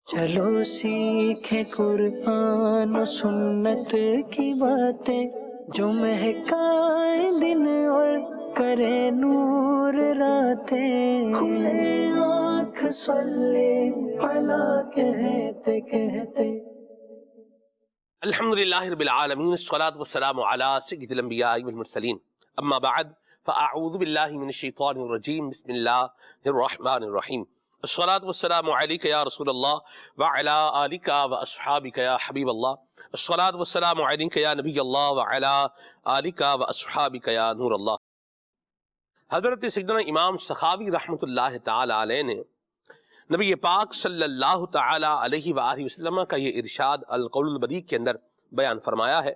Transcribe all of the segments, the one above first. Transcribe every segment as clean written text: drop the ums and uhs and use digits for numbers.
چلو سیکھیں قرآن و سنت کی باتیں جو مہکائیں دن اور کرے نور راتیں، کھلے آنکھ صلی علی کہتے کہتے۔ الحمدللہ رب العالمین، الصلاۃ والسلام علی سید الانبیاء والمرسلین، اما بعد فاعوذ باللہ من الشیطان الرجیم، بسم اللہ الرحمن الرحیم۔ الصلاۃ والسلام علیک یا رسول اللہ وعلی آلک واصحابک یا حبیب اللہ۔ الصلاۃ والسلام علیک یا نبی اللہ وعلی آلک واصحابک یا نور اللہ۔ حضرت سیدنا امام سخاوی رحمۃ اللہ تعالی علیہ نے نبی پاک صلی اللہ تعالی علیہ وآلہ وسلم کا یہ ارشاد القول البدیع کے اندر بیان فرمایا ہے۔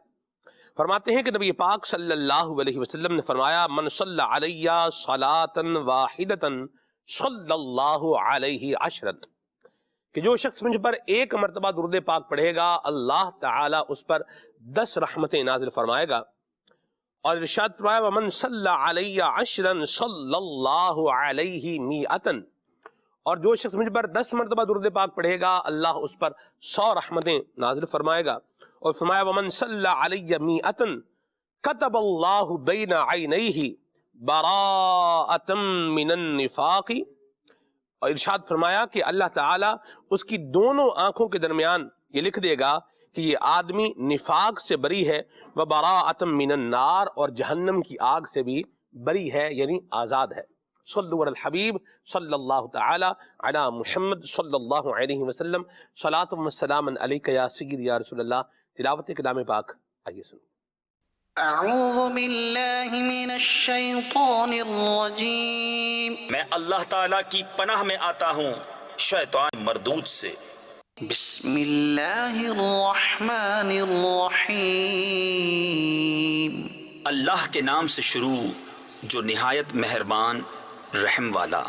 فرماتے ہیں کہ نبی پاک صلی اللہ علیہ وسلم نے فرمایا، من صلی علی صلاۃ واحدۃ صلی اللہ علیہ عشرۃ، کہ جو شخص مجھ پر ایک مرتبہ درود پاک پڑھے گا اللہ تعالی اس پر 10 رحمتیں نازل فرمائے گا۔ اور ارشاد فرمایا، ومن صلی علی عشرا صلی اللہ علیہ مئۃ، اور جو شخص مجھ پر 10 مرتبہ درود پاک پڑھے گا اللہ اس پر 100 رحمتیں نازل فرمائے گا۔ اور فرمایا، ومن صلی علی مئۃ کتب اللہ بین عینیہ براءۃ من النفاق، اور ارشاد فرمایا کہ اللہ تعالیٰ اس کی دونوں آنکھوں کے درمیان یہ لکھ دے گا کہ یہ آدمی نفاق سے بری ہے، وبراءۃ من النار، اور جہنم کی آگ سے بھی بری ہے، یعنی آزاد ہے۔ صلو علی الحبیب صلی اللہ تعالی علی محمد صلی اللہ علیہ وسلم، صلاۃ و سلام علیک یا سید یا رسول اللہ۔ تلاوت کلام پاک آئیے سنیں۔ اعوذ باللہ من الشیطان الرجیم، میں اللہ تعالیٰ کی پناہ میں آتا ہوں شیطان مردود سے۔ بسم اللہ الرحمن الرحیم، اللہ کے نام سے شروع جو نہایت مہربان رحم والا۔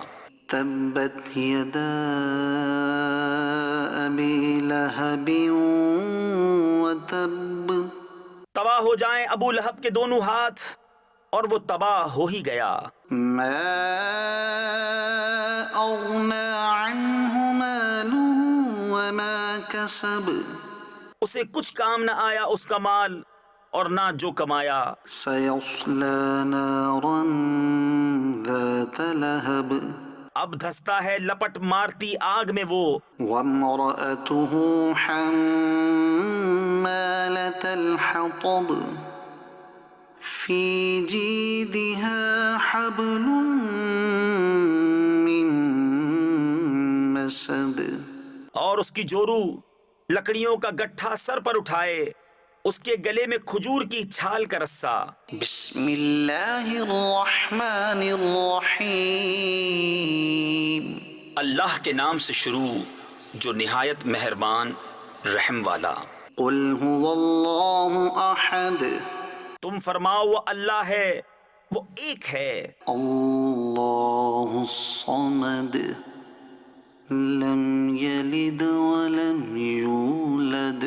تبت یدا ابی لہب وتب، تباہ ہو جائیں ابو لہب کے دونوں ہاتھ، اور وہ تباہ ہو ہی گیا۔ ما اغنی عنہ مالہ وما کسب، اسے کچھ کام نہ آیا اس کا مال اور نہ جو کمایا۔ سیصلی نارا ذات لہب، اب دھستا ہے لپٹ مارتی آگ میں وہ۔ وامرأته حمالة الحطب، في جيدها حبل من مسد، اور اس کی جورو لکڑیوں کا گٹھا سر پر اٹھائے، اس کے گلے میں کھجور کی چھال کا رسہ۔ بسم اللہ الرحمن الرحیم، اللہ کے نام سے شروع جو نہایت مہربان رحم والا۔ قل هو اللہ احد، تم فرماؤ وہ اللہ ہے، وہ ایک ہے۔ اللہ الصمد، لم یلد ولم یولد،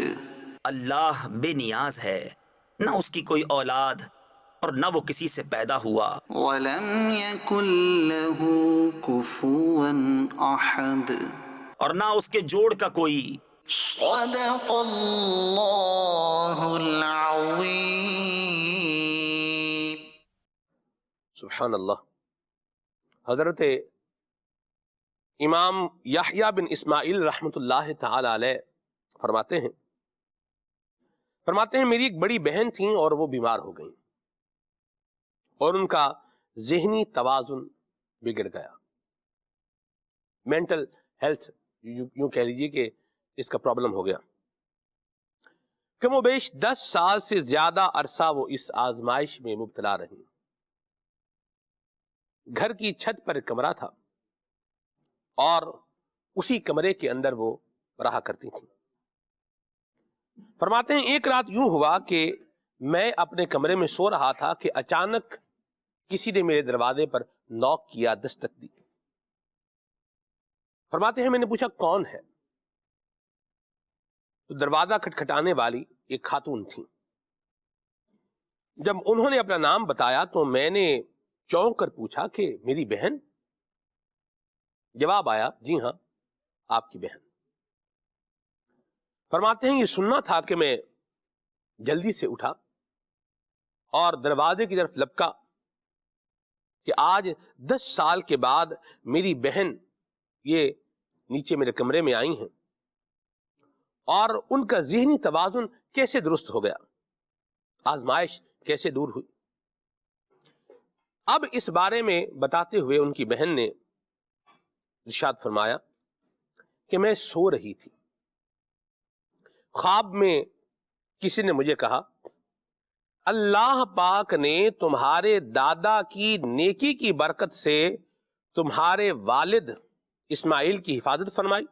اللہ بے نیاز ہے، نہ اس کی کوئی اولاد اور نہ وہ کسی سے پیدا ہوا۔ ولم یکن لہ کفوا احد، اور نہ اس کے جوڑ کا کوئی۔ صدق اللہ العظیم۔ سبحان اللہ۔ حضرت امام یحییٰ بن اسماعیل رحمۃ اللہ تعالی علیہ فرماتے ہیں میری ایک بڑی بہن تھیں اور وہ بیمار ہو گئیں، اور ان کا ذہنی توازن بگڑ گیا، مینٹل ہیلتھ یوں کہہ لیجیے کہ اس کا پرابلم ہو گیا۔ کم و بیش 10 سال سے زیادہ عرصہ وہ اس آزمائش میں مبتلا رہیں۔ گھر کی چھت پر ایک کمرہ تھا اور اسی کمرے کے اندر وہ رہا کرتی تھیں۔ فرماتے ہیں ایک رات یوں ہوا کہ میں اپنے کمرے میں سو رہا تھا کہ اچانک کسی نے میرے دروازے پر نوک کیا، دستک دی۔ فرماتے ہیں میں نے پوچھا کون ہے؟ تو دروازہ کھٹکھٹانے والی ایک خاتون تھی۔ جب انہوں نے اپنا نام بتایا تو میں نے چونک کر پوچھا کہ میری بہن؟ جواب آیا، جی ہاں آپ کی بہن۔ فرماتے ہیں یہ سننا تھا کہ میں جلدی سے اٹھا اور دروازے کی طرف لپکا کہ آج 10 سال کے بعد میری بہن یہ نیچے میرے کمرے میں آئی ہیں اور ان کا ذہنی توازن کیسے درست ہو گیا، آزمائش کیسے دور ہوئی۔ اب اس بارے میں بتاتے ہوئے ان کی بہن نے ارشاد فرمایا کہ میں سو رہی تھی، خواب میں کسی نے مجھے کہا اللہ پاک نے تمہارے دادا کی نیکی کی برکت سے تمہارے والد اسماعیل کی حفاظت فرمائی،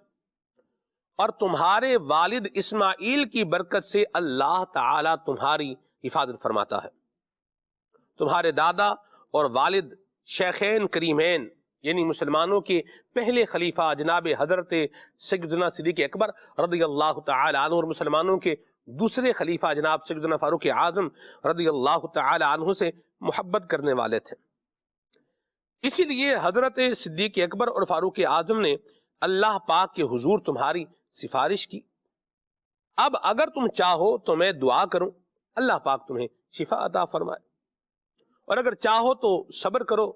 اور تمہارے والد اسماعیل کی برکت سے اللہ تعالی تمہاری حفاظت فرماتا ہے۔ تمہارے دادا اور والد شیخین کریمین یعنی مسلمانوں کے پہلے خلیفہ جناب حضرت سیدنا صدیق اکبر رضی اللہ تعالی عنہ اور مسلمانوں کے دوسرے خلیفہ جناب سیدنا فاروق اعظم رضی اللہ تعالی عنہ سے محبت کرنے والے تھے، اسی لیے حضرت صدیق اکبر اور فاروق اعظم نے اللہ پاک کے حضور تمہاری سفارش کی۔ اب اگر تم چاہو تو میں دعا کروں اللہ پاک تمہیں شفا عطا فرمائے، اور اگر چاہو تو صبر کرو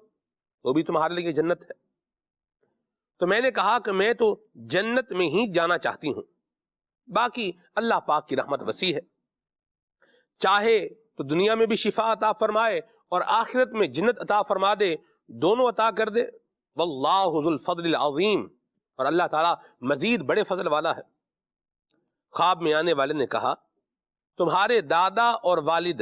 وہ بھی تمہارے لیے جنت ہے۔ تو میں نے کہا کہ میں تو جنت میں ہی جانا چاہتی ہوں، باقی اللہ پاک کی رحمت وسیع ہے، چاہے تو دنیا میں بھی شفا عطا فرمائے اور آخرت میں جنت عطا فرما دے، دونوں عطا کر دے۔ واللہ ذو الفضل العظیم، اور اللہ تعالیٰ مزید بڑے فضل والا ہے۔ خواب میں آنے والے نے کہا تمہارے دادا اور والد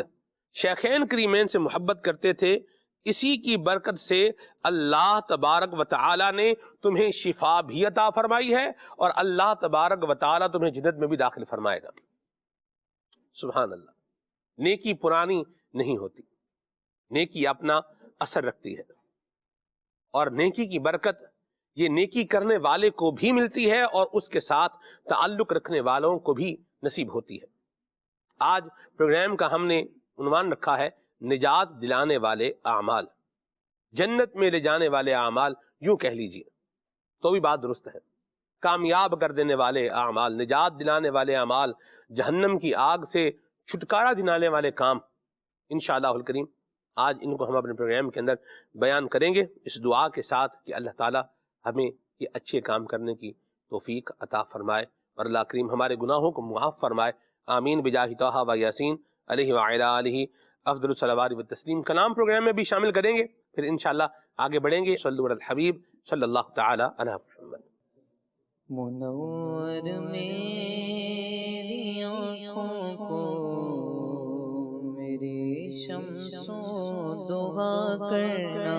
شیخین کریمین سے محبت کرتے تھے، اسی کی برکت سے اللہ تبارک و تعالی نے تمہیں شفا بھی عطا فرمائی ہے، اور اللہ تبارک و تعالی تمہیں جنت میں بھی داخل فرمائے گا۔ سبحان اللہ، نیکی پرانی نہیں ہوتی، نیکی اپنا اثر رکھتی ہے، اور نیکی کی برکت یہ نیکی کرنے والے کو بھی ملتی ہے اور اس کے ساتھ تعلق رکھنے والوں کو بھی نصیب ہوتی ہے۔ آج پروگرام کا ہم نے عنوان رکھا ہے نجات دلانے والے اعمال، جنت میں لے جانے والے اعمال، یوں کہہ لیجئے تو بھی بات درست ہے۔ کامیاب کر دینے والے اعمال، نجات دلانے والے اعمال، جہنم کی آگ سے چھٹکارا دلانے والے کام، انشاءاللہ الکریم آج ان کو ہم اپنے پروگرام کے اندر بیان کریں گے، اس دعا کے ساتھ کہ اللہ تعالی ہمیں یہ اچھے کام کرنے کی توفیق عطا فرمائے اور اللہ کریم ہمارے گناہوں کو معاف فرمائے۔ آمین بجاہ طہ و یاسین علیہ وعلی آلہ افضل الصلوات والتسلیم۔ کلام پروگرام میں بھی شامل کریں گے، پھر انشاءاللہ آگے بڑھیں گے۔ صلو علی الحبیب صلی اللہ تعالی علی محمد۔ منور میری آنکھوں کو میری شمس و ضحیٰ کرنا،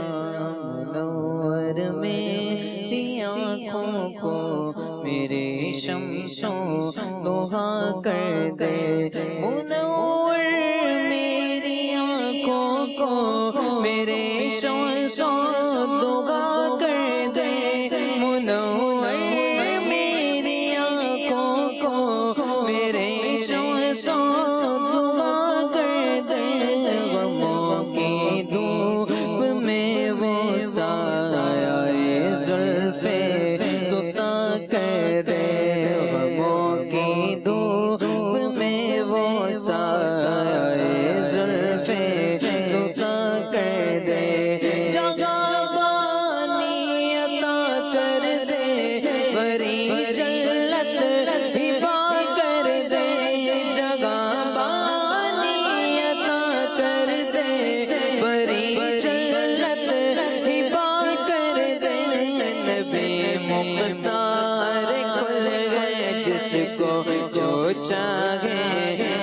منور میری آنکھوں کو میرے شمس و ضحیٰ کر دے، منور میری آنکھوں کو میرے شمس و ضحیٰ کر دے، منور میری آنکھوں کو میرے شمس و ضحیٰ کر دے، غموں کی دھوپ میں وہ سایہ زلف طوطا کر دے، غموں کی دھوپ میں وہ سایہ زلف طوطا کر دے، جگہ بانی عطا کر دے، بری جلت ہبا کر دے، جگہ بانی عطا کر دے، بری جلت ہبا کر دے، نبی مختار کل ہے جس کو جو چاہے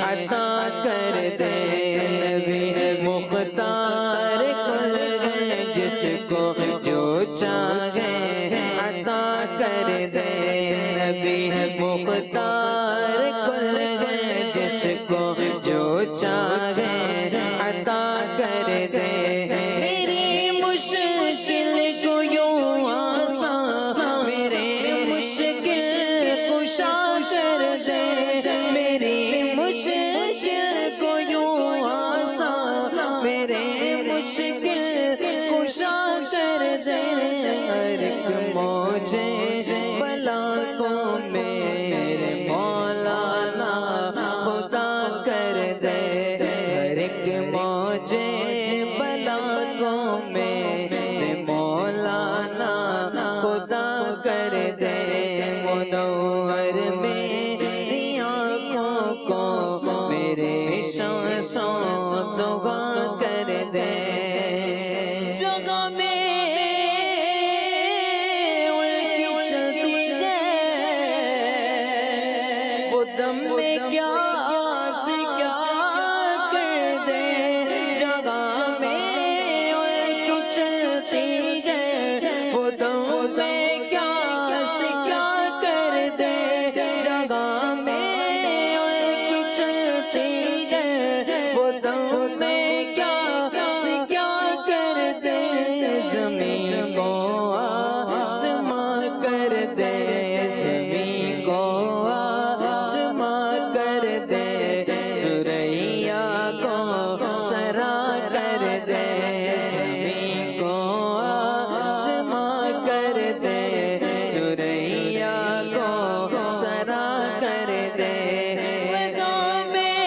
عطا کر دے، نبی مختار کل ہے جس کو جو چاہے عطا کر دے، نبی مختار کل ہے جس کو جو چاہے عطا کر دے، میری مشکل کو یوں آسان، میرے مشکل کشا کر دے، میری مشکل کو یوں آسان، میرے مشکل کشا کر دے، ہر ایک موجے بلا کو میرے مولا منور میری آنکھوں کو میرے شمسوں دعا کر دے جگہ میں ان کی چلتی ہے وہ دم میں کیا سے کیا کر دے جگہ میں ان کی چلتی ہے وہ دم میں کیا سے کیا کر دے جگہ میں ان کی چلتی ہے وہ دم میں کیا سے کیا کر دے زمین کو آسماں کر دے زمین کو آسماں کر دے سریا کو سرا کر دے زمین کو آسماں کر دے سریا کو سرا کر دے فضا میں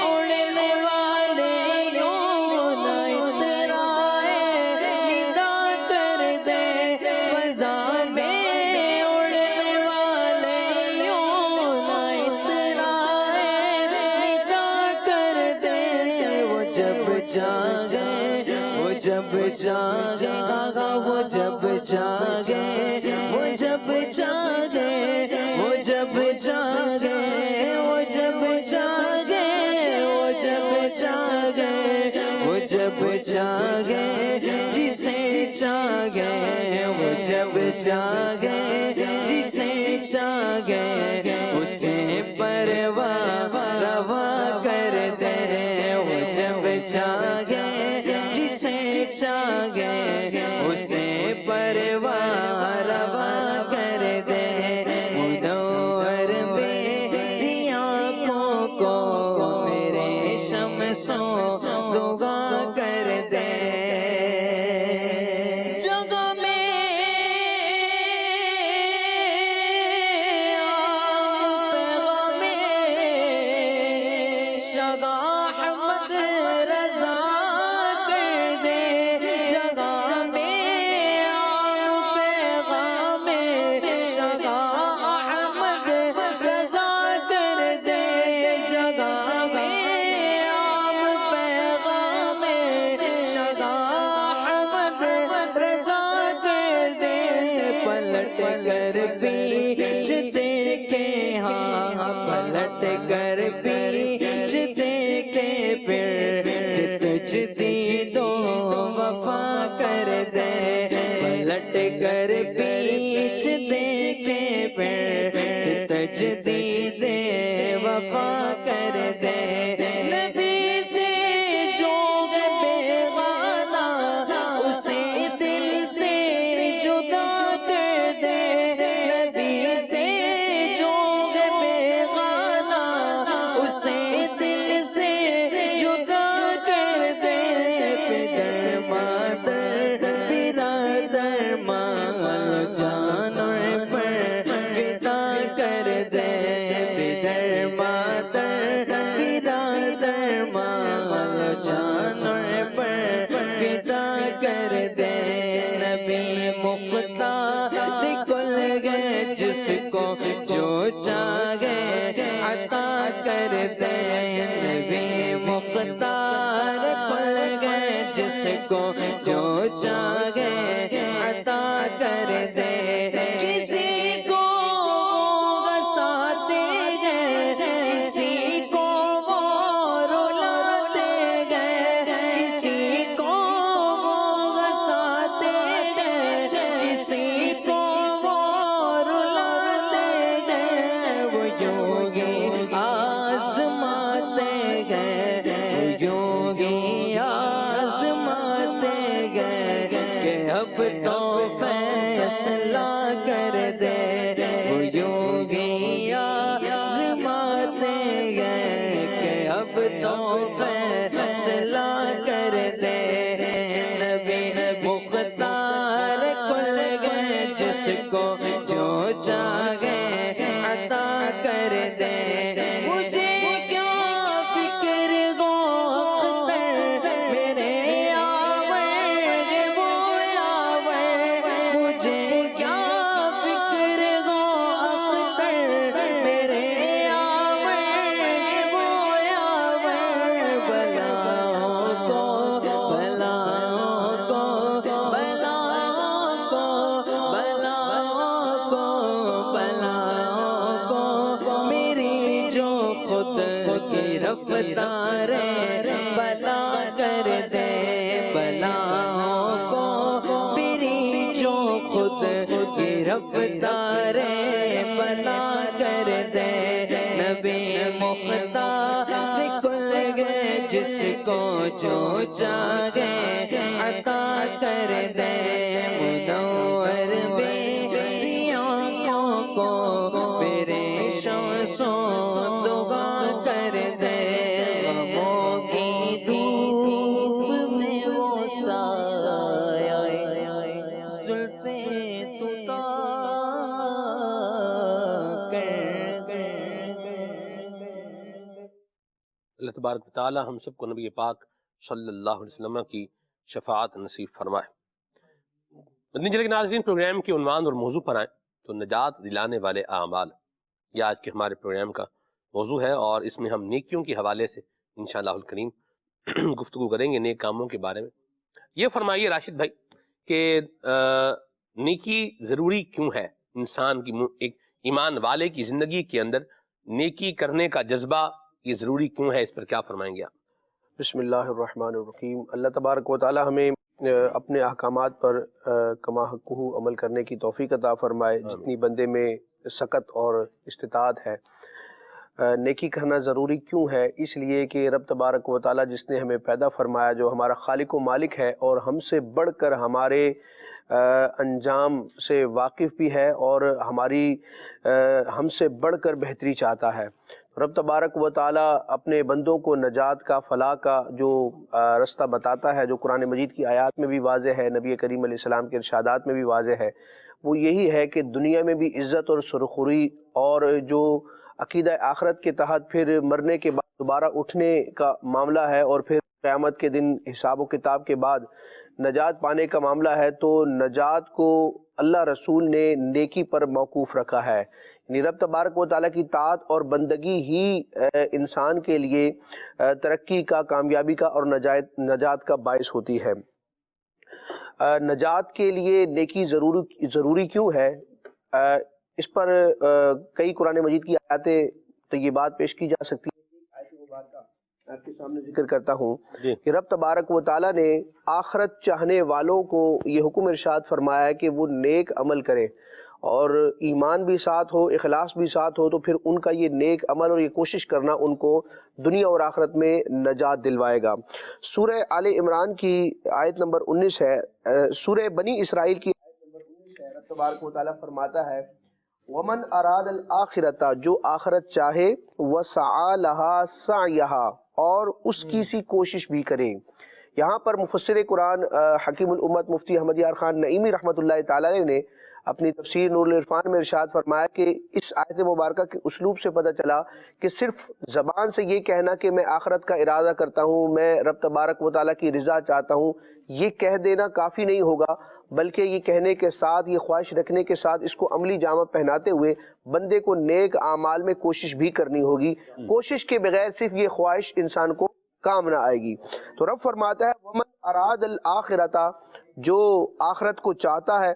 اڑنے والے یوں نہ اترائے ندا کر دے فضا میں اڑنے والے یوں نہ اترائے ندا کر دے وہ جب جاگے وہ جب جاگے آغا وہ جب جاگے وہ جب جاگے وہ جب جاگے وہ جب جاگے وہ جب جاگے وہ جب جاگے جسے جاگے وہ جب جاگے جسے جاگے اسے پرواہ روا کر دے وہ جب جاگے جسے جاگے اسے پرواہ روا کر دے منور میری آنکھوں کو میرے شمسوں دعا کر دے جگہ میں پیغام شگا احمد رضا کر دے جگہ میں پیغام شگا احمد رضا کر دے جگہ میں پیغام شگا احمد رضا کر دے پلٹ کر بیچ دیکھے ہاں پلٹ کر بیچ دیکھے پھر تجدید و وفا کر دے پلٹ کر بیچ دیکھے پھر تجدید وفا کر دے نبی سے جو بیگانہ اسے دل سے جدا کر دے نبی سے جو بیگانہ اسے دل سے جدا کر دے پدر مادر برادر مال جان پر فدا کر دے پدر مادر برادر کی رفتار بلا کر دے بلاؤں کو میری جو خود کی رفتار بلا کر دے نبی مختار کل گئے جس کو جو چاہے عطا کر دے منور میری آنکھوں کو میرے شمسوں دعا کر دے غموں کی دھوپ میں وہ سایہ زلفیں ستا اللہ تبارک و تعالی ہم سب کو نبی پاک صلی اللہ علیہ وسلم کی شفاعت نصیب فرمائے۔ مدنی چینل کے ناظرین، پروگرام کے عنوان اور موضوع پر آئیں تو نجات دلانے والے اعمال، یہ آج کے ہمارے پروگرام کا موضوع ہے، اور اس میں ہم نیکیوں کے حوالے سے انشاءاللہ الکریم گفتگو کریں گے نیک کاموں کے بارے میں۔ یہ فرمائیے راشد بھائی کہ نیکی ضروری کیوں ہے؟ انسان کی ایک ایمان والے کی زندگی کے اندر نیکی کرنے کا جذبہ یہ ضروری کیوں ہے، اس پر کیا فرمائیں گے آپ؟ بسم اللہ الرحمن الرحیم۔ اللہ تبارک و تعالی ہمیں اپنے احکامات پر کما حقہ عمل کرنے کی توفیق عطا فرمائے۔ جتنی بندے میں سکت اور استطاعت ہے، نیکی کرنا ضروری کیوں ہے؟ اس لیے کہ رب تبارک و تعالی جس نے ہمیں پیدا فرمایا، جو ہمارا خالق و مالک ہے اور ہم سے بڑھ کر ہمارے انجام سے واقف بھی ہے اور ہم سے بڑھ کر بہتری چاہتا ہے۔ رب تبارک و تعالی اپنے بندوں کو نجات کا، فلاح کا جو رستہ بتاتا ہے، جو قرآن مجید کی آیات میں بھی واضح ہے، نبی کریم علیہ السلام کے ارشادات میں بھی واضح ہے، وہ یہی ہے کہ دنیا میں بھی عزت اور سرخوری، اور جو عقیدہ آخرت کے تحت پھر مرنے کے بعد دوبارہ اٹھنے کا معاملہ ہے، اور پھر قیامت کے دن حساب و کتاب کے بعد نجات پانے کا معاملہ ہے، تو نجات کو اللہ رسول نے نیکی پر موقوف رکھا ہے۔ یعنی رب تبارک و تعالیٰ کی طاعت اور بندگی ہی انسان کے لیے ترقی کا، کامیابی کا اور نجات کا باعث ہوتی ہے۔ نجات کے لیے نیکی ضروری کیوں ہے؟ اس پر کئی قرآن مجید کی آیاتیں طیبات پیش کی جا سکتی ہیں۔ آیت مبارکہ آپ کے سامنے ذکر کرتا ہوں کہ رب تبارک و تعالیٰ نے آخرت چاہنے والوں کو یہ حکم ارشاد فرمایا ہے کہ وہ نیک عمل کریں، اور ایمان بھی ساتھ ہو، اخلاص بھی ساتھ ہو، تو پھر ان کا یہ نیک عمل اور یہ کوشش کرنا ان کو دنیا اور آخرت میں نجات دلوائے گا۔ سورہ آل عمران کی آیت نمبر 19 ہے، سورہ بنی اسرائیل کی آیت نمبر 19 ہے۔ رب تبارک و تعالیٰ فرماتا ہے وَمَنْ أَرَادَ الْآخِرَةَ، جو آخرت چاہے، وَسَعَى لَهَا سَعْيَهَا، اور اس کی سی کوشش بھی کرے۔ یہاں پر مفسر قرآن حکیم الامت مفتی احمد یار خان نعیمی رحمۃ اللہ تعالی علیہ نے اپنی تفسیر نور العرفان میں ارشاد فرمایا کہ اس آیت مبارکہ کے اسلوب سے پتہ چلا کہ صرف زبان سے یہ کہنا کہ میں آخرت کا ارادہ کرتا ہوں، میں رب تبارک و تعالیٰ کی رضا چاہتا ہوں، یہ کہہ دینا کافی نہیں ہوگا، بلکہ یہ کہنے کے ساتھ، یہ خواہش رکھنے کے ساتھ، اس کو عملی جامہ پہناتے ہوئے بندے کو نیک اعمال میں کوشش بھی کرنی ہوگی۔ کوشش کے بغیر صرف یہ خواہش انسان کو کام نہ آئے گی۔ تو رب فرماتا ہے وَمَنْ أَرَادَ الْآخِرَةَ، جو آخرت کو چاہتا ہے،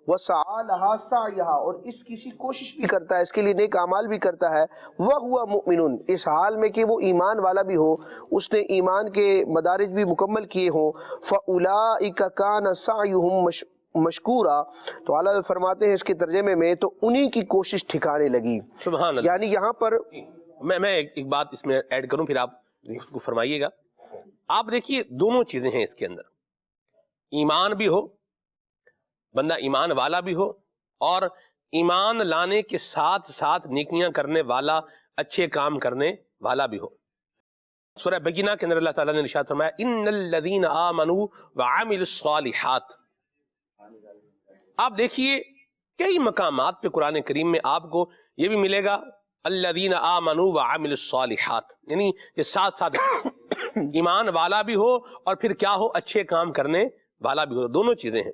وَسَعَى لَهَا سَعْيَهَا، اور اس کی کوشش بھی کرتا ہے، اس کے لیے نیک اعمال بھی کرتا ہے، وَهُوَ مُؤْمِنٌ، اس حال میں کہ وہ ایمان والا بھی ہو، اس نے ایمان کے مدارج بھی مکمل کیے ہوں، فَأُولَئِكَ كَانَ سَعْيُهُمْ مشکورا، تو اعلیٰ فرماتے ہیں اس کے ترجمے میں تو انہی کی کوشش ٹھکانے لگی۔ سبحان اللہ۔ یعنی یہاں پر میں ایک بات اس میں ایڈ کروں، پھر آپ اس کو فرمائیے گا۔ آپ دیکھیے دونوں چیزیں ہیں اس کے اندر، ایمان بھی ہو، بندہ ایمان والا بھی ہو، اور ایمان لانے کے ساتھ ساتھ نیکیاں کرنے والا، اچھے کام کرنے والا بھی ہو۔ سورہ بقرہ کے اندر اللہ تعالیٰ نے ارشاد فرمایا ان الذین آمنوا وعملوا الصالحات۔ آپ دیکھیے کئی مقامات پہ قرآن کریم میں آپ کو یہ بھی ملے گا الذین آمنوا وعملوا الصالحات، یعنی یہ ساتھ ساتھ ایمان والا بھی ہو اور پھر کیا ہو، اچھے کام کرنے والا بھی ہو، دونوں چیزیں ہیں۔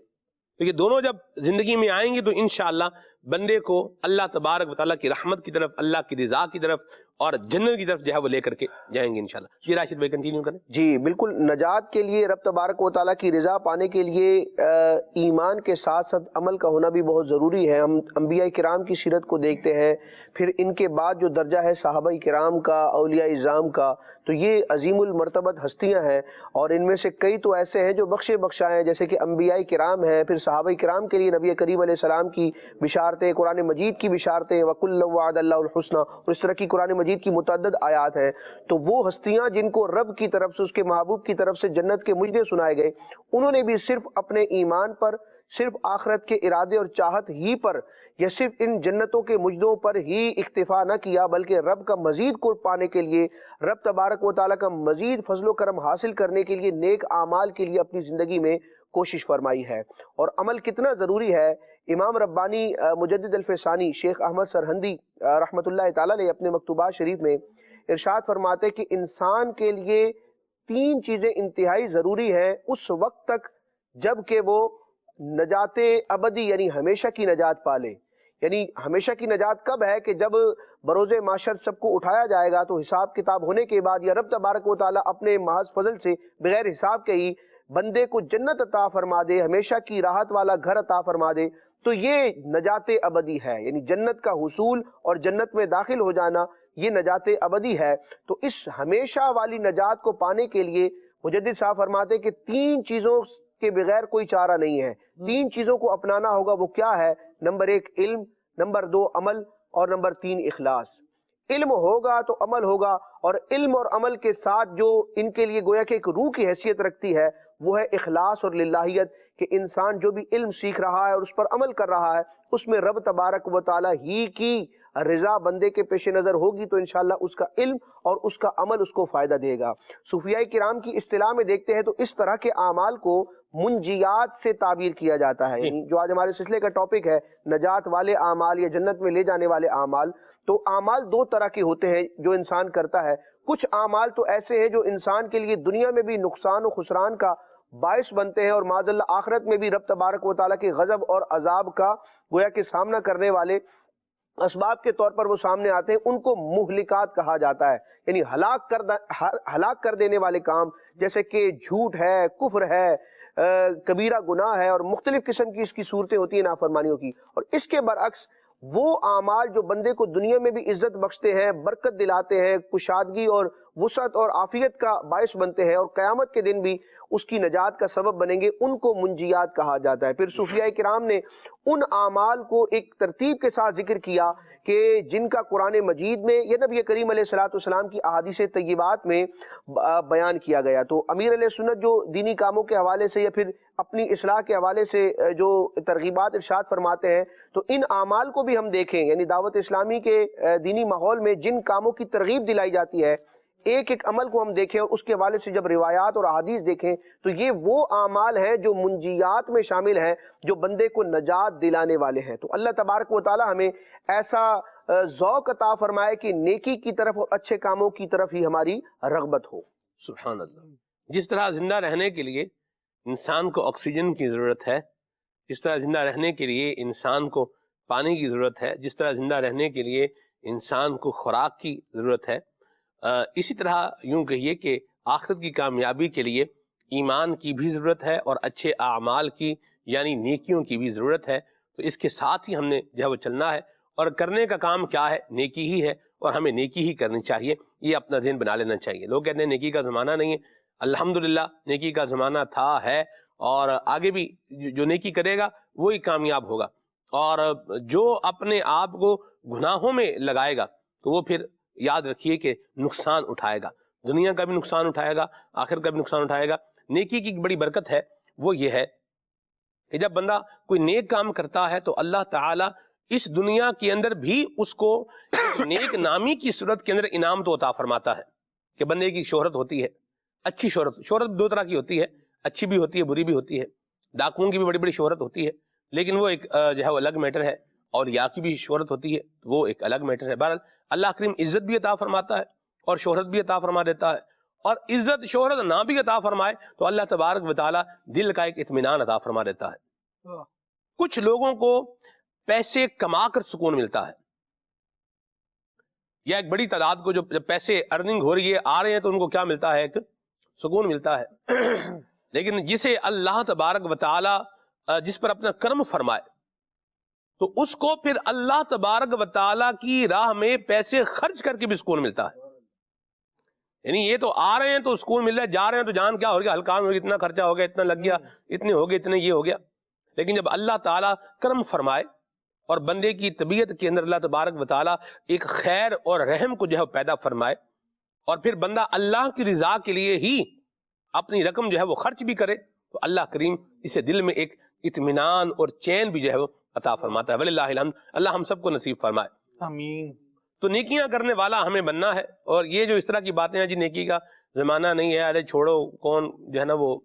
تو یہ دونوں جب زندگی میں آئیں گی تو انشاءاللہ بندے کو اللہ تبارک و تعالیٰ کی رحمت کی طرف، اللہ کی رضا کی طرف اور جنت کی طرف جو ہے وہ لے کر کے جائیں گے انشاءاللہ۔ جی راشد بھائی کنٹینیو کریں۔ جی بالکل، نجات کے لیے رب تبارک و تعالیٰ کی رضا پانے کے لیے ایمان کے ساتھ ساتھ عمل کا ہونا بھی بہت ضروری ہے۔ ہم انبیاء کرام کی سیرت کو دیکھتے ہیں، پھر ان کے بعد جو درجہ ہے صحابہ کرام کا، اولیاء اعظام کا، تو یہ عظیم المرتبت ہستیاں ہیں، اور ان میں سے کئی تو ایسے ہیں جو بخشے بخشائے ہیں، جیسے کہ انبیاء کرام ہیں، پھر صحابہ کرام کے لیے نبی کریم علیہ السلام کی بشارتیں، قرآن مجید کی بشارتیں، وَكُلًّا وَعَدَ اللَّهُ الْحُسْنَى، اور اس طرح کی قرآن مجید کی متعدد آیات ہیں۔ تو وہ ہستیاں جن کو رب کی طرف سے، اس کے محبوب کی طرف سے جنت کے مجدے سنائے گئے، انہوں نے بھی صرف اپنے ایمان پر، صرف آخرت کے ارادے اور چاہت ہی پر، یا صرف ان جنتوں کے مجدوں پر ہی اکتفا نہ کیا، بلکہ رب کا مزید قرب پانے کے لیے، رب تبارک و تعالیٰ کا مزید فضل و کرم حاصل کرنے کے لیے، نیک اعمال کے لیے اپنی زندگی میں کوشش فرمائی ہے۔ اور عمل کتنا ضروری ہے، امام ربانی مجدد الفسانی شیخ احمد سرہندی رحمۃ اللہ تعالیٰ علیہ اپنے مکتوبات شریف میں ارشاد فرماتے کہ انسان کے لیے 3 چیزیں انتہائی ضروری ہیں اس وقت تک جب کہ وہ نجات ابدی یعنی ہمیشہ کی نجات پالے۔ یعنی ہمیشہ کی نجات کب ہے؟ کہ جب بروز معاشر سب کو اٹھایا جائے گا، تو حساب کتاب ہونے کے بعد، یا رب تبارک و تعالیٰ اپنے محض فضل سے بغیر حساب کے ہی بندے کو جنت عطا فرما دے، ہمیشہ کی راحت والا گھر عطا فرما دے، تو یہ نجات ابدی ہے، یعنی جنت کا حصول اور جنت میں داخل ہو جانا، یہ نجات ابدی ہے۔ تو اس ہمیشہ والی نجات کو پانے کے لیے مجدد صاحب فرماتے کہ 3 چیزوں کے بغیر کوئی چارہ نہیں ہے، 3 چیزوں کو اپنانا ہوگا۔ وہ کیا ہے؟ نمبر 1 علم، نمبر 2 عمل، اور نمبر 3 اخلاص۔ علم ہوگا تو عمل ہوگا، اور علم اور عمل کے ساتھ جو ان کے لیے گویا کہ ایک روح کی حیثیت رکھتی ہے، وہ ہے اخلاص اور للہیت، کہ انسان جو بھی علم سیکھ رہا ہے اور اس پر عمل کر رہا ہے، اس میں رب تبارک و تعالیٰ ہی کی رضا بندے کے پیش نظر ہوگی، تو انشاءاللہ اس کا علم اور اس کا عمل اس کو فائدہ دے گا۔ صوفیاء کرام کی اصطلاح میں دیکھتے ہیں تو اس طرح کے اعمال کو منجیات سے تعبیر کیا جاتا ہے، یعنی جو آج ہمارے سلسلے کا ٹاپک ہے نجات والے اعمال یا جنت میں لے جانے والے اعمال، تو اعمال 2 طرح کے ہوتے ہیں جو انسان کرتا ہے۔ کچھ اعمال تو ایسے ہیں جو انسان کے لیے دنیا میں بھی نقصان و خسران کا باعث بنتے ہیں، اور معاذ اللہ آخرت میں بھی رب تبارک و تعالیٰ کے غضب اور عذاب کا گویا کہ سامنا کرنے والے اسباب کے طور پر وہ سامنے آتے ہیں، ان کو مہلکات کہا جاتا ہے، یعنی ہلاک کر دینے والے کام، جیسے کہ جھوٹ ہے، کفر ہے، کبیرہ گناہ ہے، اور مختلف قسم کی اس کی صورتیں ہوتی ہیں نافرمانیوں کی۔ اور اس کے برعکس وہ اعمال جو بندے کو دنیا میں بھی عزت بخشتے ہیں، برکت دلاتے ہیں، کشادگی اور وسعت اور عافیت کا باعث بنتے ہیں، اور قیامت کے دن بھی اس کی نجات کا سبب بنیں گے، ان کو منجیات کہا جاتا ہے۔ پھر صوفیاء کرام نے ان اعمال کو ایک ترتیب کے ساتھ ذکر کیا کہ جن کا قرآن مجید میں یا نبی کریم علیہ الصلوۃ والسلام کی احادیث طیبات میں بیان کیا گیا۔ تو امیر علیہ سنت جو دینی کاموں کے حوالے سے یا پھر اپنی اصلاح کے حوالے سے جو ترغیبات ارشاد فرماتے ہیں، تو ان اعمال کو بھی ہم دیکھیں، یعنی دعوت اسلامی کے دینی ماحول میں جن کاموں کی ترغیب دلائی جاتی ہے، ایک ایک عمل کو ہم دیکھیں، اور اس کے حوالے سے جب روایات اور احادیث دیکھیں، تو یہ وہ اعمال ہیں جو منجیات میں شامل ہیں، جو بندے کو نجات دلانے والے ہیں۔ تو اللہ تبارک و تعالی ہمیں ایسا ذوق عطا فرمائے کہ نیکی کی طرف اور اچھے کاموں کی طرف ہی ہماری رغبت ہو۔ سبحان اللہ۔ جس طرح زندہ رہنے کے لیے انسان کو آکسیجن کی ضرورت ہے، جس طرح زندہ رہنے کے لیے انسان کو پانی کی ضرورت ہے، جس طرح زندہ رہنے کے لیے انسان کو خوراک کی ضرورت ہے، اسی طرح یوں کہیے کہ آخرت کی کامیابی کے لیے ایمان کی بھی ضرورت ہے اور اچھے اعمال کی یعنی نیکیوں کی بھی ضرورت ہے۔ تو اس کے ساتھ ہی ہم نے جو ہے وہ چلنا ہے، اور کرنے کا کام کیا ہے؟ نیکی ہی ہے، اور ہمیں نیکی ہی کرنی چاہیے، یہ اپنا ذہن بنا لینا چاہیے۔ لوگ کہتے ہیں نیکی کا زمانہ نہیں ہے، الحمدللہ نیکی کا زمانہ تھا، ہے، اور آگے بھی جو نیکی کرے گا وہی کامیاب ہوگا، اور جو اپنے آپ کو گناہوں میں لگائے گا تو وہ پھر یاد رکھیے کہ نقصان اٹھائے گا، دنیا کا بھی نقصان اٹھائے گا، آخر کا بھی نقصان اٹھائے گا۔ نیکی کی بڑی برکت ہے، وہ یہ ہے کہ جب بندہ کوئی نیک کام کرتا ہے تو اللہ تعالیٰ اس دنیا کے اندر بھی اس کو نیک نامی کی صورت کے اندر انعام تو عطا فرماتا ہے، کہ بندے کی شہرت ہوتی ہے، اچھی شہرت۔ شہرت 2 طرح کی ہوتی ہے، اچھی بھی ہوتی ہے، بری بھی ہوتی ہے۔ ڈاکوؤں کی بھی بڑی بڑی شہرت ہوتی ہے، لیکن وہ ایک جو ہے وہ الگ میٹر ہے، اور یا کی بھی شہرت ہوتی ہے، وہ ایک الگ میٹر ہے۔ بہرحال اللہ کریم عزت بھی عطا فرماتا ہے اور شہرت بھی عطا فرما دیتا ہے، اور عزت شہرت نہ بھی عطا فرمائے تو اللہ تبارک و تعالیٰ دل کا ایک اطمینان عطا فرما دیتا ہے۔ کچھ لوگوں کو پیسے کما کر سکون ملتا ہے، یا ایک بڑی تعداد کو جب پیسے ارننگ ہو رہی ہے، آ رہے ہیں، تو ان کو کیا ملتا ہے؟ ایک سکون ملتا ہے۔ لیکن جسے اللہ تبارک و تعالی جس پر اپنا کرم فرمائے، تو اس کو پھر اللہ تبارک و تعالی کی راہ میں پیسے خرچ کر کے بھی سکون ملتا ہے۔ یعنی یہ تو آ رہے ہیں تو سکون مل رہا ہے، جا رہے ہیں تو جان کیا ہو گیا، ہلکان ہو گیا، اتنا خرچہ ہو گیا، اتنا لگ گیا، اتنے ہو گئے، اتنے یہ ہو گیا۔ لیکن جب اللہ تعالیٰ کرم فرمائے اور بندے کی طبیعت کے اندر اللہ تبارک و تعالیٰ ایک خیر اور رحم کو جو ہے پیدا فرمائے، اور پھر بندہ اللہ کی رضا کے لیے ہی اپنی رقم جو ہے وہ خرچ بھی کرے، تو اللہ کریم اسے دل میں ایک اطمینان اور چین بھی جو ہے وہ عطا فرماتا ہے۔ وللہ الحمد، اللہ ہم سب کو نصیب فرمائے، آمین۔ تو نیکیاں کرنے والا ہمیں بننا ہے، اور یہ جو اس طرح کی باتیں ہیں، جی نیکی کا زمانہ نہیں ہے، ارے چھوڑو، کون جو ہے نا وہ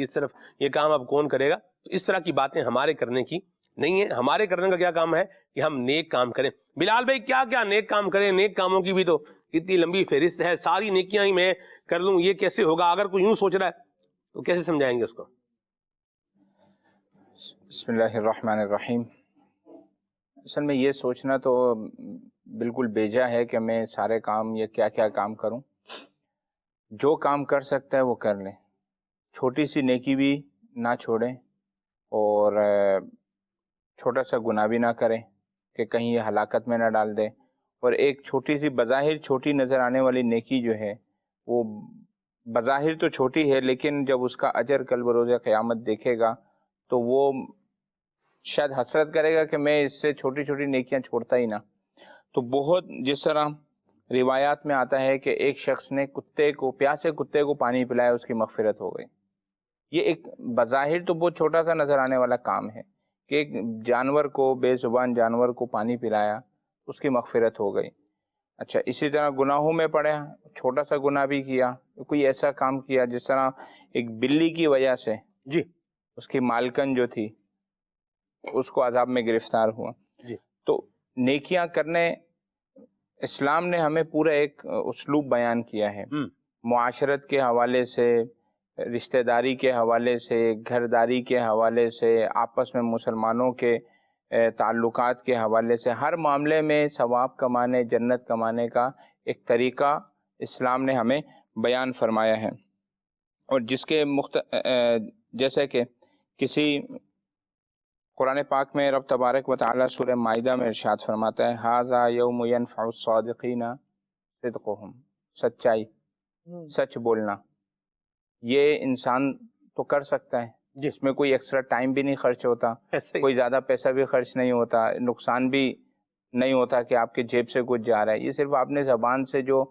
اس طرف یہ کام اب کون کرے گا، تو اس طرح کی باتیں ہمارے کرنے کی نہیں ہے۔ ہمارے کرنے کا کیا کام ہے کہ ہم نیک کام کریں۔ بلال بھائی کیا کیا نیک کام کریں؟ نیک کاموں کی بھی تو اتنی لمبی فہرست ہے، ساری نیکیاں ہی میں کر لوں، یہ کیسے ہوگا؟ اگر کوئی یوں سوچ رہا ہے تو کیسے سمجھائیں گے اس کو؟ بسم اللہ الرحمن الرحیم۔ اصل میں یہ سوچنا تو بالکل بیجا ہے کہ میں سارے کام یا کیا کیا کام کروں۔ جو کام کر سکتا ہے وہ کر لیں، چھوٹی سی نیکی بھی نہ چھوڑیں، اور چھوٹا سا گناہ بھی نہ کریں کہ کہیں یہ ہلاکت میں نہ ڈال دے۔ اور ایک چھوٹی سی بظاہر چھوٹی نظر آنے والی نیکی جو ہے وہ بظاہر تو چھوٹی ہے، لیکن جب اس کا اجر کل بروز قیامت دیکھے گا تو وہ شاید حسرت کرے گا کہ میں اس سے چھوٹی چھوٹی نیکیاں چھوڑتا ہی نہ۔ تو بہت، جس طرح روایات میں آتا ہے کہ ایک شخص نے پیاسے کتے کو پانی پلایا، اس کی مغفرت ہو گئی۔ یہ ایک بظاہر تو بہت چھوٹا سا نظر آنے والا کام ہے کہ ایک جانور کو، بے زبان جانور کو پانی پلایا، اس کی مغفرت ہو گئی۔ اچھا، اسی طرح گناہوں میں پڑے، چھوٹا سا گناہ بھی کیا، کوئی ایسا کام کیا جس طرح ایک بلی کی وجہ سے جی اس کی مالکن جو تھی اس کو عذاب میں گرفتار ہوا۔ جی، تو نیکیاں کرنے اسلام نے ہمیں پورا ایک اسلوب بیان کیا ہے، معاشرت کے حوالے سے، رشتہ داری کے حوالے سے، گھرداری کے حوالے سے، آپس میں مسلمانوں کے تعلقات کے حوالے سے، ہر معاملے میں ثواب کمانے، جنت کمانے کا ایک طریقہ اسلام نے ہمیں بیان فرمایا ہے۔ اور جس کے جیسے کہ کسی قرآن پاک میں رب تبارک و تعالیٰ سورہ مائدہ میں ارشاد فرماتا ہے، ھذا یوم ینفع الصادقین صدقہم، سچائی، سچ بولنا، یہ انسان تو کر سکتا ہے، جس میں کوئی ایکسٹرا ٹائم بھی نہیں خرچ ہوتا، کوئی زیادہ پیسہ بھی خرچ نہیں ہوتا، نقصان بھی نہیں ہوتا کہ آپ کے جیب سے کچھ جا رہا ہے۔ یہ صرف آپ نے زبان سے جو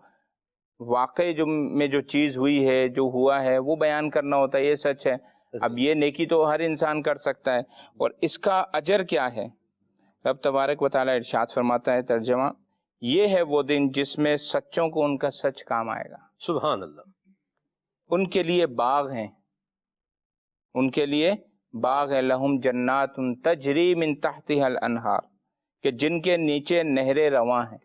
واقعی جو چیز ہوئی ہے، جو ہوا ہے، وہ بیان کرنا ہوتا ہے، یہ سچ ہے۔ اب یہ نیکی تو ہر انسان کر سکتا ہے، اور اس کا اجر کیا ہے؟ رب تبارک و تعالیٰ ارشاد فرماتا ہے، ترجمہ، یہ ہے وہ دن جس میں سچوں کو ان کا سچ کام آئے گا۔ سبحان اللہ۔ ان کے لیے باغ ہیں، ان کے لیے باغ ہے، لہم جنات تجری من تحتها الانہار، کہ جن کے نیچے نہریں رواں ہیں،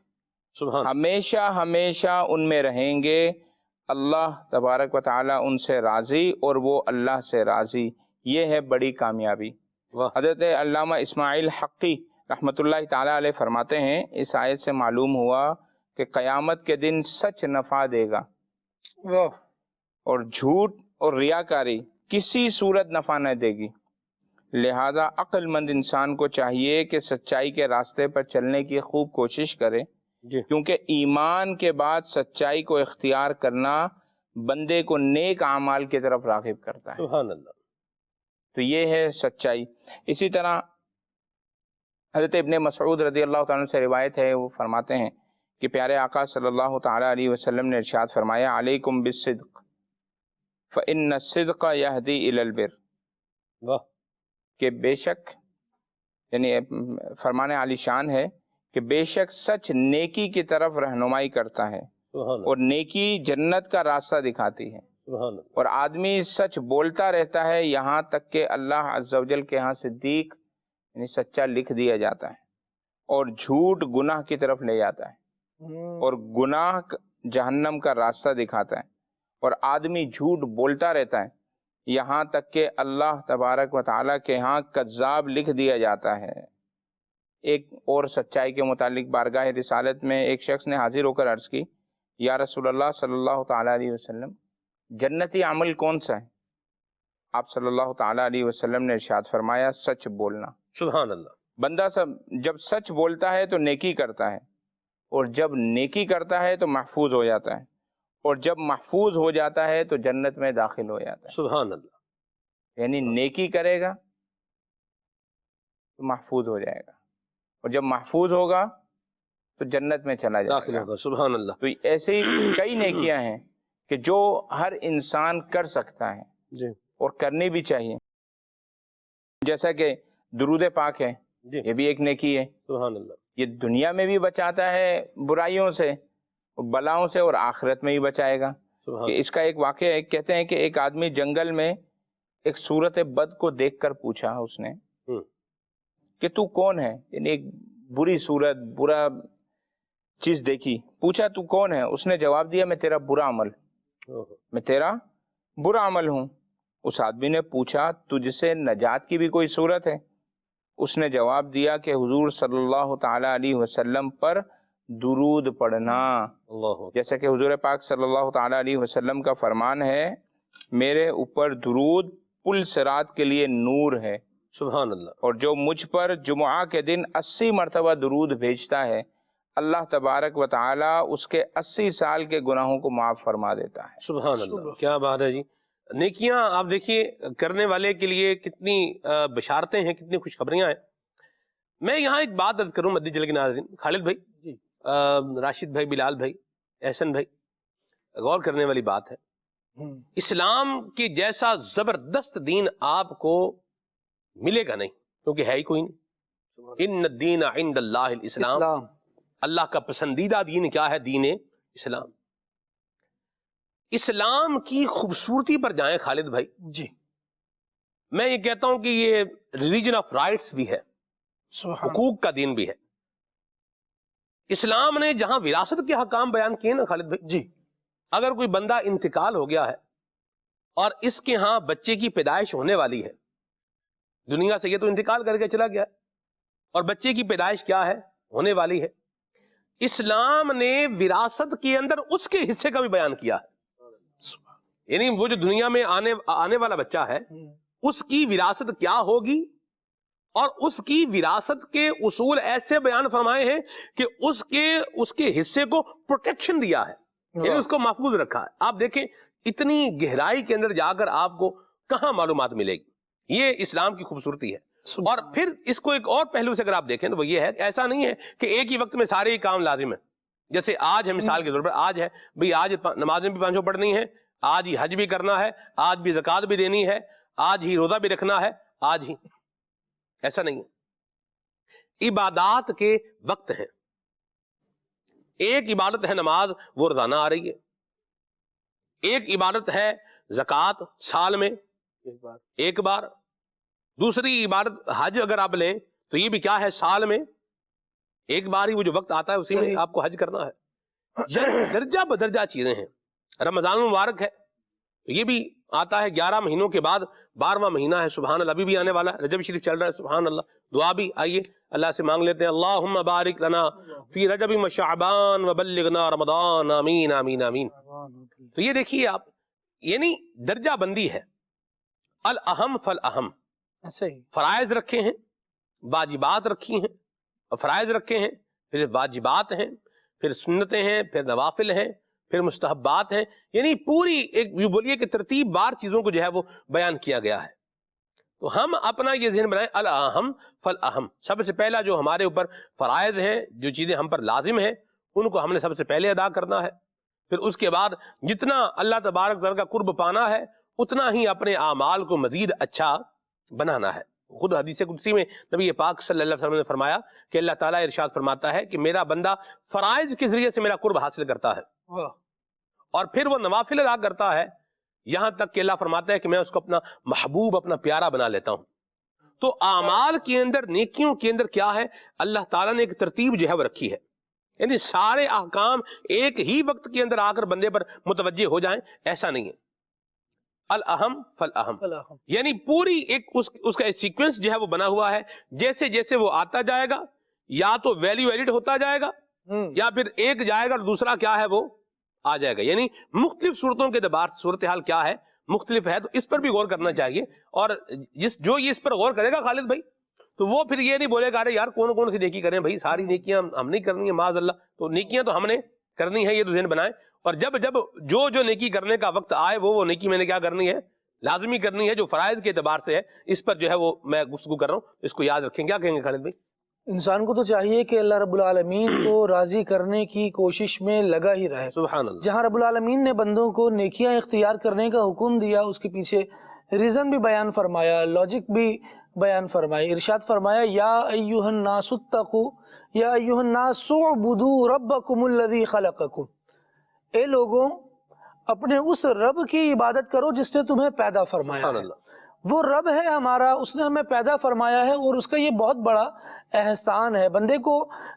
سبحان، ہمیشہ ہمیشہ ان میں رہیں گے، اللہ تبارک و تعالیٰ ان سے راضی اور وہ اللہ سے راضی۔ یہ ہے بڑی کامیابی۔ حضرت علامہ اسماعیل حقی رحمۃ اللہ تعالیٰ علیہ فرماتے ہیں، اس آیت سے معلوم ہوا کہ قیامت کے دن سچ نفع دے گا، اور جھوٹ اور ریاکاری کسی صورت نفع نہ دے گی۔ لہذا عقل مند انسان کو چاہیے کہ سچائی کے راستے پر چلنے کی خوب کوشش کرے، کیونکہ ایمان کے بعد سچائی کو اختیار کرنا بندے کو نیک اعمال کی طرف راغب کرتا ہے۔ سبحان اللہ۔ تو یہ ہے سچائی۔ اسی طرح حضرت ابن مسعود رضی اللہ تعالیٰ عنہ سے روایت ہے، وہ فرماتے ہیں کہ پیارے آقا صلی اللہ تعالیٰ علیہ وسلم نے ارشاد فرمایا، علیکم بالصدق فإن الصدق یہدی الی البر، کہ بے شک، یعنی فرمان عالی شان ہے کہ بے شک سچ نیکی کی طرف رہنمائی کرتا ہے، اور نیکی جنت کا راستہ دکھاتی ہے، اور آدمی سچ بولتا رہتا ہے یہاں تک کہ اللہ عز و جل کے ہاں صدیق یعنی سچا لکھ دیا جاتا ہے، اور جھوٹ گناہ کی طرف لے جاتا ہے، اور گناہ جہنم کا راستہ دکھاتا ہے، اور آدمی جھوٹ بولتا رہتا ہے یہاں تک کہ اللہ تبارک و تعالیٰ کے ہاں کذاب لکھ دیا جاتا ہے۔ ایک اور سچائی کے متعلق بارگاہ رسالت میں ایک شخص نے حاضر ہو کر عرض کی، یا رسول اللہ صلی اللہ تعالیٰ علیہ وسلم، جنتی عمل کون سا ہے؟ آپ صلی اللہ تعالیٰ علیہ وسلم نے ارشاد فرمایا، سچ بولنا۔ سبحان اللہ۔ بندہ جب سچ بولتا ہے تو نیکی کرتا ہے، اور جب نیکی کرتا ہے تو محفوظ ہو جاتا ہے، اور جب محفوظ ہو جاتا ہے تو جنت میں داخل ہو جاتا ہے۔ سبحان اللہ۔ یعنی نیکی کرے گا تو محفوظ ہو جائے گا، اور جب محفوظ ہوگا تو جنت میں چلا داخل جائے گا۔ ہوگا۔ سبحان اللہ۔ تو ایسے ہی کئی نیکیاں ہیں کہ جو ہر انسان کر سکتا ہے جی اور کرنی بھی چاہیے، جیسا کہ درود پاک ہے، جی یہ بھی ایک نیکی ہے۔ سبحان اللہ۔ یہ دنیا میں بھی بچاتا ہے برائیوں سے، بلاؤں سے، اور آخرت میں بھی بچائے گا۔ سبحان کہ اس کا ایک واقعہ ہے، کہتے ہیں کہ ایک آدمی جنگل میں ایک صورت بد کو دیکھ کر پوچھا اس نے کہ تو کون ہے؟ یعنی ایک بری صورت، برا چیز دیکھی، پوچھا تو کون ہے؟ اس نے جواب دیا، میں تیرا برا عمل، میں تیرا برا عمل ہوں۔ اس آدمی نے پوچھا تجھ سے نجات کی بھی کوئی صورت ہے؟ اس نے جواب دیا کہ حضور صلی اللہ تعالی علیہ وسلم پر درود پڑھنا، اللہ۔ جیسا کہ حضور پاک صلی اللہ تعالی علیہ وسلم کا فرمان ہے، میرے اوپر درود پل صراط کے لیے نور ہے، سبحان اللہ۔ اور جو مجھ پر جمعہ کے دن 80 مرتبہ درود بھیجتا ہے، اللہ تبارک و تعالی اس کے 80 سال کے گناہوں کو معاف فرما دیتا ہے۔ سبحان اللہ، کیا بات ہے جی۔ نیکیاں آپ دیکھیے کرنے والے کے لیے کتنی بشارتیں ہیں، کتنی خوشخبریاں ہیں۔ میں یہاں ایک بات عرض کروں مدی جل کے ناظرین، خالد بھائی جی، راشد بھائی، بلال بھائی، احسن بھائی، غور کرنے والی بات ہے۔ اسلام کے جیسا زبردست دین آپ کو ملے گا نہیں، کیونکہ ہے ہی کوئی نہیں۔ ان الدین عند اللہ الاسلام، اللہ کا پسندیدہ دین کیا ہے؟ دین اسلام۔ اسلام کی خوبصورتی پر جائیں خالد بھائی جی، میں یہ کہتا ہوں کہ یہ ریلیجن آف رائٹس بھی ہے، حقوق کا دین بھی ہے۔ اسلام نے جہاں وراثت کے حکام بیان کیے نا خالد بھائی جی، اگر کوئی بندہ انتقال ہو گیا ہے اور اس کے ہاں بچے کی پیدائش ہونے والی ہے دنیا سے، یہ تو انتقال کر کے چلا گیا ہے، اور بچے کی پیدائش کیا ہے؟ ہونے والی ہے۔ اسلام نے وراثت کے اندر اس کے حصے کا بھی بیان کیا ہے، یعنی وہ جو دنیا میں آنے والا بچہ ہے اس کی وراثت کیا ہوگی، اور اس کی وراثت کے اصول ایسے بیان فرمائے ہیں کہ اس کے حصے کو پروٹیکشن دیا ہے، یعنی اس کو محفوظ رکھا ہے۔ آپ دیکھیں اتنی گہرائی کے اندر جا کر آپ کو کہاں معلومات ملے گی، یہ اسلام کی خوبصورتی ہے۔ اور پھر اس کو ایک اور پہلو سے اگر آپ دیکھیں تو وہ یہ ہے کہ ایسا نہیں ہے کہ ایک ہی وقت میں سارے ہی کام لازم ہیں۔ جیسے آج ہے، مثال کے طور پر آج ہے بھئی، آج نمازیں بھی 5 پڑھنی ہے، آج ہی حج بھی کرنا ہے، آج بھی زکوٰۃ بھی دینی ہے، آج ہی روزہ بھی رکھنا ہے، آج ہی، ایسا نہیں ہے۔ عبادات کے وقت ہیں، ایک عبادت ہے نماز، وہ روزانہ آ رہی ہے، ایک عبادت ہے زکوٰۃ سال میں ایک بار، دوسری عبادت حج اگر آپ لیں تو یہ بھی کیا ہے؟ سال میں ایک بار ہی وہ جو وقت آتا ہے اسی میں آپ کو حج کرنا ہے۔ درجہ بدرجہ چیزیں ہیں۔ رمضان المبارک ہے، یہ بھی آتا ہے 11 مہینوں کے بعد 12واں مہینہ ہے، سبحان اللہ، ابھی بھی آنے والا ہے، رجب شریف چل رہا ہے، سبحان اللہ۔ دعا بھی آئیے اللہ سے مانگ لیتے ہیں، اللہم بارک لنا فی رجب و شعبان وبلغنا رمضان، آمین آمین آمین۔ تو یہ دیکھیے آپ، یعنی درجہ بندی ہے، الاہم فالاہم، فرائض رکھے ہیں، واجبات رکھی ہیں، فرائض رکھے ہیں، پھر واجبات ہیں، پھر سنتیں ہیں، پھر نوافل ہیں، پھر مستحبات ہیں، یعنی پوری ایک یہ بولیے کہ ترتیب وار چیزوں کو جو ہے وہ بیان کیا گیا ہے۔ تو ہم اپنا یہ ذہن بنائیں، الاہم فالاہم، سب سے پہلا جو ہمارے اوپر فرائض ہیں، جو چیزیں ہم پر لازم ہیں، ان کو ہم نے سب سے پہلے ادا کرنا ہے۔ پھر اس کے بعد جتنا اللہ تبارک تعالیٰ کا قرب پانا ہے اتنا ہی اپنے اعمال کو مزید اچھا بنانا ہے۔ خود حدیث قدسی میں نبی پاک صلی اللہ علیہ وسلم نے فرمایا کہ اللہ تعالیٰ ارشاد فرماتا ہے کہ میرا بندہ فرائض کے ذریعے سے میرا قرب حاصل کرتا ہے، اور پھر وہ نوافل ادا کرتا ہے، یہاں تک کہ اللہ فرماتا ہے کہ میں اس کو اپنا محبوب، اپنا پیارا بنا لیتا ہوں۔ تو اعمال کے اندر، نیکیوں کے اندر کیا ہے؟ اللہ تعالیٰ نے ایک ترتیب جو ہے وہ رکھی ہے، یعنی سارے احکام ایک ہی وقت کے اندر آ کر بندے پر متوجہ ہو جائیں، ایسا نہیں ہے۔ الاہم فالاہم، یعنی پوری ایک اس کا ایک سیکوینس جو ہے وہ بنا ہوا ہے، جیسے جیسے وہ آتا جائے گا یا تو ویلیو ایڈڈ ہوتا جائے گا یا پھر ایک جائے گا اور دوسرا کیا ہے وہ آ جائے گا. یعنی مختلف صورتوں کے اعتبار سے صورتحال کیا ہے مختلف ہے, تو اس پر بھی غور کرنا چاہیے. اور جو یہ اس پر غور کرے گا خالد بھائی تو وہ پھر یہ نہیں بولے گا ارے یار کون کون سی نیکی کریں بھائی, ساری نیکیاں ہم نہیں کرنی ہے معاذ اللہ, تو نیکیاں تو ہم نے کرنی ہے, یہ تو ذہن بنائیں. اور جب جو نیکی کرنے کا وقت آئے وہ نیکی میں نے کیا کرنی ہے لازمی کرنی ہے جو فرائض کے اعتبار سے ہے, اس پر جو ہے وہ میں گفتگو کر رہا ہوں, اس کو یاد رکھیں. کیا کہیں گے خالد بھائی؟ انسان کو تو چاہیے کہ اللہ رب العالمین کو راضی کرنے کی کوشش میں لگا ہی رہے. سبحان اللہ. جہاں رب العالمین نے بندوں کو نیکیاں اختیار کرنے کا حکم دیا اس کے پیچھے ریزن بھی بیان فرمایا, لاجک بھی بیان فرمایا. ارشاد فرمایا یا ایھا الناس اتقوا یا ایھا الناس اعبدوا ربکم الذی خلقکم, اے لوگوں اپنے اس رب کی عبادت کرو جس نے تمہیں پیدا فرمایا سبحان ہے. اللہ. وہ رب ہے ہمارا, اس نے ہمیں پیدا فرمایا ہے اور اس کا یہ بہت بڑا احسان ہے. بندے کو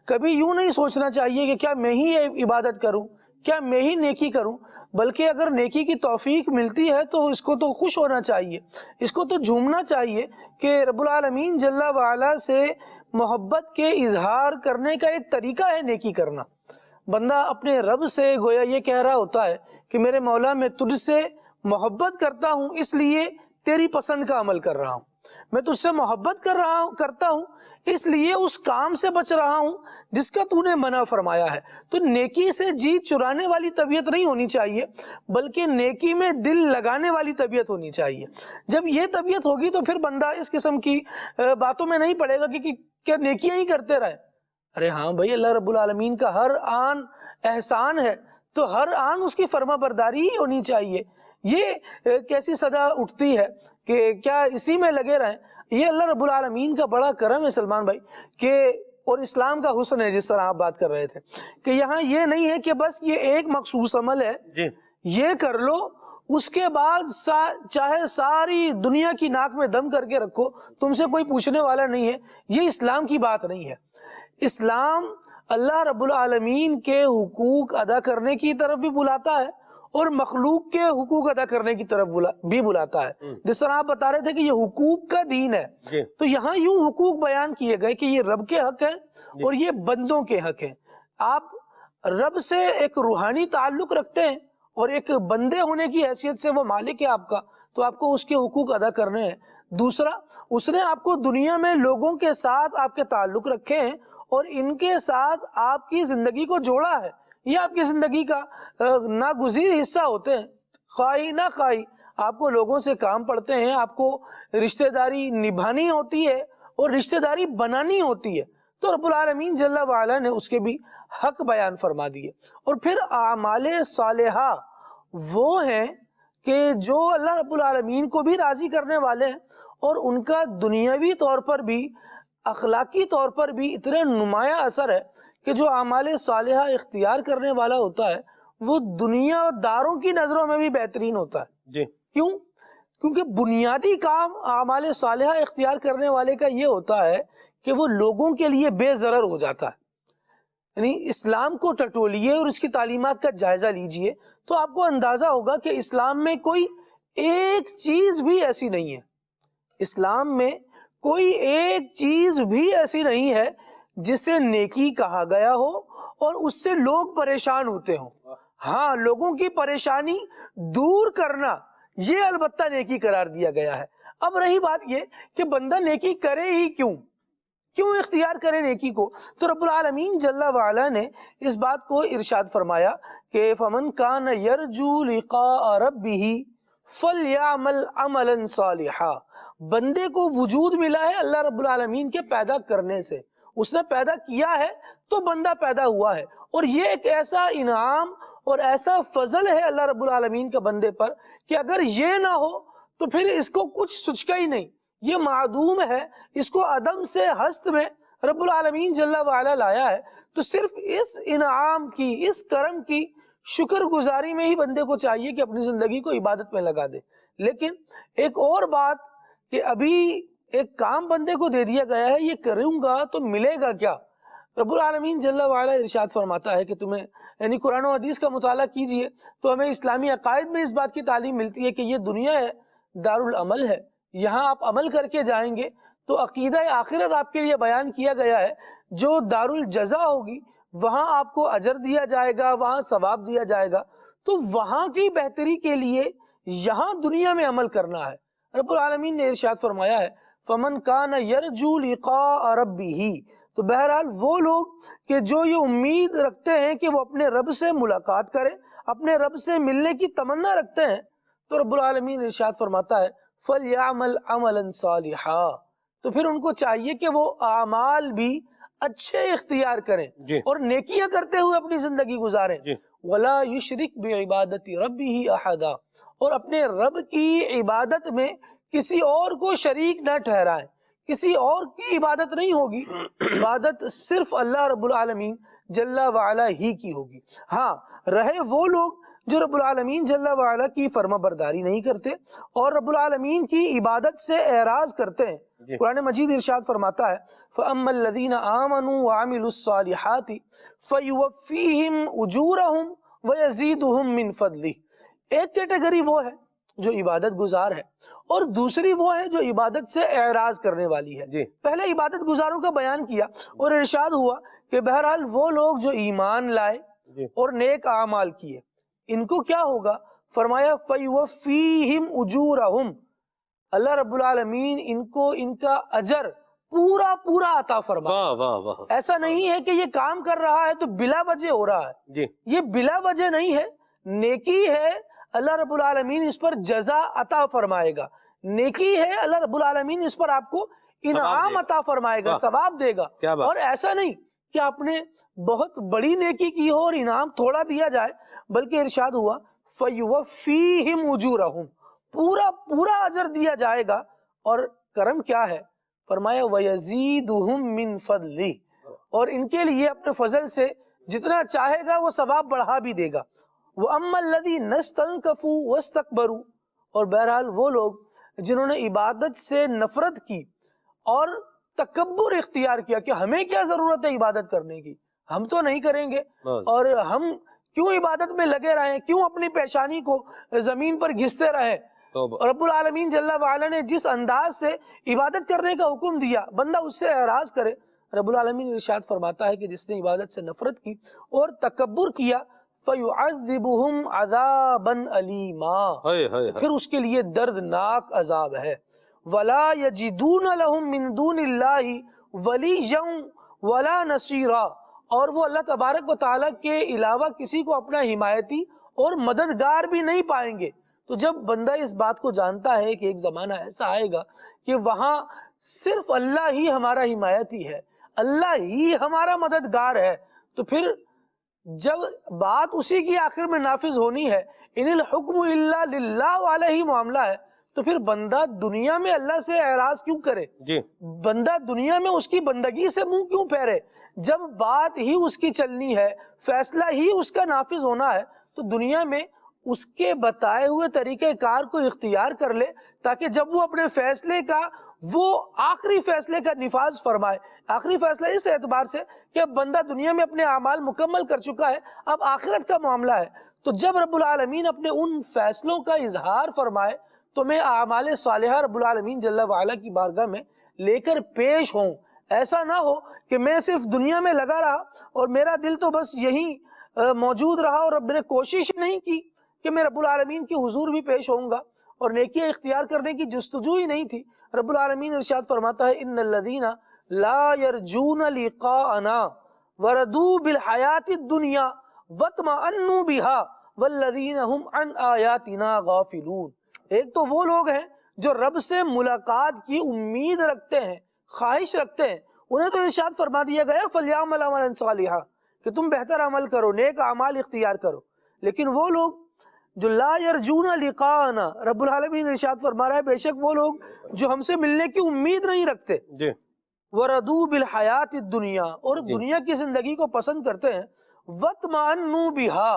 کبھی یوں نہیں سوچنا چاہیے کہ کیا میں ہی عبادت کروں, کیا میں ہی نیکی کروں, بلکہ اگر نیکی کی توفیق ملتی ہے تو اس کو تو خوش ہونا چاہیے, اس کو تو جھومنا چاہیے کہ رب العالمین جل وعلا سے محبت کے اظہار کرنے کا ایک طریقہ ہے نیکی کرنا. بندہ اپنے رب سے گویا یہ کہہ رہا ہوتا ہے کہ میرے مولا میں تجھ سے محبت کرتا ہوں اس لیے تیری پسند کا عمل کر رہا ہوں, میں تجھ سے محبت کرتا ہوں اس لیے اس کام سے بچ رہا ہوں جس کا تو نے منع فرمایا ہے. تو نیکی سے جی چرانے والی طبیعت نہیں ہونی چاہیے بلکہ نیکی میں دل لگانے والی طبیعت ہونی چاہیے. جب یہ طبیعت ہوگی تو پھر بندہ اس قسم کی باتوں میں نہیں پڑے گا کہ کیا نیکیاں ہی کرتے رہے. ارے ہاں بھائی, اللہ رب العالمین کا ہر آن احسان ہے تو ہر آن اس کی فرما برداری ہی ہونی چاہیے. یہ کیسی صدا اٹھتی ہے کہ کیا اسی میں لگے رہیں. یہ اللہ رب العالمین کا بڑا کرم ہے سلمان بھائی کہ, اور اسلام کا حسن ہے جس طرح آپ بات کر رہے تھے کہ یہاں یہ نہیں ہے کہ بس یہ ایک مخصوص عمل ہے یہ کر لو, اس کے بعد چاہے ساری دنیا کی ناک میں دم کر کے رکھو, تم سے کوئی پوچھنے والا نہیں ہے. یہ اسلام کی بات نہیں ہے. اسلام اللہ رب العالمین کے حقوق ادا کرنے کی طرف بھی بلاتا ہے اور مخلوق کے حقوق ادا کرنے کی طرف بھی بلاتا ہے. جس طرح آپ بتا رہے تھے کہ یہ حقوق کا دین ہے تو یہاں یوں حقوق بیان کیے گئے کہ یہ رب کے حق ہیں اور یہ بندوں کے حق ہیں. آپ رب سے ایک روحانی تعلق رکھتے ہیں اور ایک بندے ہونے کی حیثیت سے وہ مالک ہے آپ کا, تو آپ کو اس کے حقوق ادا کرنے ہیں. دوسرا, اس نے آپ کو دنیا میں لوگوں کے ساتھ آپ کے تعلق رکھے ہیں اور ان کے ساتھ آپ کی زندگی کو جوڑا ہے. یہ آپ کی زندگی کا ناگزیر حصہ ہوتے ہیں, خواہی نہ خواہی آپ کو لوگوں سے کام پڑتے ہیں, آپ کو رشتہ داری نبھانی ہوتی ہے اور رشتہ داری بنانی ہوتی ہے. تو رب العالمین جل وعلا نے اس کے بھی حق بیان فرما دیے. اور پھر اعمال صالحہ وہ ہیں کہ جو اللہ رب العالمین کو بھی راضی کرنے والے ہیں اور ان کا دنیاوی طور پر بھی اخلاقی طور پر بھی اتنے نمایاں اثر ہے کہ جو اعمال صالحہ اختیار کرنے والا ہوتا ہے وہ دنیا داروں کی نظروں میں بھی بہترین ہوتا ہے. کیوں؟ کیونکہ بنیادی کام اعمال صالحہ اختیار کرنے والے کا یہ ہوتا ہے کہ وہ لوگوں کے لیے بے ضرر ہو جاتا ہے. یعنی اسلام کو ٹٹولیے اور اس کی تعلیمات کا جائزہ لیجئے تو آپ کو اندازہ ہوگا کہ اسلام میں کوئی ایک چیز بھی ایسی نہیں ہے, اسلام میں کوئی ایک چیز بھی ایسی نہیں ہے جسے نیکی کہا گیا ہو اور اس سے لوگ پریشان ہوتے ہوں. ہاں, لوگوں کی پریشانی دور کرنا یہ البتہ نیکی قرار دیا گیا ہے. اب رہی بات یہ کہ بندہ نیکی کرے ہی کیوں اختیار کرے نیکی کو, تو رب العالمین جل وعلا نے اس بات کو ارشاد فرمایا کہ فمن کان یرجو لقاء ربہ فلیعمل عملا صالحا. بندے کو وجود ملا ہے اللہ رب العالمین کے پیدا کرنے سے, اس نے پیدا کیا ہے تو بندہ پیدا ہوا ہے. اور یہ ایک ایسا انعام اور ایسا فضل ہے اللہ رب العالمین کا بندے پر کہ اگر یہ نہ ہو تو پھر اس کو کچھ سچکا ہی نہیں, یہ معدوم ہے, اس کو عدم سے ہست میں رب العالمین جل وعلا لایا ہے. تو صرف اس انعام کی, اس کرم کی شکر گزاری میں ہی بندے کو چاہیے کہ اپنی زندگی کو عبادت میں لگا دے. لیکن ایک اور بات کہ ابھی ایک کام بندے کو دے دیا گیا ہے, یہ کروں گا تو ملے گا کیا. رب العالمین جل وعلا ارشاد فرماتا ہے کہ تمہیں یعنی قرآن و حدیث کا مطالعہ کیجئے تو ہمیں اسلامی عقائد میں اس بات کی تعلیم ملتی ہے کہ یہ دنیا ہے, دار العمل ہے, یہاں آپ عمل کر کے جائیں گے تو عقیدہ آخرت آپ کے لیے بیان کیا گیا ہے، جو دار الجزا ہوگی وہاں آپ کو اجر دیا جائے گا، وہاں ثواب دیا جائے گا، تو وہاں کی بہتری کے لیے یہاں دنیا میں عمل کرنا ہے۔ رب العالمین نے ارشاد فرمایا ہے فَمَنْ كَانَ يَرْجُو لِقَاءَ رَبِّهِ، تو بہرحال وہ لوگ کہ جو یہ امید رکھتے ہیں کہ وہ اپنے رب سے ملاقات کریں، اپنے رب سے ملنے کی تمنا رکھتے ہیں، تو رب العالمین ارشاد فرماتا ہے فَلْيَعْمَلْ عَمَلًا صَالِحًا، تو پھر ان کو چاہیے کہ وہ اعمال بھی اچھے اختیار کریں اور نیکیاں کرتے ہوئے اپنی زندگی گزاریں۔ وَلَا يُشْرِكْ بِعِبَادَةِ رَبِّهِ أَحَدًا، اور اپنے رب کی عبادت میں کسی اور کو شریک نہ ٹھہرائیں، کسی اور کی عبادت نہیں ہوگی، عبادت صرف اللہ رب العالمین جل وعلا ہی کی ہوگی۔ ہاں رہے وہ لوگ جو رب العالمین جل وعلا کی فرما برداری نہیں کرتے اور رب العالمین کی عبادت سے اعراض کرتے ہیں، قرآن مجید ارشاد فرماتا ہے فَأَمَّا الَّذِينَ آمَنُوا وَعَمِلُوا الصَّالِحَاتِ فَيُوَفِّيهِمْ أُجُورَهُمْ وَيَزِيدُهُمْ مِنْ فَضْلِهِ، ایک کیٹیگری وہ ہے جو عبادت گزار ہے اور دوسری وہ ہے جو عبادت سے اعراض کرنے والی ہے۔ پہلے عبادت گزاروں کا بیان کیا اور ارشاد ہوا کہ بہرحال وہ لوگ جو ایمان لائے اور نیک اعمال کیے، ان کو کیا ہوگا؟ فرمایا فَيُوَفِّيهِمْ أُجُورَهُمْ، اللہ رب العالمین ان کو ان کا اجر پورا عطا فرمائے۔ ایسا نہیں ہے کہ یہ کام کر رہا ہے تو بلا وجہ ہو رہا ہے، یہ بلا وجہ نہیں ہے، نیکی ہے، اللہ رب العالمین اس پر جزا عطا فرمائے گا، نیکی ہے، اللہ رب العالمین اس پر آپ کو انعام عطا فرمائے گا، ثواب دے گا۔ اور ایسا نہیں کہ آپ نے بہت بڑی نیکی کی ہو اور انعام تھوڑا دیا جائے، بلکہ ارشاد ہوا فَيُوَفِّيهِمْ أُجُورَهُمْ، پورا اجر دیا جائے گا۔ اور کرم کیا ہے؟ فرمایا وَيَزِيدُهُمْ مِنْ فَضْلِهِ، اور ان کے لیے اپنے فضل سے جتنا چاہے گا وہ ثواب بڑھا بھی دے گا۔ وَأَمَّا الَّذِينَ اسْتَنكَفُوا وَاسْتَكْبَرُوا، اور بہرحال وہ لوگ جنہوں نے عبادت سے نفرت کی اور تکبر اختیار کیا کہ ہمیں کیا ضرورت ہے عبادت کرنے کی، ہم تو نہیں کریں گے، اور ہم کیوں عبادت میں لگے رہیں، کیوں اپنی پیشانی کو زمین پر گھستے رہیں۔ رب العالمین جل وعلا نے جس انداز سے عبادت کرنے کا حکم دیا بندہ اس سے اعراض کرے، رب العالمین ارشاد فرماتا ہے کہ جس نے عبادت سے نفرت کی اور تکبر کیا فَيُعَذِّبُهُمْ عَذَابًا أَلِيمًا، پھر اس کے لیے دردناک عذاب ہے۔ وَلَا يَجِدُونَ لَهُم مِّن دُونِ اللَّهِ وَلِيًّا وَلَا نَصِيرًا، اور وہ اللہ تبارک و تعالیٰ کے علاوہ کسی کو اپنا حمایتی اور مددگار بھی نہیں پائیں گے۔ تو جب بندہ اس بات کو جانتا ہے کہ ایک زمانہ ایسا آئے گا کہ وہاں صرف اللہ ہی ہمارا حمایتی ہے، اللہ ہی ہمارا مددگار ہے، تو پھر جب بات اسی کی آخر میں نافذ ہونی ہے، ان الحکم الا للہ والا ہی معاملہ ہے، تو پھر بندہ دنیا میں اللہ سے اعراض کیوں کرے؟ بندہ دنیا میں اس کی بندگی سے منہ کیوں پھیرے؟ جب بات ہی اس کی چلنی ہے، فیصلہ ہی اس کا نافذ ہونا ہے، تو دنیا میں اس کے بتائے ہوئے طریقہ کار کو اختیار کر لے، تاکہ جب وہ اپنے فیصلے کا وہ آخری فیصلے کا نفاذ فرمائے۔ آخری فیصلہ اس اعتبار سے کہ اب بندہ دنیا میں اپنے اعمال مکمل کر چکا ہے، اب آخرت کا معاملہ ہے، تو جب رب العالمین اپنے ان فیصلوں کا اظہار فرمائے تو میں اعمال صالحہ رب العالمین جل وعلا کی بارگاہ میں لے کر پیش ہوں۔ ایسا نہ ہو کہ میں صرف دنیا میں لگا رہا اور میرا دل تو بس یہیں موجود رہا اور رب نے کوشش نہیں کی کہ میں رب العالمین کی حضور بھی پیش ہوں گا، اور نیکیاں اختیار کرنے کی جستجو ہی نہیں تھی۔ رب العالمین ارشاد فرماتا ہے ان الذین لا یرجون لقاءنا وردوا بالحیات الدنیا واطمأنوا بها والذین هم عن آیاتنا غافلون، ایک تو وہ لوگ ہیں جو رب سے ملاقات کی امید رکھتے ہیں، خواہش رکھتے ہیں، انہیں تو ارشاد فرما دیا گیا فلیعمل عملا صالحا کہ تم بہتر عمل کرو، نیک اعمال اختیار کرو، لیکن وہ لوگ جو لا یرجون لقاءنا، رب العالمین ارشاد فرما رہا ہے بے شک وہ لوگ جو ہم سے ملنے کی امید نہیں رکھتے، وردوا بالحیات الدنیا، اور دنیا کی زندگی کو پسند کرتے ہیں، واطمأنوا بها،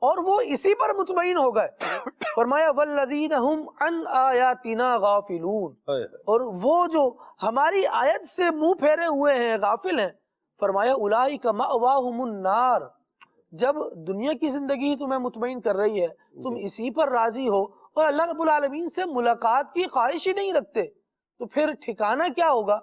اور وہ اسی پر مطمئن ہو گئے، فرمایا والذین هم عن آیاتنا غافلون، اور وہ جو ہماری آیت سے منہ پھیرے ہوئے ہیں، غافل ہیں، فرمایا اولئک مأواہم النار، جب دنیا کی زندگی تمہیں مطمئن کر رہی ہے، تم اسی پر راضی ہو اور اللہ رب العالمین سے ملاقات کی خواہش ہی نہیں رکھتے، تو پھر ٹھکانہ کیا ہوگا؟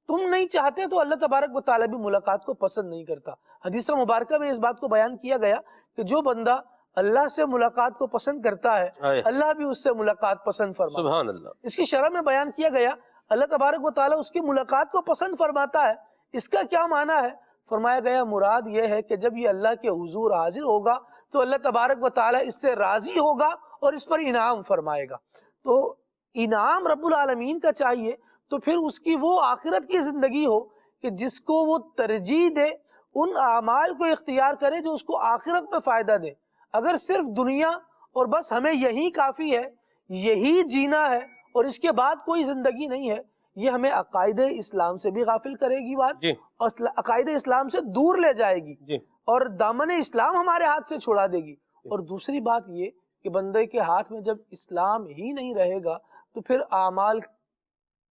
تم نہیں چاہتے تو اللہ تبارک و تعالیٰ بھی ملاقات کو پسند نہیں کرتا. حدیث مبارکہ میں اس بات کو بیان کیا گیا کہ جو بندہ اللہ سے ملاقات کو پسند کرتا ہے اللہ بھی اس سے ملاقات پسند فرماتا ہے. سبحان اللہ. اس کی شرح میں بیان کیا گیا اللہ تبارک و تعالیٰ اس کی ملاقات کو پسند فرماتا ہے. اس کا کیا معنی ہے؟ فرمایا گیا مراد یہ ہے کہ جب یہ اللہ کے حضور حاضر ہوگا تو اللہ تبارک و تعالیٰ اس سے راضی ہوگا اور اس پر انعام فرمائے گا. تو انعام رب العالمین کا چاہیے تو پھر اس کی وہ آخرت کی زندگی ہو کہ جس کو وہ ترجیح دے، ان اعمال کو اختیار کرے جو اس کو آخرت میں فائدہ دے. اگر صرف دنیا اور بس ہمیں یہی کافی ہے، یہی جینا ہے اور اس کے بعد کوئی زندگی نہیں ہے، یہ ہمیں عقائد اسلام سے بھی غافل کرے گی بات اور عقائد اسلام سے دور لے جائے گی اور دامن اسلام ہمارے ہاتھ سے چھڑا دے گی. اور دوسری بات یہ کہ بندے کے ہاتھ میں جب اسلام ہی نہیں رہے گا تو پھر اعمال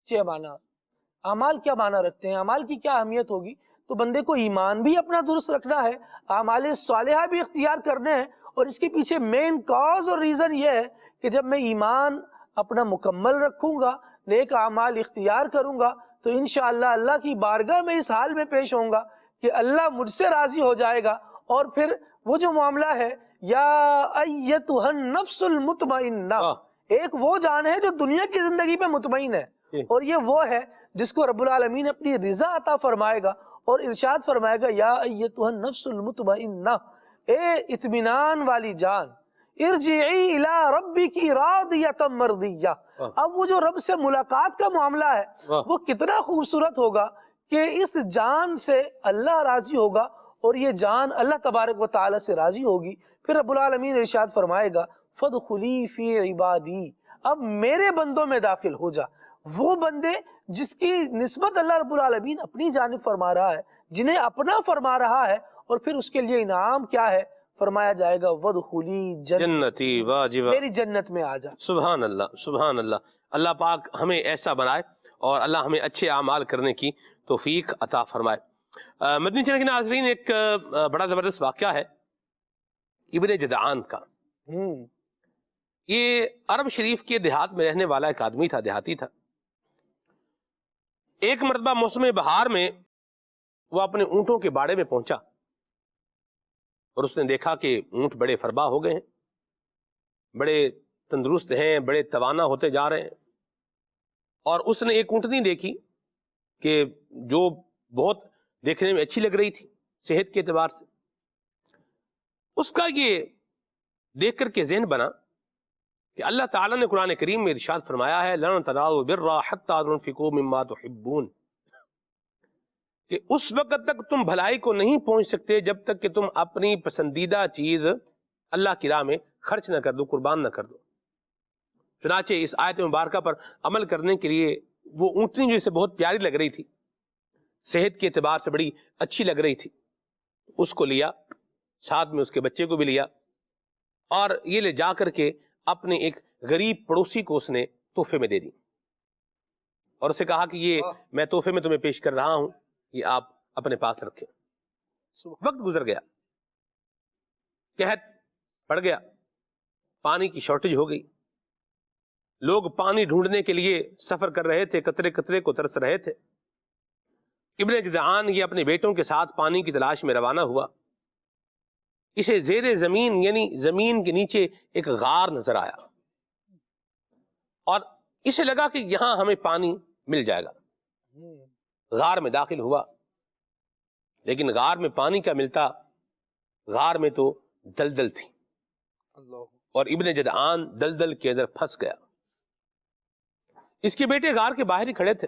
کیا معنی رکھتے ہیں، اعمال کی کیا اہمیت ہوگی؟ تو بندے کو ایمان بھی اپنا درست رکھنا ہے، اعمال صالحہ بھی اختیار کرنے ہیں. اور اس کے پیچھے مین کاز اور ریزن یہ ہے کہ جب میں ایمان اپنا مکمل رکھوں گا، نیک اعمال اختیار کروں گا تو انشاءاللہ اللہ کی بارگاہ میں اس حال میں پیش ہوں گا کہ اللہ مجھ سے راضی ہو جائے گا. اور پھر وہ جو معاملہ ہے یا ایتھا النفس المطمئنہ، ایک وہ جان ہے جو دنیا کی زندگی پہ مطمئن ہے اور یہ وہ ہے جس کو رب العالمین اپنی رضا عطا فرمائے گا اور ارشاد فرمائے گا یا ایتھا النفس المطمئنہ، اے اطمینان والی جان، ارجعی الی ربک راضیۃ مرضیہ. اب وہ جو رب سے ملاقات کا معاملہ ہے وہ کتنا خوبصورت ہوگا کہ اس جان سے اللہ راضی ہوگا اور یہ جان اللہ تبارک و تعالی سے راضی ہوگی. پھر رب العالمین ارشاد فرمائے گا فادخلی فی عبادی، اب میرے بندوں میں داخل ہو جا. وہ بندے جس کی نسبت اللہ رب العالمین اپنی جانب فرما رہا ہے، جنہیں اپنا فرما رہا ہے، اور پھر اس کے لیے انعام کیا ہے؟ فرمایا جائے گا وادخلی جنتی واجبہ، میری جنت میں آ جا. سبحان اللہ سبحان اللہ. اللہ پاک ہمیں ایسا بنائے اور اللہ ہمیں اچھے اعمال کرنے کی توفیق عطا فرمائے. مدنی چینل کے ناظرین، ایک بڑا زبردست واقعہ ہے ابن جدعان کا. یہ عرب شریف کے دیہات میں رہنے والا ایک آدمی تھا، دیہاتی تھا. ایک مرتبہ موسم بہار میں وہ اپنے اونٹوں کے باڑے میں پہنچا اور اس نے دیکھا کہ اونٹ بڑے فربا ہو گئے ہیں، بڑے تندرست ہیں، بڑے توانا ہوتے جا رہے ہیں. اور اس نے ایک اونٹنی دیکھی کہ جو بہت دیکھنے میں اچھی لگ رہی تھی صحت کے اعتبار سے. اس کا یہ دیکھ کر کے ذہن بنا کہ اللہ تعالیٰ نے قرآن کریم میں ارشاد فرمایا ہے لَن تَنَالُوا الْبِرَّ حَتَّىٰ تُنْفِقُوا مِمَّا تُحِبُّونَ، کہ اس وقت تک تم بھلائی کو نہیں پہنچ سکتے جب تک کہ تم اپنی پسندیدہ چیز اللہ کی راہ میں خرچ نہ کر دو، قربان نہ کر دو. چنانچہ اس آیت مبارکہ پر عمل کرنے کے لیے وہ اونٹنی جو اسے بہت پیاری لگ رہی تھی، صحت کے اعتبار سے بڑی اچھی لگ رہی تھی، اس کو لیا، ساتھ میں اس کے بچے کو بھی لیا اور یہ لے جا کر کے اپنے ایک غریب پڑوسی کو اس نے تحفے میں دے دی اور اسے کہا کہ یہ میں تحفے میں تمہیں پیش کر رہا ہوں، یہ آپ اپنے پاس رکھیں. وقت گزر گیا، قحط پڑ گیا، پانی کی شارٹیج ہو گئی، لوگ پانی ڈھونڈنے کے لیے سفر کر رہے تھے، قطرے قطرے کو ترس رہے تھے. ابن جدعان یہ اپنے بیٹوں کے ساتھ پانی کی تلاش میں روانہ ہوا. اسے زیر زمین یعنی زمین کے نیچے ایک غار نظر آیا اور اسے لگا کہ یہاں ہمیں پانی مل جائے گا. غار میں داخل ہوا لیکن غار میں پانی کیا ملتا، غار میں تو دلدل تھی اور ابن جدعان دلدل کے اندر پھنس گیا. اس کے بیٹے غار کے باہر ہی کھڑے تھے.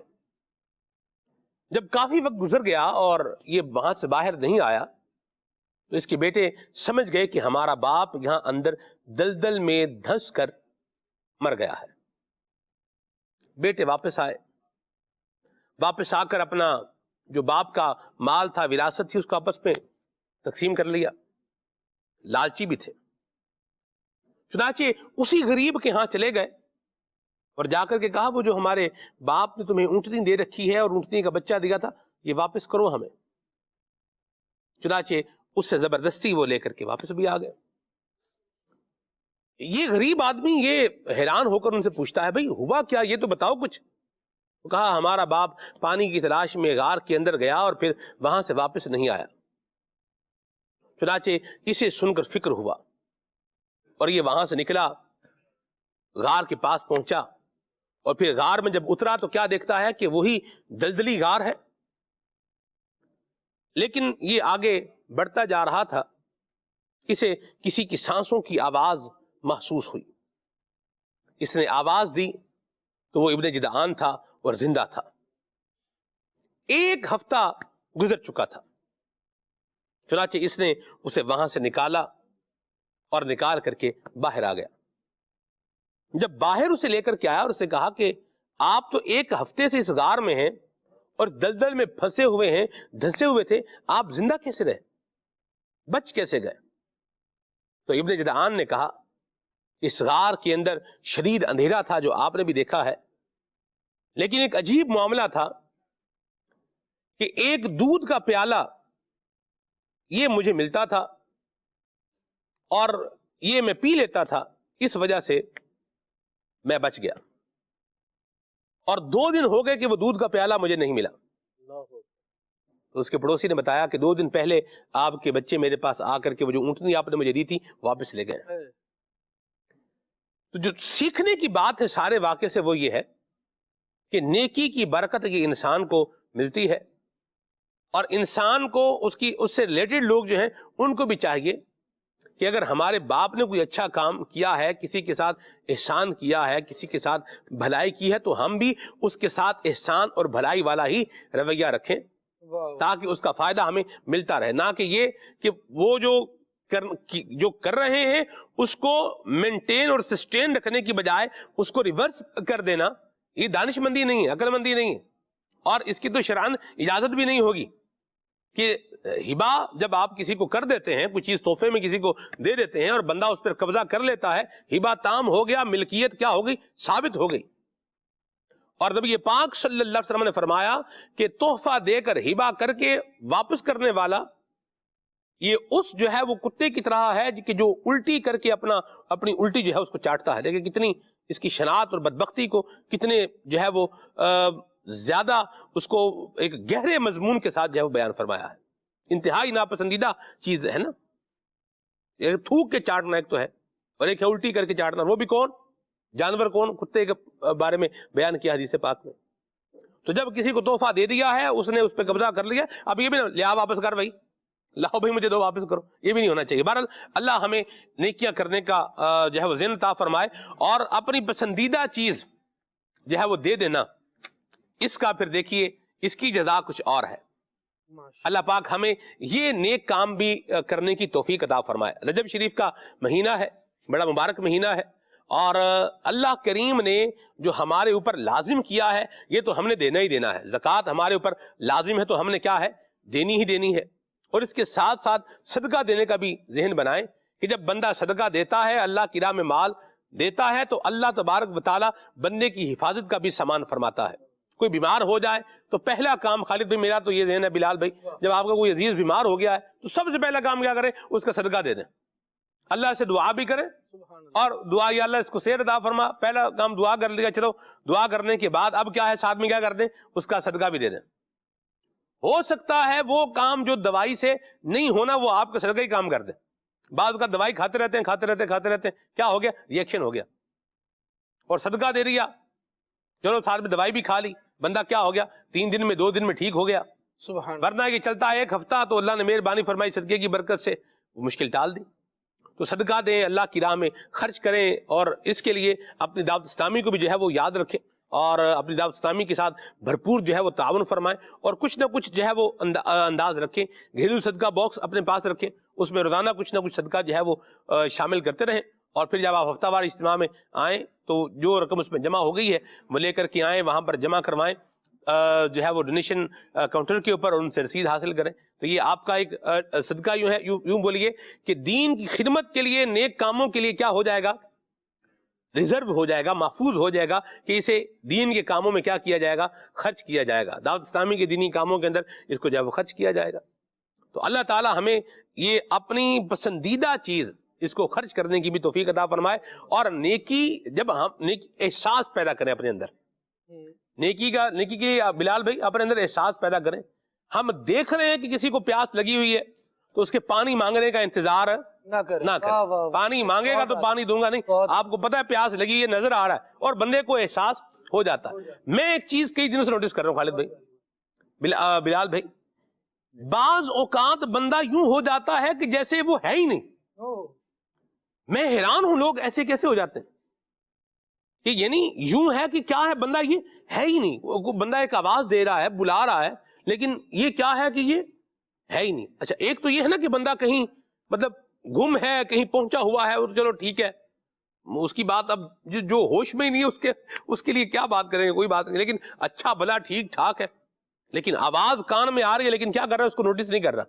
جب کافی وقت گزر گیا اور یہ وہاں سے باہر نہیں آیا تو اس کے بیٹے سمجھ گئے کہ ہمارا باپ یہاں اندر دلدل میں دھنس کر مر گیا ہے. بیٹے واپس آئے، واپس آ کر اپنا جو باپ کا مال تھا، وراثت تھی، اس کو آپس میں تقسیم کر لیا. لالچی بھی تھے، چنانچہ اسی غریب کے ہاں چلے گئے اور جا کر کے کہا وہ جو ہمارے باپ نے تمہیں اونٹنی دے رکھی ہے اور اونٹنی کا بچہ دیا تھا یہ واپس کرو ہمیں. چنانچہ اس سے زبردستی وہ لے کر کے واپس بھی آ گئے. یہ غریب آدمی یہ حیران ہو کر ان سے پوچھتا ہے بھئی ہوا کیا، یہ تو بتاؤ کچھ. وہ کہا ہمارا باپ پانی کی تلاش میں غار کے اندر گیا اور پھر وہاں سے واپس نہیں آیا. چنانچہ اسے سن کر فکر ہوا اور یہ وہاں سے نکلا, غار کے پاس پہنچا, اور پھر غار میں جب اترا تو کیا دیکھتا ہے کہ وہی دلدلی غار ہے. لیکن یہ آگے بڑھتا جا رہا تھا, اسے کسی کی سانسوں کی آواز محسوس ہوئی. اس نے آواز دی تو وہ ابن جدعان تھا اور زندہ تھا. 1 ہفتہ گزر چکا تھا. چنانچہ اس نے اسے وہاں سے نکالا اور نکال کر کے باہر آ گیا. جب باہر اسے لے کر کے آیا اور اسے کہا کہ آپ تو 1 ہفتے سے اس غار میں ہیں اور دلدل میں پھنسے ہوئے ہیں, دھنسے ہوئے تھے, آپ زندہ کیسے رہے, بچ کیسے گئے؟ تو ابن جدعان نے کہا اس غار کے اندر شدید اندھیرا تھا جو آپ نے بھی دیکھا ہے, لیکن ایک عجیب معاملہ تھا کہ ایک دودھ کا پیالہ یہ مجھے ملتا تھا اور یہ میں پی لیتا تھا, اس وجہ سے میں بچ گیا. اور 2 دن ہو گئے کہ وہ دودھ کا پیالہ مجھے نہیں ملا. تو اس کے پڑوسی نے بتایا کہ 2 دن پہلے آپ کے بچے میرے پاس آ کر کے وہ جو اونٹنی آپ نے مجھے دی تھی واپس لے گئے. تو جو سیکھنے کی بات ہے سارے واقعے سے وہ یہ ہے کہ نیکی کی برکت یہ انسان کو ملتی ہے, اور انسان کو اس سے ریلیٹڈ لوگ جو ہیں ان کو بھی چاہیے کہ اگر ہمارے باپ نے کوئی اچھا کام کیا ہے, کسی کے ساتھ احسان کیا ہے, کسی کے ساتھ بھلائی کی ہے, تو ہم بھی اس کے ساتھ احسان اور بھلائی والا ہی رویہ رکھیں تاکہ اس کا فائدہ ہمیں ملتا رہے. نہ کہ یہ کہ وہ جو کر رہے ہیں اس کو مینٹین اور سسٹین رکھنے کی بجائے اس کو ریورس کر دینا, یہ دانش مندی نہیں ہے, عقل مندی نہیں ہے, اور اس کی تو شرعاً اجازت بھی نہیں ہوگی کہ ہبا جب آپ کسی کو کر دیتے ہیں, کوئی چیز تحفے میں کسی کو دے دیتے ہیں اور بندہ اس پر قبضہ کر لیتا ہے, ہبا تام ہو گیا, ملکیت کیا ہو گئی, ثابت ہو گئی. اور نبی پاک صلی اللہ علیہ وسلم نے فرمایا کہ تحفہ دے کر ہبا کر کے واپس کرنے والا یہ اس جو ہے وہ کتے کی طرح ہے کہ جو الٹی کر کے اپنی الٹی جو ہے اس کو چاٹتا ہے. دیکھیں کتنی اس کی شناعت اور بدبختی کو کتنے جو ہے وہ زیادہ اس کو ایک گہرے مضمون کے ساتھ جو ہے وہ بیان فرمایا ہے. انتہائی ناپسندیدہ چیز ہے نا, ایک تھوک کے چاٹنا ایک تو ہے, اور ایک ہے الٹی کر کے چاٹنا. وہ بھی کون جانور, کون کتے کے بارے میں بیان کیا حدیث پاک میں. تو جب کسی کو تحفہ دے دیا ہے, اس نے اس پہ قبضہ کر لیا, اب یہ بھی لیا واپس کر بھائی, لاؤ بھائی مجھے دو واپس کرو, یہ بھی نہیں ہونا چاہیے. بہرحال اللہ ہمیں نیکیاں کرنے کا جو ہے وہ ذہن عطا فرمائے, اور اپنی پسندیدہ چیز جو ہے وہ دے دینا, اس کا پھر دیکھیے اس کی جزا کچھ اور ہے. اللہ پاک ہمیں یہ نیک کام بھی کرنے کی توفیق عطا فرمائے. رجب شریف کا مہینہ ہے, بڑا مبارک مہینہ ہے, اور اللہ کریم نے جو ہمارے اوپر لازم کیا ہے یہ تو ہم نے دینا ہی دینا ہے. زکوٰۃ ہمارے اوپر لازم ہے تو ہم نے کیا ہے, دینی ہی دینی ہے. اور اس کے ساتھ ساتھ صدقہ دینے کا بھی ذہن بنائیں کہ جب بندہ صدقہ دیتا ہے, اللہ کی راہ میں مال دیتا ہے, تو اللہ تبارک و تعالیٰ بندے کی حفاظت کا بھی سامان فرماتا ہے. کوئی بیمار ہو جائے تو پہلا کام, خالد بھائی میرا تو یہ ذہن ہے, بلال بھائی جب آپ کا کوئی عزیز بیمار ہو گیا ہے تو سب سے پہلا کام کیا کریں, اس کا صدقہ دے دیں, اللہ سے دعا بھی کریں, اور دعا یا اللہ اس کو صحت عطا فرما. پہلا کام دعا کر لیا, چلو دعا کرنے کے بعد اب کیا ہے, ساتھ میں کیا کر دیں, اس کا صدقہ بھی دے دیں. ہو سکتا ہے وہ کام جو دوائی سے نہیں ہونا وہ آپ کا صدقہ ہی کام کر دیں. بعض کا دوائی کھاتے رہتے ہیں, کیا ہو گیا, ریئیکشن ہو گیا, اور صدقہ دے دیا, چلو ساتھ میں دوائی بھی کھا لی, بندہ کیا ہو گیا, 3 دن میں 2 دن میں ٹھیک ہو گیا. ورنہ کہ چلتا ہے 1 ہفتہ, تو اللہ نے مہربانی فرمائی صدقے کی برکت سے وہ مشکل ٹال دی. تو صدقہ دیں, اللہ کی راہ میں خرچ کریں, اور اس کے لیے اپنی دعوت اسلامی کو بھی جو ہے وہ یاد رکھیں, اور اپنی دعوت اسلامی کے ساتھ بھرپور جو ہے وہ تعاون فرمائیں, اور کچھ نہ کچھ جو ہے وہ انداز رکھیں. گھریلو صدقہ باکس اپنے پاس رکھیں, اس میں روزانہ کچھ نہ کچھ صدقہ جو ہے وہ شامل کرتے رہیں, اور پھر جب آپ ہفتہ وار اجتماع میں آئیں تو جو رقم اس میں جمع ہو گئی ہے وہ لے کر کے آئیں, وہاں پر جمع کروائیں جو ہے وہ ڈونیشن کاؤنٹر کے اوپر, اور ان سے رسید حاصل کریں. تو یہ آپ کا ایک صدقہ یوں بولیے کہ دین کی خدمت کے لیے, نیک کاموں کے لیے کیا ہو جائے گا, ریزرو ہو جائے گا, محفوظ ہو جائے گا, کہ اسے دین کے کاموں میں کیا کیا جائے گا, خرچ کیا جائے گا. دعوت اسلامی کے دینی کاموں کے اندر اس کو جو ہے وہ خرچ کیا جائے گا. تو اللہ تعالی ہمیں یہ اپنی پسندیدہ چیز اس کو خرچ کرنے کی بھی توفیق عطا فرمائے, اور نیکی جب ہم نیکی احساس پیدا کریں اپنے اندر, نیکی کے لیے بلال بھائی اپنے اندر احساس پیدا کریں. ہم دیکھ رہے ہیں کہ کسی کو پیاس لگی ہوئی ہے تو اس کے پانی مانگنے کا انتظار نہ کریں. پانی مانگے گا تو پانی دوں گا نہیں. آپ کو پتا ہے پیاس لگی ہے، نظر آ رہا ہے اور بندے کو احساس ہو جاتا ہے. میں ایک چیز کئی دنوں سے نوٹس کر رہا ہوں خالد بھائی، بلال بھائی، بعض اوقات بندہ یوں ہو جاتا ہے کہ جیسے وہ ہے ہی نہیں. میں حیران ہوں لوگ ایسے کیسے ہو جاتے ہیں کہ یعنی یوں ہے کہ کیا ہے، بندہ یہ ہے ہی نہیں. بندہ ایک آواز دے رہا ہے، بلا رہا ہے، لیکن یہ کیا ہے کہ یہ ہے ہی نہیں. اچھا ایک تو یہ ہے نا کہ بندہ کہیں مطلب گم ہے، کہیں پہنچا ہوا ہے، اور چلو ٹھیک ہے اس کی بات، اب جو ہوش میں ہی نہیں ہے اس کے لیے کیا بات کریں گے، کوئی بات نہیں. لیکن اچھا بھلا ٹھیک ٹھاک ہے، لیکن آواز کان میں آ رہی ہے لیکن کیا کر رہا ہے اس کو نوٹس نہیں کر رہا.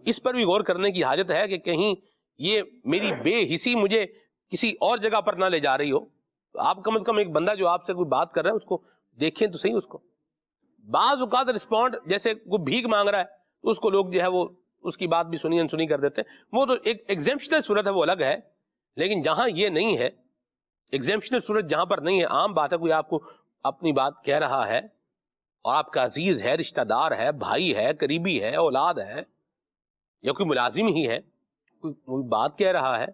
اس پر بھی غور کرنے کی حاجت ہے کہ کہیں یہ میری بے حسی مجھے کسی اور جگہ پر نہ لے جا رہی ہو. تو آپ کم از کم ایک بندہ جو آپ سے کوئی بات کر رہا ہے اس کو دیکھیں تو صحیح. اس کو بعض اوقات رسپونڈ جیسے کوئی بھیک مانگ رہا ہے تو اس کو لوگ جو ہے وہ اس کی بات بھی سنی انسنی کر دیتے ہیں. وہ تو ایک ایگزیمپشنل صورت ہے، وہ الگ ہے. لیکن جہاں یہ نہیں ہے، ایگزیمپشنل صورت جہاں پر نہیں ہے، عام بات ہے کوئی آپ کو اپنی بات کہہ رہا ہے اور آپ کا عزیز ہے، رشتہ دار ہے، بھائی ہے، قریبی ہے، اولاد ہے، یا کوئی ملازم ہی ہے، کوئی بات کہہ رہا ہے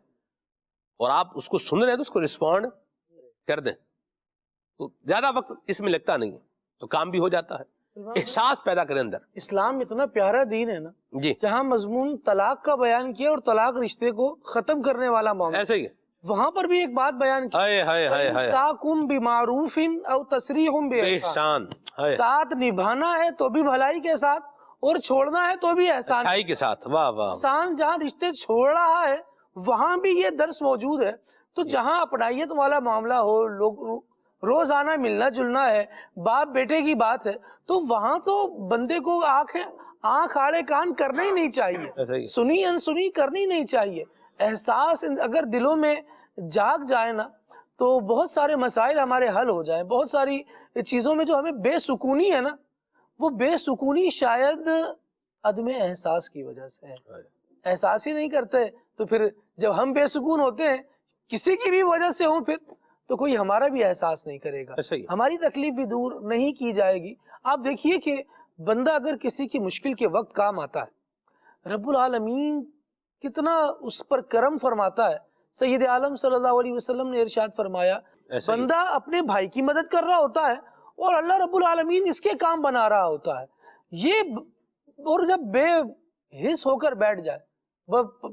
اور آپ اس کو سن رہے ہیں تو اس کو رسپونڈ کر دیں تو زیادہ وقت اس میں لگتا نہیں ہے، تو کام بھی ہو جاتا ہے. احساس پیدا کریں اندر. اسلام اتنا پیارا دین ہے نا جی، جہاں مضمون طلاق کا بیان کیا اور طلاق رشتے کو ختم کرنے والا معاملہ، ایسے ہی ہے. وہاں پر بھی ایک بات بیان کی، ہائے ہائے ہائے ہائے امساکم بمعروف او تسریح باحسان. احسان، ساتھ نبھانا ہے تو بھی بھلائی کے ساتھ اور چھوڑنا ہے تو بھی احسان اچھائی کے ساتھ. واہ واہ. انسان جہاں رشتے چھوڑ رہا ہے وہاں بھی یہ درس موجود ہے. تو جہاں اپنائیت والا معاملہ ہو، لوگ روزانہ ملنا جلنا ہے، باپ بیٹے کی بات ہے، تو وہاں تو بندے کو آنکھ آڑے کان کرنا ہی نہیں چاہیے، سنی انسنی کرنی نہیں چاہیے. احساس اگر دلوں میں جاگ جائے نا تو بہت سارے مسائل ہمارے حل ہو جائیں. بہت ساری چیزوں میں جو ہمیں بے سکونی ہے نا، وہ بے سکونی شاید عدم احساس کی وجہ سے ہے. احساس ہی نہیں کرتے تو پھر جب ہم بے سکون ہوتے ہیں کسی کی بھی وجہ سے ہوں پھر تو کوئی ہمارا بھی احساس نہیں کرے گا، ہماری تکلیف بھی دور نہیں کی جائے گی. آپ دیکھیے کہ بندہ اگر کسی کی مشکل کے وقت کام آتا ہے، رب العالمین کتنا اس پر کرم فرماتا ہے. سید عالم صلی اللہ علیہ وسلم نے ارشاد فرمایا، بندہ اپنے بھائی کی مدد کر رہا ہوتا ہے اور اللہ رب العالمین اس کے کام بنا رہا ہوتا ہے. یہ اور جب بے حس ہو کر بیٹھ جائے،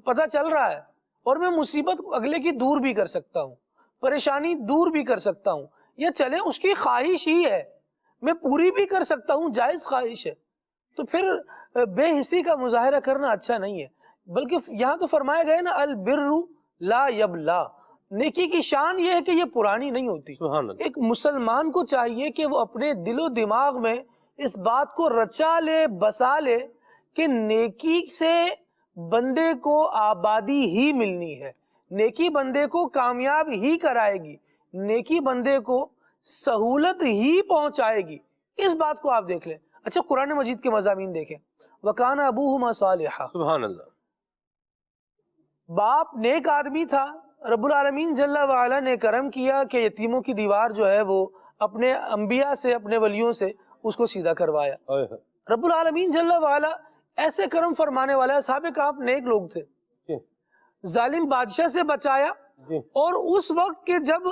پتہ چل رہا ہے اور میں مصیبت اگلے کی دور بھی کر سکتا ہوں، پریشانی دور بھی کر سکتا ہوں، یا چلے اس کی خواہش ہی ہے میں پوری بھی کر سکتا ہوں، جائز خواہش ہے، تو پھر بے حسی کا مظاہرہ کرنا اچھا نہیں ہے. بلکہ یہاں تو فرمایا گیا نا، البر لا یبلا، نیکی کی شان یہ ہے کہ یہ پرانی نہیں ہوتی. ایک مسلمان کو چاہیے کہ وہ اپنے دل و دماغ میں اس بات کو رچا لے، بسا لے کہ نیکی سے بندے کو آبادی ہی ملنی ہے، نیکی بندے کو کامیاب ہی کرائے گی، نیکی بندے کو سہولت ہی پہنچائے گی. اس بات کو آپ دیکھ لیں. اچھا قرآن مجید کے مضامین دیکھیں، وَكَانَ أَبُوهُمَا صَالِحًا، سبحان اللہ. باپ نیک آدمی تھا. رب العالمین جل وعلا نے کرم کیا کہ یتیموں کی دیوار جو ہے وہ اپنے انبیاء سے، اپنے ولیوں سے اس کو سیدھا کروایا. رب العالمین جل وعلا ایسے کرم فرمانے والا ہے. اصحاب کہف نیک لوگ تھے، ظالم بادشاہ سے بچایا، اور اس وقت کے جب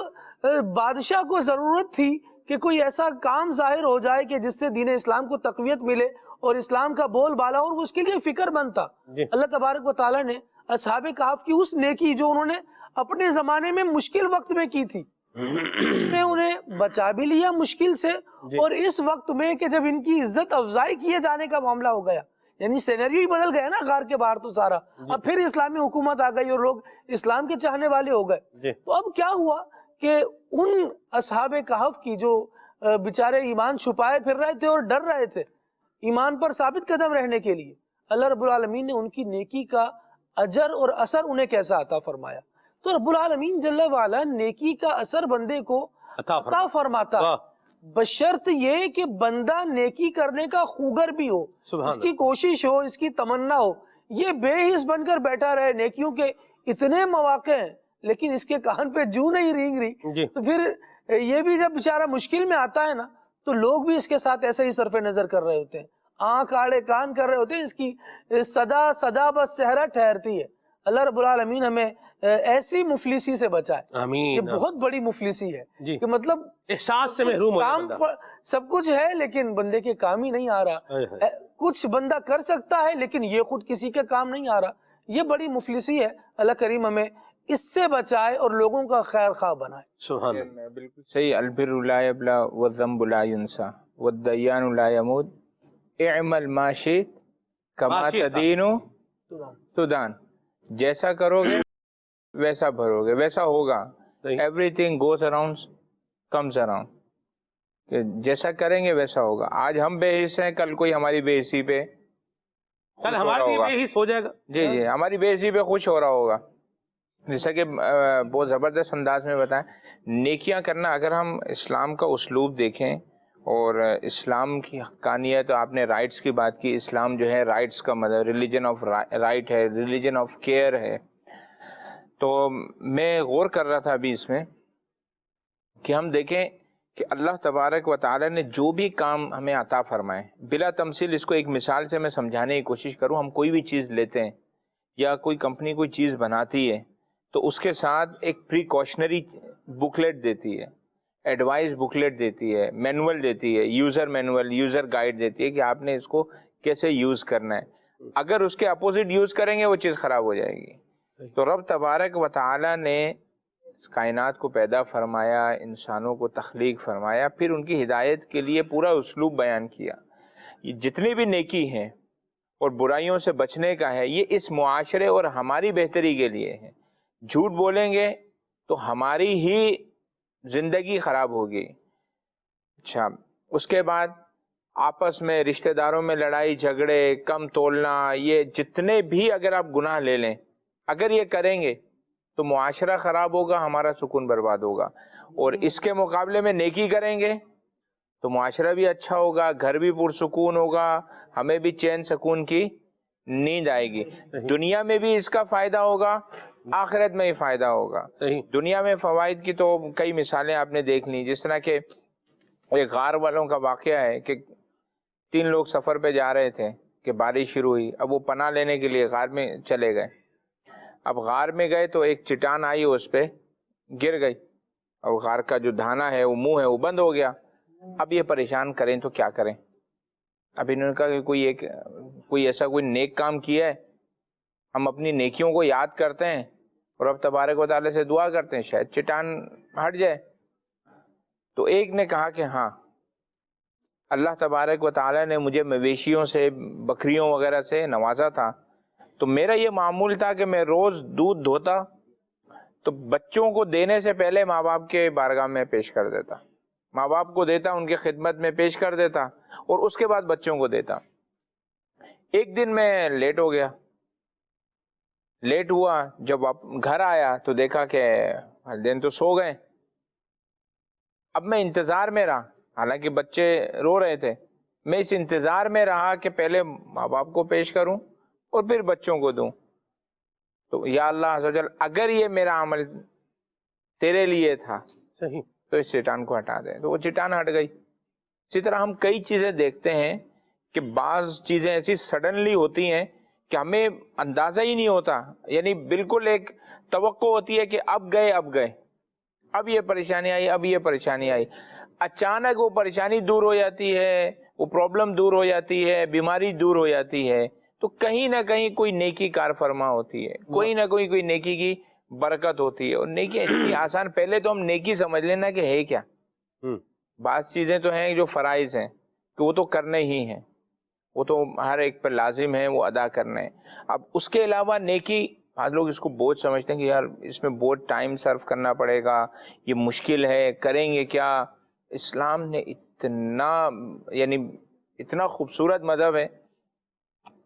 بادشاہ کو ضرورت تھی کہ کوئی ایسا کام ظاہر ہو جائے کہ جس سے دین اسلام کو تقویت ملے اور اسلام کا بول بالا، اور اس کے لیے فکر مند تھا، اللہ تبارک و تعالیٰ نے اصحاب کہف کی اس نیکی جو انہوں نے اپنے زمانے میں مشکل وقت میں کی تھی، اس میں انہیں بچا بھی لیا مشکل سے. اور اس وقت میں کہ جب ان کی عزت افزائی کیے جانے کا معاملہ ہو گیا، یعنی سینیریو ہی بدل گیا نا غار کے باہر تو سارا، اب پھر اسلامی حکومت آ گئی اور لوگ اسلام کے چاہنے والے ہو گئے. تو اب کیا ہوا کہ ان اصحاب کہف کی جو بیچارے ایمان چھپائے پھر رہے تھے اور ڈر رہے تھے ایمان پر ثابت قدم رہنے کے لیے، اللہ رب العالمین نے ان کی نیکی کا اجر اور اثر انہیں کیسا عطا فرمایا. تو رب العالمین جل وعلا نیکی کا اثر بندے کو عطا فرماتا، بشرط یہ کہ بندہ نیکی کرنے کا خوگر بھی ہو، اس کی کوشش ہو، اس کی تمنا ہو. یہ بے حس بن کر بیٹھا رہے، نیکیوں کے اتنے مواقع ہیں لیکن اس کے کان پہ جو نہیں رینگ رہی، تو پھر یہ بھی جب بیچارہ مشکل میں آتا ہے نا تو لوگ بھی اس کے ساتھ ایسے ہی صرف نظر کر رہے ہوتے ہیں، آنکھ آڑے کان کر رہے ہوتے ہیں، اس کی صدا صدا بس صحرا ٹھہرتی ہے۔ اللہ رب العالمین ہمیں ایسی مفلسی سے بچائے۔ یہ آمین۔ بہت بڑی مفلسی ہے جی۔ کہ مطلب احساس سے محروم ہو کام جاتا ہے۔ سب کچھ ہے لیکن بندے کے کام ہی نہیں آ رہا، کچھ بندہ کر سکتا ہے لیکن یہ خود کسی کے کام نہیں آ رہا، یہ بڑی مفلسی ہے۔ اللہ کریم ہمیں اس سے بچائے اور لوگوں کا خیر خواہ بنائے۔ سبحان اللہ۔ بالکل صحیح۔ البر لا یبلا والذنب لا ینسا والدیان لا یموت اعمل ما شئت کما تدین تدان، جیسا کرو گے ویسا بھرو گے، ویسا ہوگا۔ Every thing goes around comes around, کہ جیسا کریں گے ویسا ہوگا۔ آج ہم بے حس ہیں، کل کوئی ہماری بے حسی پہ کل ہمارا بھی بے حس ہو جائے گا۔ جی جی، ہماری بے حسی پہ خوش ہو رہا ہوگا۔ جیسا کہ بہت زبردست انداز میں بتائیں، نیکیاں کرنا، اگر ہم اسلام کا اسلوب دیکھیں اور اسلام کی حقانیت، آپ نے رائٹس کی بات کی، اسلام جو ہے رائٹس کا مطلب ریلیجن آف رائٹ ہے، ریلیجن آف کیئر ہے۔ تو میں غور کر رہا تھا ابھی اس میں کہ ہم دیکھیں کہ اللہ تبارک و تعالی نے جو بھی کام ہمیں عطا فرمائے، بلا تمثیل اس کو ایک مثال سے میں سمجھانے کی کوشش کروں۔ ہم کوئی بھی چیز لیتے ہیں یا کوئی کمپنی کوئی چیز بناتی ہے تو اس کے ساتھ ایک پریکاشنری بکلیٹ دیتی ہے، ایڈوائز بکلیٹ دیتی ہے، مینول دیتی ہے، یوزر مینول، یوزر گائیڈ دیتی ہے کہ آپ نے اس کو کیسے یوز کرنا ہے۔ اگر اس کے اپوزٹ یوز کریں گے وہ چیز خراب ہو جائے گی۔ تو رب تبارک و تعالی نے اس کائنات کو پیدا فرمایا، انسانوں کو تخلیق فرمایا، پھر ان کی ہدایت کے لیے پورا اسلوب بیان کیا۔ یہ جتنی بھی نیکی ہیں اور برائیوں سے بچنے کا ہے، یہ اس معاشرے اور ہماری بہتری کے لیے ہے۔ جھوٹ بولیں گے تو ہماری ہی زندگی خراب ہوگی۔ اچھا، اس کے بعد آپس میں رشتہ داروں میں لڑائی جھگڑے، کم تولنا، یہ جتنے بھی اگر آپ گناہ لے لیں، اگر یہ کریں گے تو معاشرہ خراب ہوگا، ہمارا سکون برباد ہوگا۔ اور اس کے مقابلے میں نیکی کریں گے تو معاشرہ بھی اچھا ہوگا، گھر بھی پرسکون ہوگا، ہمیں بھی چین سکون کی نیند آئے گی۔ دنیا میں بھی اس کا فائدہ ہوگا، آخرت میں ہی فائدہ ہوگا۔ دنیا میں فوائد کی تو کئی مثالیں آپ نے دیکھ لی، جس طرح کہ ایک غار والوں کا واقعہ ہے کہ 3 لوگ سفر پہ جا رہے تھے کہ بارش شروع ہوئی، اب وہ پناہ لینے کے لیے غار میں چلے گئے۔ اب غار میں گئے تو ایک چٹان آئی، اس پہ گر گئی اور غار کا جو دھانا ہے، وہ منہ ہے، وہ بند ہو گیا۔ اب یہ پریشان کریں تو کیا کریں؟ اب انہوں نے کہا کہ کوئی ایسا کوئی نیک کام کیا ہے، ہم اپنی نیکیوں کو یاد کرتے ہیں اور اب تبارک و تعالیٰ سے دعا کرتے ہیں شاید چٹان ہٹ جائے۔ تو ایک نے کہا کہ ہاں، اللہ تبارک و تعالیٰ نے مجھے مویشیوں سے، بکریوں وغیرہ سے نوازا تھا، تو میرا یہ معمول تھا کہ میں روز دودھ دھوتا تو بچوں کو دینے سے پہلے ماں باپ کے بارگاہ میں پیش کر دیتا، ماں باپ کو دیتا، ان کی خدمت میں پیش کر دیتا اور اس کے بعد بچوں کو دیتا۔ ایک دن میں لیٹ ہو گیا، لیٹ ہوا، جب گھر آیا تو دیکھا کہ والدین تو سو گئے۔ اب میں انتظار میں رہا، حالانکہ بچے رو رہے تھے، میں اس انتظار میں رہا کہ پہلے ماں باپ کو پیش کروں اور پھر بچوں کو دوں۔ تو یا اللہ عز و جل، اگر یہ میرا عمل تیرے لیے تھا صحیح تو اس چٹان کو ہٹا دیں، تو وہ چٹان ہٹ گئی۔ اسی طرح ہم کئی چیزیں دیکھتے ہیں کہ بعض چیزیں ایسی سڈنلی ہوتی ہیں کہ ہمیں اندازہ ہی نہیں ہوتا، یعنی بالکل ایک توقع ہوتی ہے کہ اب گئے، اب یہ پریشانی آئی، اب یہ پریشانی آئی، اچانک وہ پریشانی دور ہو جاتی ہے، وہ پرابلم دور ہو جاتی ہے، بیماری دور ہو جاتی ہے، تو کہیں نہ کہیں کوئی نیکی کار فرما ہوتی ہے، کوئی نہ کوئی نیکی کی برکت ہوتی ہے۔ اور نیکی اتنی آسان، پہلے تو ہم نیکی سمجھ لینا کہ ہے کیا۔ بعض چیزیں تو ہیں جو فرائض ہیں کہ وہ تو کرنے ہی ہیں، وہ تو ہر ایک پر لازم ہے، وہ ادا کرنے ہیں۔ اب اس کے علاوہ نیکی، بعض لوگ اس کو بوجھ سمجھتے ہیں کہ یار اس میں بہت ٹائم صرف کرنا پڑے گا، یہ مشکل ہے، کریں گے کیا۔ اسلام نے اتنا خوبصورت مذہب ہے،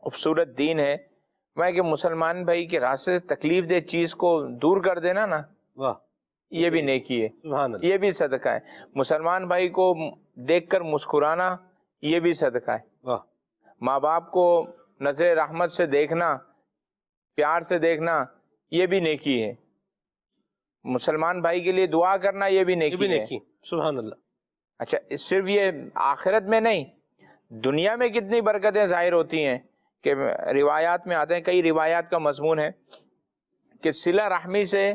خوبصورت دین ہے، میں کہ مسلمان بھائی کے راستے سے تکلیف دہ چیز کو دور کر دینا نا، واہ، یہ بھی نیکی ہے، سبحان اللہ، یہ بھی صدقہ ہے۔ مسلمان بھائی کو دیکھ کر مسکرانا، یہ بھی صدقہ ہے۔ واہ، ماں باپ کو نظر رحمت سے دیکھنا، پیار سے دیکھنا، یہ بھی نیکی ہے۔ مسلمان بھائی کے لیے دعا کرنا، یہ بھی یہ بھی نیکی ہے۔ نیکی، سبحان اللہ۔ اچھا صرف یہ آخرت میں نہیں، دنیا میں کتنی برکتیں ظاہر ہوتی ہیں کہ روایات میں آتے ہیں، کئی روایات کا مضمون ہے کہ صلہ رحمی سے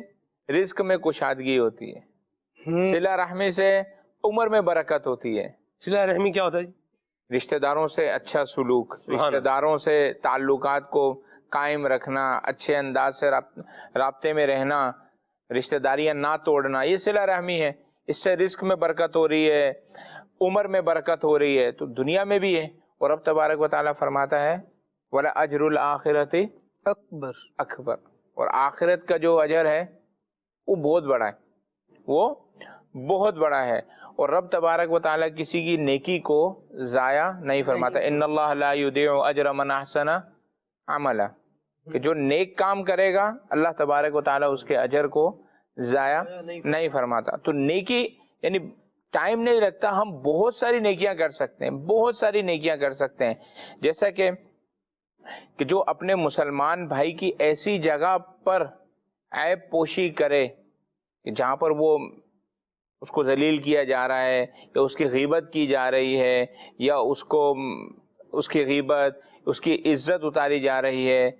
رزق میں کشادگی ہوتی ہے، صلہ رحمی سے عمر میں برکت ہوتی ہے۔ صلہ رحمی کیا ہوتا ہے جی؟ رشتہ داروں سے اچھا سلوک، رشتہ داروں سے تعلقات کو قائم رکھنا، اچھے انداز سے رابطے میں رہنا، رشتہ داریاں نہ توڑنا، یہ صلہ رحمی ہے۔ اس سے رزق میں برکت ہو رہی ہے، عمر میں برکت ہو رہی ہے، تو دنیا میں بھی ہے۔ اور رب تبارک و تعالیٰ فرماتا ہے وَلَأَجْرُ الْآخِرَةِ اکبر، اور آخرت کا جو اجر ہے وہ بہت بڑا ہے، وہ بہت بڑا ہے۔ اور رب تبارک و تعالیٰ کسی کی نیکی کو ضائع نہیں فرماتا، ان اللہ لا یضیع اجر من احسن عملا، کہ جو نیک کام کرے گا اللہ تبارک و تعالیٰ اس کے اجر کو ضائع نہیں فرماتا۔ تو نیکی یعنی ٹائم نہیں لگتا، ہم بہت ساری نیکیاں کر سکتے ہیں، بہت ساری نیکیاں کر سکتے ہیں، جیسا کہ جو اپنے مسلمان بھائی کی ایسی جگہ پر عیب پوشی کرے جہاں پر وہ اس کو ذلیل کیا جا رہا ہے، یا اس کی غیبت کی جا رہی ہے، یا اس کی غیبت، اس کی عزت اتاری جا رہی ہے،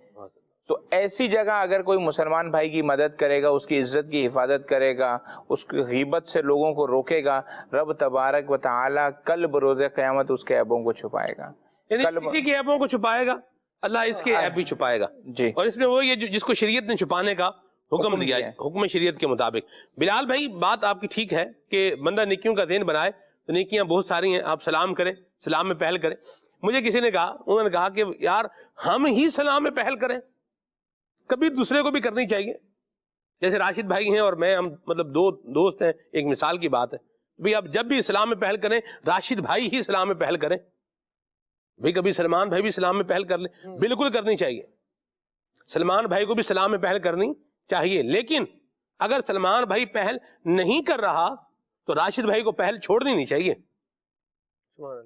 تو ایسی جگہ اگر کوئی مسلمان بھائی کی مدد کرے گا، اس کی عزت کی حفاظت کرے گا، اس کی غیبت سے لوگوں کو روکے گا، رب تبارک و تعالیٰ کل بروز قیامت اس کے عیبوں کو چھپائے گا، یعنی کسی کے عیبوں کو چھپائے گا اللہ اس کے عیب بھی چھپائے گا جی۔ اور اس میں وہ یہ جس کو شریعت نے چھپانے کا حکم دیا ہے، حکم شریعت کے مطابق۔ بلال بھائی بات آپ کی ٹھیک ہے کہ بندہ نیکیوں کا ذہن بنائے تو نیکیاں بہت ساری ہیں، آپ سلام کریں، سلام میں پہل کریں۔ مجھے کسی نے کہا، انہوں نے کہا کہ یار ہم ہی سلام میں پہل کریں، کبھی دوسرے کو بھی کرنی چاہیے۔ جیسے راشد بھائی ہیں اور میں، ہم مطلب دو دوست ہیں، ایک مثال کی بات ہے بھئی، اب جب بھی سلام میں پہل کریں راشد بھائی ہی سلام میں پہل کریں، بھئی کبھی سلمان بھائی بھی سلام میں پہل کر لیں، بالکل کرنی چاہیے، سلمان بھائی کو بھی سلام میں پہل کرنی چاہیے۔ لیکن اگر سلمان بھائی پہل نہیں کر رہا تو راشد بھائی کو پہل چھوڑنی نہیں چاہیے،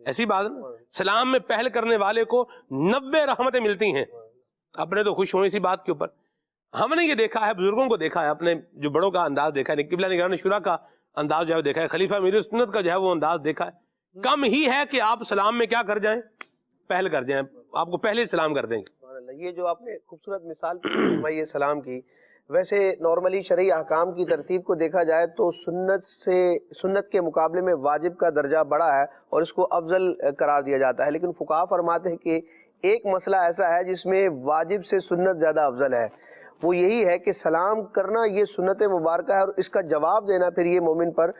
ایسی بات نا۔ سلام میں پہل کرنے والے کو 90 رحمتیں ملتی ہیں۔ اپنے تو خوش ہوئے اسی بات کے اوپر۔ ہم نے یہ دیکھا ہے، بزرگوں کو دیکھا ہے، اپنے جو بڑوں کا انداز دیکھا ہے، قبلہ نگران شورا کا انداز جو ہے دیکھا ہے، خلیفہ امیر سنت کا جو ہے وہ انداز دیکھا ہے۔ کم ہی ہے کہ آپ سلام میں کیا کر جائیں، پہل کر جائیں، آپ کو پہلے سلام کر دیں گے۔ یہ جو آپ نے خوبصورت مثال فرمائی سلام کی، ویسے نارملی شرعی احکام کی ترتیب کو دیکھا جائے تو سنت کے مقابلے میں واجب کا درجہ بڑا ہے اور اس کو افضل قرار دیا جاتا ہے، لیکن فقہا فرماتے ہیں کہ ایک مسئلہ ایسا ہے جس میں واجب سے سنت زیادہ افضل ہے، وہ یہی ہے کہ سلام کرنا یہ سنت مبارکہ ہے، اور اس کا جواب دینا پھر یہ مومن پر،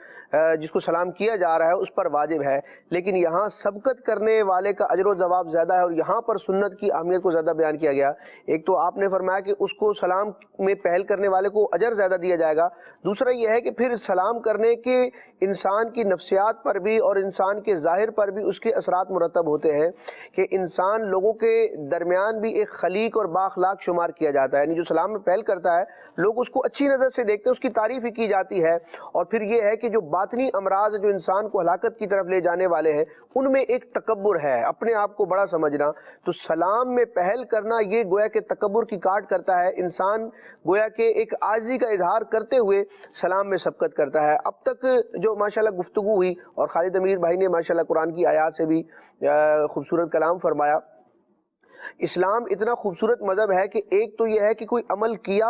جس کو سلام کیا جا رہا ہے اس پر واجب ہے۔ لیکن یہاں سبقت کرنے والے کا اجر و ثواب زیادہ ہے، اور یہاں پر سنت کی اہمیت کو زیادہ بیان کیا گیا۔ ایک تو آپ نے فرمایا کہ اس کو سلام میں پہل کرنے والے کو اجر زیادہ دیا جائے گا، دوسرا یہ ہے کہ پھر سلام کرنے کے انسان کی نفسیات پر بھی اور انسان کے ظاہر پر بھی اس کے اثرات مرتب ہوتے ہیں، کہ انسان لوگوں کے درمیان بھی ایک خلیق اور بااخلاق شمار کیا جاتا ہے، یعنی جو سلام میں پہل کرتا ہے لوگ اس کو اچھی نظر سے دیکھتے ہیں، اس کی تعریف ہی کی جاتی ہے۔ اور پھر یہ ہے کہ جو باطنی امراض جو انسان کو ہلاکت کی طرف لے جانے والے ہیں ان میں ایک تکبر ہے، اپنے آپ کو بڑا سمجھنا، تو سلام میں پہل کرنا یہ گویا کہ تکبر کی کاٹ کرتا ہے، انسان گویا کہ ایک عاجزی کا اظہار کرتے ہوئے سلام میں سبقت کرتا ہے۔ اب تک جو ماشاءاللہ گفتگو ہوئی، اور خالد امیر بھائی نے ماشاءاللہ قرآن کی آیات سے بھی خوبصورت کلام فرمایا۔ اسلام اتنا خوبصورت مذہب ہے کہ ایک تو یہ ہے کہ کوئی عمل کیا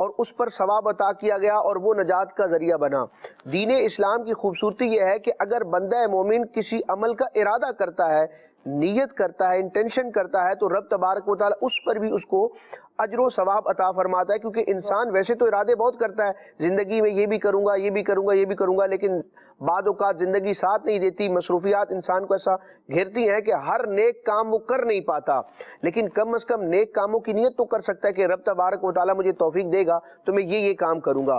اور اس پر ثواب عطا کیا گیا اور وہ نجات کا ذریعہ بنا۔ دین اسلام کی خوبصورتی یہ ہے کہ اگر بندہ مومن کسی عمل کا ارادہ کرتا ہے، نیت کرتا ہے، انٹینشن کرتا ہے، تو رب تبارک و تعالیٰ اس پر بھی اس کو اجر و ثواب عطا فرماتا ہے، کیونکہ انسان ویسے تو ارادے بہت کرتا ہے، زندگی میں یہ بھی کروں گا، یہ بھی کروں گا، یہ بھی کروں گا، لیکن بعض اوقات زندگی ساتھ نہیں دیتی، مصروفیات انسان کو ایسا گھیرتی ہیں کہ ہر نیک کام وہ کر نہیں پاتا، لیکن کم از کم نیک کاموں کی نیت تو کر سکتا ہے کہ رب تبارک و تعالیٰ مجھے توفیق دے گا تو میں یہ کام کروں گا۔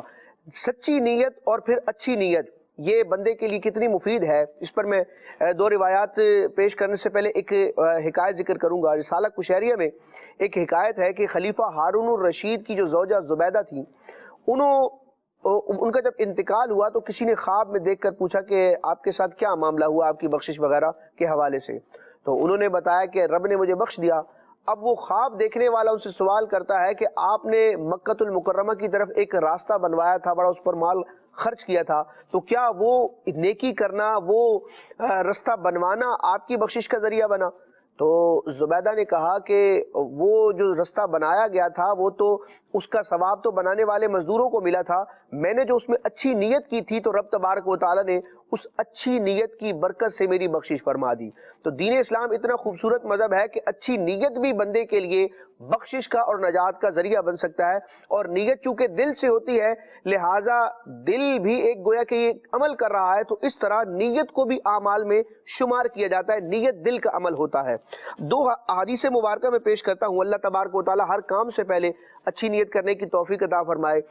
سچی نیت اور پھر اچھی نیت یہ بندے کے لیے کتنی مفید ہے، اس پر میں دو روایات پیش کرنے سے پہلے ایک حکایت ذکر کروں گا۔ رسالہ قشیریہ میں ایک حکایت ہے کہ خلیفہ ہارون الرشید کی جو زوجہ زبیدہ تھی، ان کا جب انتقال ہوا تو کسی نے خواب میں دیکھ کر پوچھا کہ آپ کے ساتھ کیا معاملہ ہوا، آپ کی بخشش وغیرہ کے حوالے سے، تو انہوں نے بتایا کہ رب نے مجھے بخش دیا، اب وہ خواب دیکھنے والا ان سے سوال کرتا ہے کہ آپ نے مکۃ المکرمہ کی طرف ایک راستہ بنوایا تھا، بڑا اس پر مال خرچ کیا تھا، تو کیا وہ نیکی کرنا، وہ راستہ بنوانا آپ کی بخشش کا ذریعہ بنا؟ تو زبیدہ نے کہا کہ وہ جو راستہ بنایا گیا تھا وہ تو اس کا ثواب تو بنانے والے مزدوروں کو ملا تھا، میں نے جو اس میں اچھی نیت کی تھی تو رب تبارک و تعالیٰ نے اس اچھی نیت کی برکت سے میری بخشش فرما دی۔ تو دین اسلام اتنا خوبصورت مذہب ہے کہ اچھی نیت بھی بندے کے لیے بخشش کا اور نجات کا ذریعہ بن سکتا ہے، اور نیت چونکہ دل سے ہوتی ہے لہٰذا دل بھی ایک گویا کہ یہ عمل کر رہا ہے، تو اس طرح نیت کو بھی اعمال میں شمار کیا جاتا ہے، نیت دل کا عمل ہوتا ہے۔ دو احادیث مبارکہ میں پیش کرتا ہوں، اللہ تبارک و تعالیٰ ہر کام سے پہلے اچھی نیت کرنے کی توفیق عطا فرمائے۔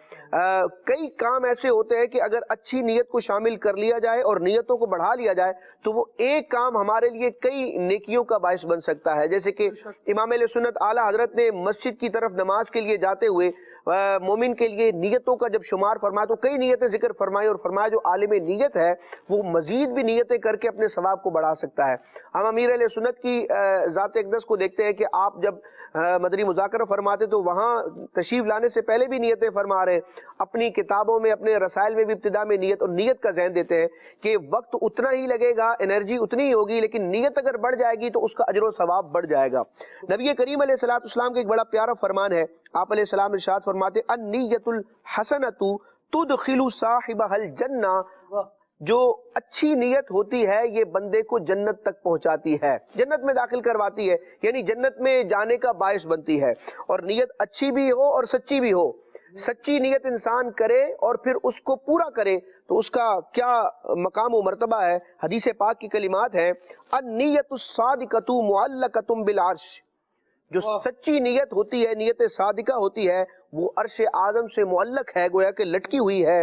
کئی کام ایسے ہوتے ہیں کہ اگر اچھی نیت کو شامل کر لیا جائے اور نیتوں کو بڑھا لیا جائے تو وہ ایک کام ہمارے لیے کئی نیکیوں کا باعث بن سکتا ہے، جیسے کہ امام اہل سنت اعلیٰ حضرت نے مسجد کی طرف نماز کے لیے جاتے ہوئے مومن کے لیے نیتوں کا جب شمار فرمایا تو کئی نیتیں ذکر فرمائی، اور فرمایا جو عالم نیت ہے وہ مزید بھی نیتیں کر کے اپنے ثواب کو بڑھا سکتا ہے۔ ہم امیر اہل سنت کی ذات اقدس کو دیکھتے ہیں کہ آپ جب مدنی مذاکرہ فرماتے تو وہاں تشریف لانے سے پہلے بھی نیتیں فرما رہے ہیں، اپنی کتابوں میں اپنے رسائل میں بھی ابتدا میں نیت اور نیت کا ذہن دیتے ہیں کہ وقت اتنا ہی لگے گا، انرجی اتنی ہی ہوگی، لیکن نیت اگر بڑھ جائے گی تو اس کا اجر و ثواب بڑھ جائے گا۔ نبی کریم علیہ الصلوۃ والسلام کا ایک بڑا پیارا فرمان ہے، آپ علیہ السلام ارشاد فرماتے النیت الحسنۃ تدخل صاحبها الجنہ، جو اچھی نیت ہوتی ہے یہ بندے کو جنت تک پہنچاتی ہے، جنت میں داخل کرواتی ہے، یعنی جنت میں جانے کا باعث بنتی ہے۔ اور نیت اچھی بھی ہو اور سچی بھی ہو، سچی نیت انسان کرے اور پھر اس کو پورا کرے تو اس کا کیا مقام و مرتبہ ہے۔ حدیث پاک کی کلمات ہیں النیت الصادقۃ معلقۃ بالعرش، جو سچی نیت ہوتی ہے، نیت صادقہ ہوتی ہے، وہ عرش اعظم سے معلق ہے، گویا کہ لٹکی ہوئی ہے۔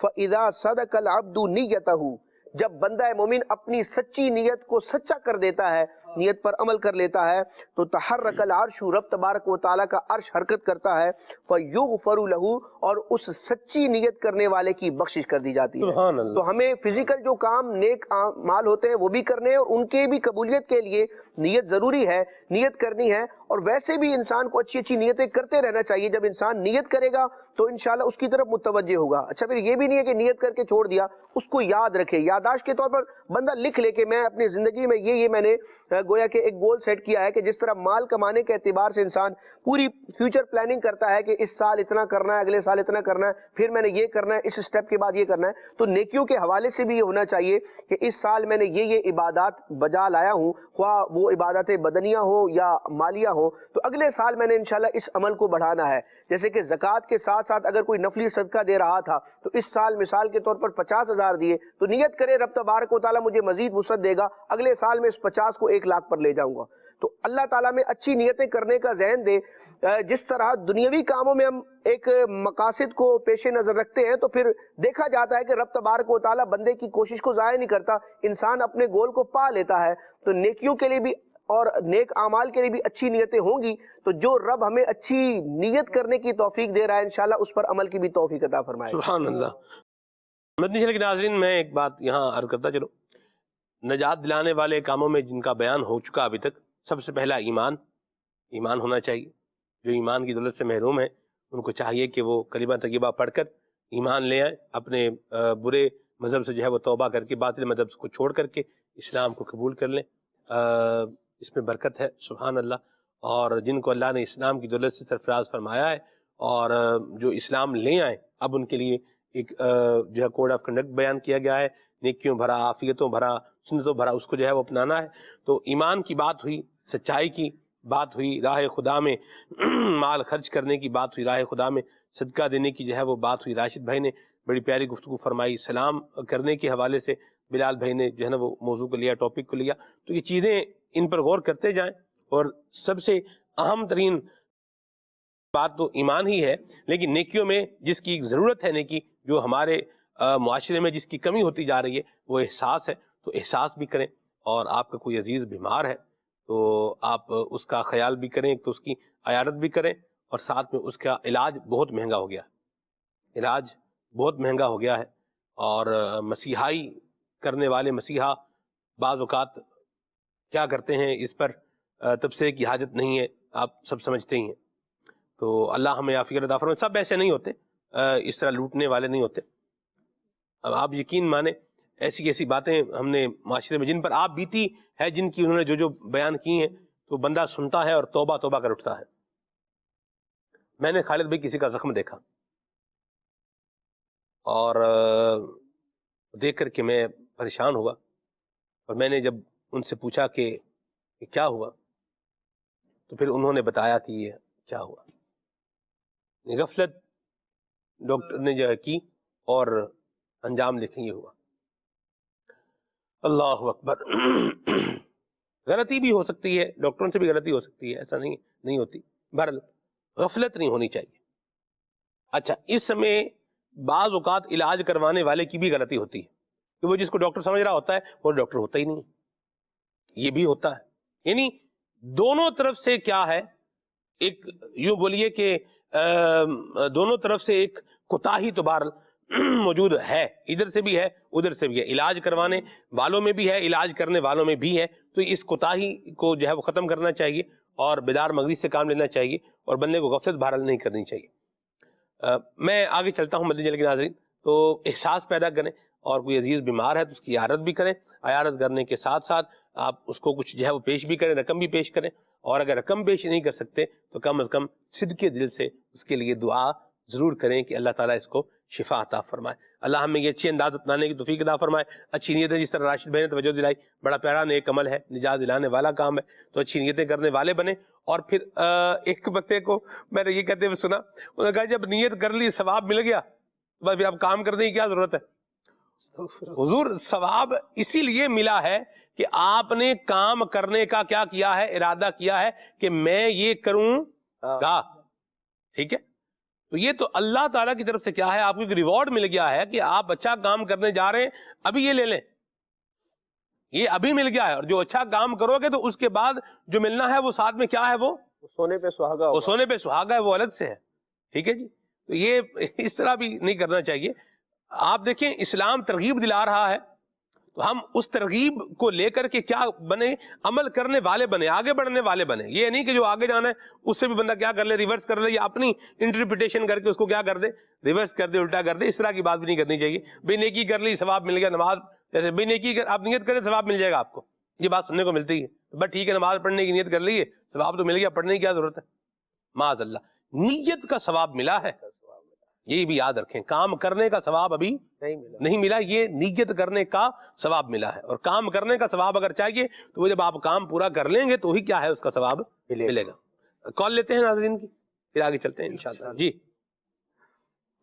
فَإِذَا صَدَقَ الْعَبْدُ نِيَّتَهُ، جب بندہ مومن اپنی سچی نیت کو سچا کر دیتا ہے، نیت پر عمل کر لیتا ہے تو تحرک العرش، رب تبارک و تعالیٰ کا عرش حرکت کرتا ہے، فَيُغْفَرُ لَهُ، اور اس سچی نیت کرنے والے کی بخشش کر دی جاتی ہے۔ تو ہمیں فزیکل جو کام نیک اعمال ہوتے ہیں وہ بھی کرنے ہیں، اور ان کے بھی قبولیت کے لیے نیت ضروری ہے، نیت کرنی ہے، اور ویسے بھی انسان کو اچھی اچھی نیتیں کرتے رہنا چاہیے۔ جب انسان نیت کرے گا تو انشاءاللہ اس کی طرف متوجہ ہوگا۔ اچھا پھر یہ بھی نہیں ہے کہ نیت کر کے چھوڑ دیا، اس کو یاد رکھے، یادداشت کے طور پر بندہ لکھ لے کہ میں اپنی زندگی میں یہ میں نے گویا کہ ایک گول سیٹ کیا ہے، کہ جس طرح مال کمانے کے اعتبار سے انسان پوری فیوچر پلاننگ کرتا ہے کہ اس سال اتنا کرنا ہے، اگلے سال اتنا کرنا ہے، پھر میں نے یہ کرنا ہے، اس سٹیپ کے بعد یہ کرنا ہے، تو نیکیوں کے حوالے سے بھی یہ ہونا چاہیے کہ اس سال میں نے یہ عبادات بجا لایا ہوں، خواہ وہ عبادتیں بدنیہ ہو یا مالیہ ہو، تو اگلے سال میں نے انشاءاللہ اس عمل کو بڑھانا ہے۔ جیسے کہ زکوٰۃ کے ساتھ ساتھ اگر کوئی نفلی صدقہ دے رہا تھا تو اس سال مثال کے طور پر 50,000 دیے تو نیت کرے رب تبارک و تعالیٰ مجھے مزید وسعت دے گا، اگلے سال میں اس 50 کو 1 لاکھ پر لے جاؤں گا۔ تو اللہ تعالیٰ میں اچھی نیتیں کرنے کا ذہن دے۔ جس طرح دنیاوی کاموں میں ہم ایک مقاصد کو پیش نظر رکھتے ہیں تو پھر دیکھا جاتا ہے کہ رب تبارک و تعالیٰ بندے کی کوشش کو ضائع نہیں کرتا، انسان اپنے گول کو پا لیتا ہے۔ تو نیکیوں کے لیے بھی اور نیک اعمال کے لیے بھی اچھی نیتیں ہوں گی، تو جو رب ہمیں اچھی نیت کرنے کی توفیق دے رہا ہے انشاءاللہ اس پر عمل کی بھی توفیق عطا فرمائے۔ سبحان اللہ۔ مدنی چینل کے ناظرین، میں ایک بات یہاں عرض کرتا چلو، نجات دلانے والے کاموں میں جن کا بیان ہو چکا ابھی تک، سب سے پہلا ایمان ہونا چاہیے۔ جو ایمان کی دولت سے محروم ہیں ان کو چاہیے کہ وہ کلمہ طیبہ پڑھ کر ایمان لے آئیں، اپنے برے مذہب سے جو ہے وہ توبہ کر کے، باطل مذہب کو چھوڑ کر کے اسلام کو قبول کر لیں۔ اس میں برکت ہے، سبحان اللہ۔ اور جن کو اللہ نے اسلام کی دولت سے سرفراز فرمایا ہے اور جو اسلام لے آئیں، اب ان کے لیے ایک جو ہے کوڈ آف کنڈکٹ بیان کیا گیا ہے، نیکیوں بھرا، عافیتوں بھرا، سنتوں بھرا، اس کو جو ہے وہ اپنانا ہے۔ تو ایمان کی بات ہوئی، سچائی کی بات ہوئی، راہ خدا میں مال خرچ کرنے کی بات ہوئی، راہ خدا میں صدقہ دینے کی جو ہے وہ بات ہوئی۔ راشد بھائی نے بڑی پیاری گفتگو فرمائی، سلام کرنے کے حوالے سے بلال بھائی نے جو ہے نا وہ موضوع کو لیا، ٹاپک کو لیا۔ تو یہ چیزیں ان پر غور کرتے جائیں، اور سب سے اہم ترین بات تو ایمان ہی ہے، لیکن نیکیوں میں جس کی ضرورت ہے، نیکی جو ہمارے معاشرے میں جس کی کمی ہوتی جا رہی ہے وہ احساس ہے، تو احساس بھی کریں۔ اور آپ کا کوئی عزیز بیمار ہے تو آپ اس کا خیال بھی کریں، تو اس کی عیادت بھی کریں، اور ساتھ میں اس کا علاج بہت مہنگا ہو گیا ہے، علاج بہت مہنگا ہو گیا ہے۔ اور مسیحائی کرنے والے مسیحا بعض اوقات کیا کرتے ہیں اس پر تبصرے کی حاجت نہیں ہے، آپ سب سمجھتے ہی ہیں. تو اللہ ہمیں عافیت عطا فرمائے. سب ایسے نہیں ہوتے, اس طرح لوٹنے والے نہیں ہوتے. اب آپ یقین مانیں ایسی ایسی باتیں ہم نے معاشرے میں جن پر آپ بیتی ہے, جن کی انہوں نے جو بیان کی ہیں, تو بندہ سنتا ہے اور توبہ توبہ کر اٹھتا ہے. میں نے خالد بھائی کسی کا زخم دیکھا اور دیکھ کر کے میں پریشان ہوا, اور میں نے جب ان سے پوچھا کہ کیا ہوا, تو پھر انہوں نے بتایا کہ یہ کیا ہوا. غفلت ڈاکٹر نے جو ہے کی اور انجام دیکھیں یہ ہوا. اللہ اکبر. غلطی بھی ہو سکتی ہے, ڈاکٹروں سے بھی غلطی ہو سکتی ہے, ایسا نہیں ہوتی. بہرحال غفلت نہیں ہونی چاہیے. اچھا, اس میں بعض اوقات علاج کروانے والے کی بھی غلطی ہوتی ہے کہ وہ جس کو ڈاکٹر سمجھ رہا ہوتا ہے وہ ڈاکٹر ہوتا ہی نہیں. یہ بھی ہوتا ہے. یعنی دونوں طرف سے کیا ہے, ایک یوں بولیے کہ دونوں طرف سے ایک کوتاہی تو بہرحال موجود ہے, ادھر سے بھی ہے ادھر سے بھی ہے. علاج کروانے والوں میں بھی ہے, علاج کرنے والوں میں بھی ہے. تو اس کوتاہی کو جو ہے وہ ختم کرنا چاہیے اور بیدار مغزی سے کام لینا چاہیے, اور بندے کو غفلت بہرحال نہیں کرنی چاہیے. میں آگے چلتا ہوں مدنی چینل کے ناظرین. تو احساس پیدا کریں, اور کوئی عزیز بیمار ہے تو اس کی عیادت بھی کریں. عیادت کرنے کے ساتھ ساتھ آپ اس کو کچھ جو ہے وہ پیش بھی کریں, رقم بھی پیش کریں. اور اگر رقم پیش نہیں کر سکتے تو کم از کم صدقے دل سے اس کے لیے دعا ضرور کریں کہ اللہ تعالیٰ اس کو شفا عطا فرمائے. اللہ ہمیں یہ اچھی انداز اپنانے کی توفیق عطا فرمائے. اچھی نیتیں, جس طرح راشد بھائی نے توجہ دلائی, بڑا پیارا نیک عمل ہے, نجات دلانے والا کام ہے. تو اچھی نیتیں کرنے والے بنے. اور پھر ایک بندے کو میں نے یہ کہتے ہوئے سنا, انہوں نے کہا جب نیت کر لی ثواب مل گیا بس اب کام کرنے کی کیا ضرورت ہے. حضور ثواب اسی لیے ملا ہے کہ آپ نے کام کرنے کا کیا کیا ہے, ارادہ کیا ہے کہ میں یہ کروں گا. ٹھیک ہے, تو یہ تو اللہ تعالیٰ کی طرف سے کیا ہے, آپ کو ایک ریوارڈ مل گیا ہے کہ آپ اچھا کام کرنے جا رہے ہیں, ابھی یہ لے لیں, یہ ابھی مل گیا ہے. اور جو اچھا کام کرو گے تو اس کے بعد جو ملنا ہے وہ ساتھ میں کیا ہے, وہ سونے پہ سہاگا, وہ سونے پہ سہاگا ہے, وہ الگ سے ہے. ٹھیک ہے جی. تو یہ اس طرح بھی نہیں کرنا چاہیے. آپ دیکھیں اسلام ترغیب دلا رہا ہے, تو ہم اس ترغیب کو لے کر کے کیا بنے, عمل کرنے والے بنے, آگے بڑھنے والے بنے. یہ نہیں کہ جو آگے جانا ہے اس سے بھی بندہ کیا کر لے, ریورس کر لے, یا اپنی انٹرپریٹیشن کر کے اس کو کیا کر دے, ریورس کر دے, الٹا کر دے. اس طرح کی بات بھی نہیں کرنی چاہیے. بے نیکی کر لی ثواب مل گیا, نماز جیسے بے نیکی آپ نیت کریں ثواب مل جائے گا آپ کو, یہ بات سننے کو ملتی ہے. بس ٹھیک ہے, نماز پڑھنے کی نیت کر لی ہے, ثواب تو مل گیا, پڑھنے کی کیا ضرورت ہے. معاذ اللہ, نیت کا ثواب ملا ہے, یہ بھی یاد رکھیں. کام کرنے کا ثواب ابھی نہیں ملا, یہ نیت کرنے کا ثواب ملا ہے. اور کام کرنے کا ثواب اگر چاہیے تو وہ جب آپ کام پورا کر لیں گے تو ہی کیا ہے اس کا ثواب ملے گا. کال لیتے ہیں ناظرین کی, پھر آگے چلتے ہیں انشاءاللہ. جی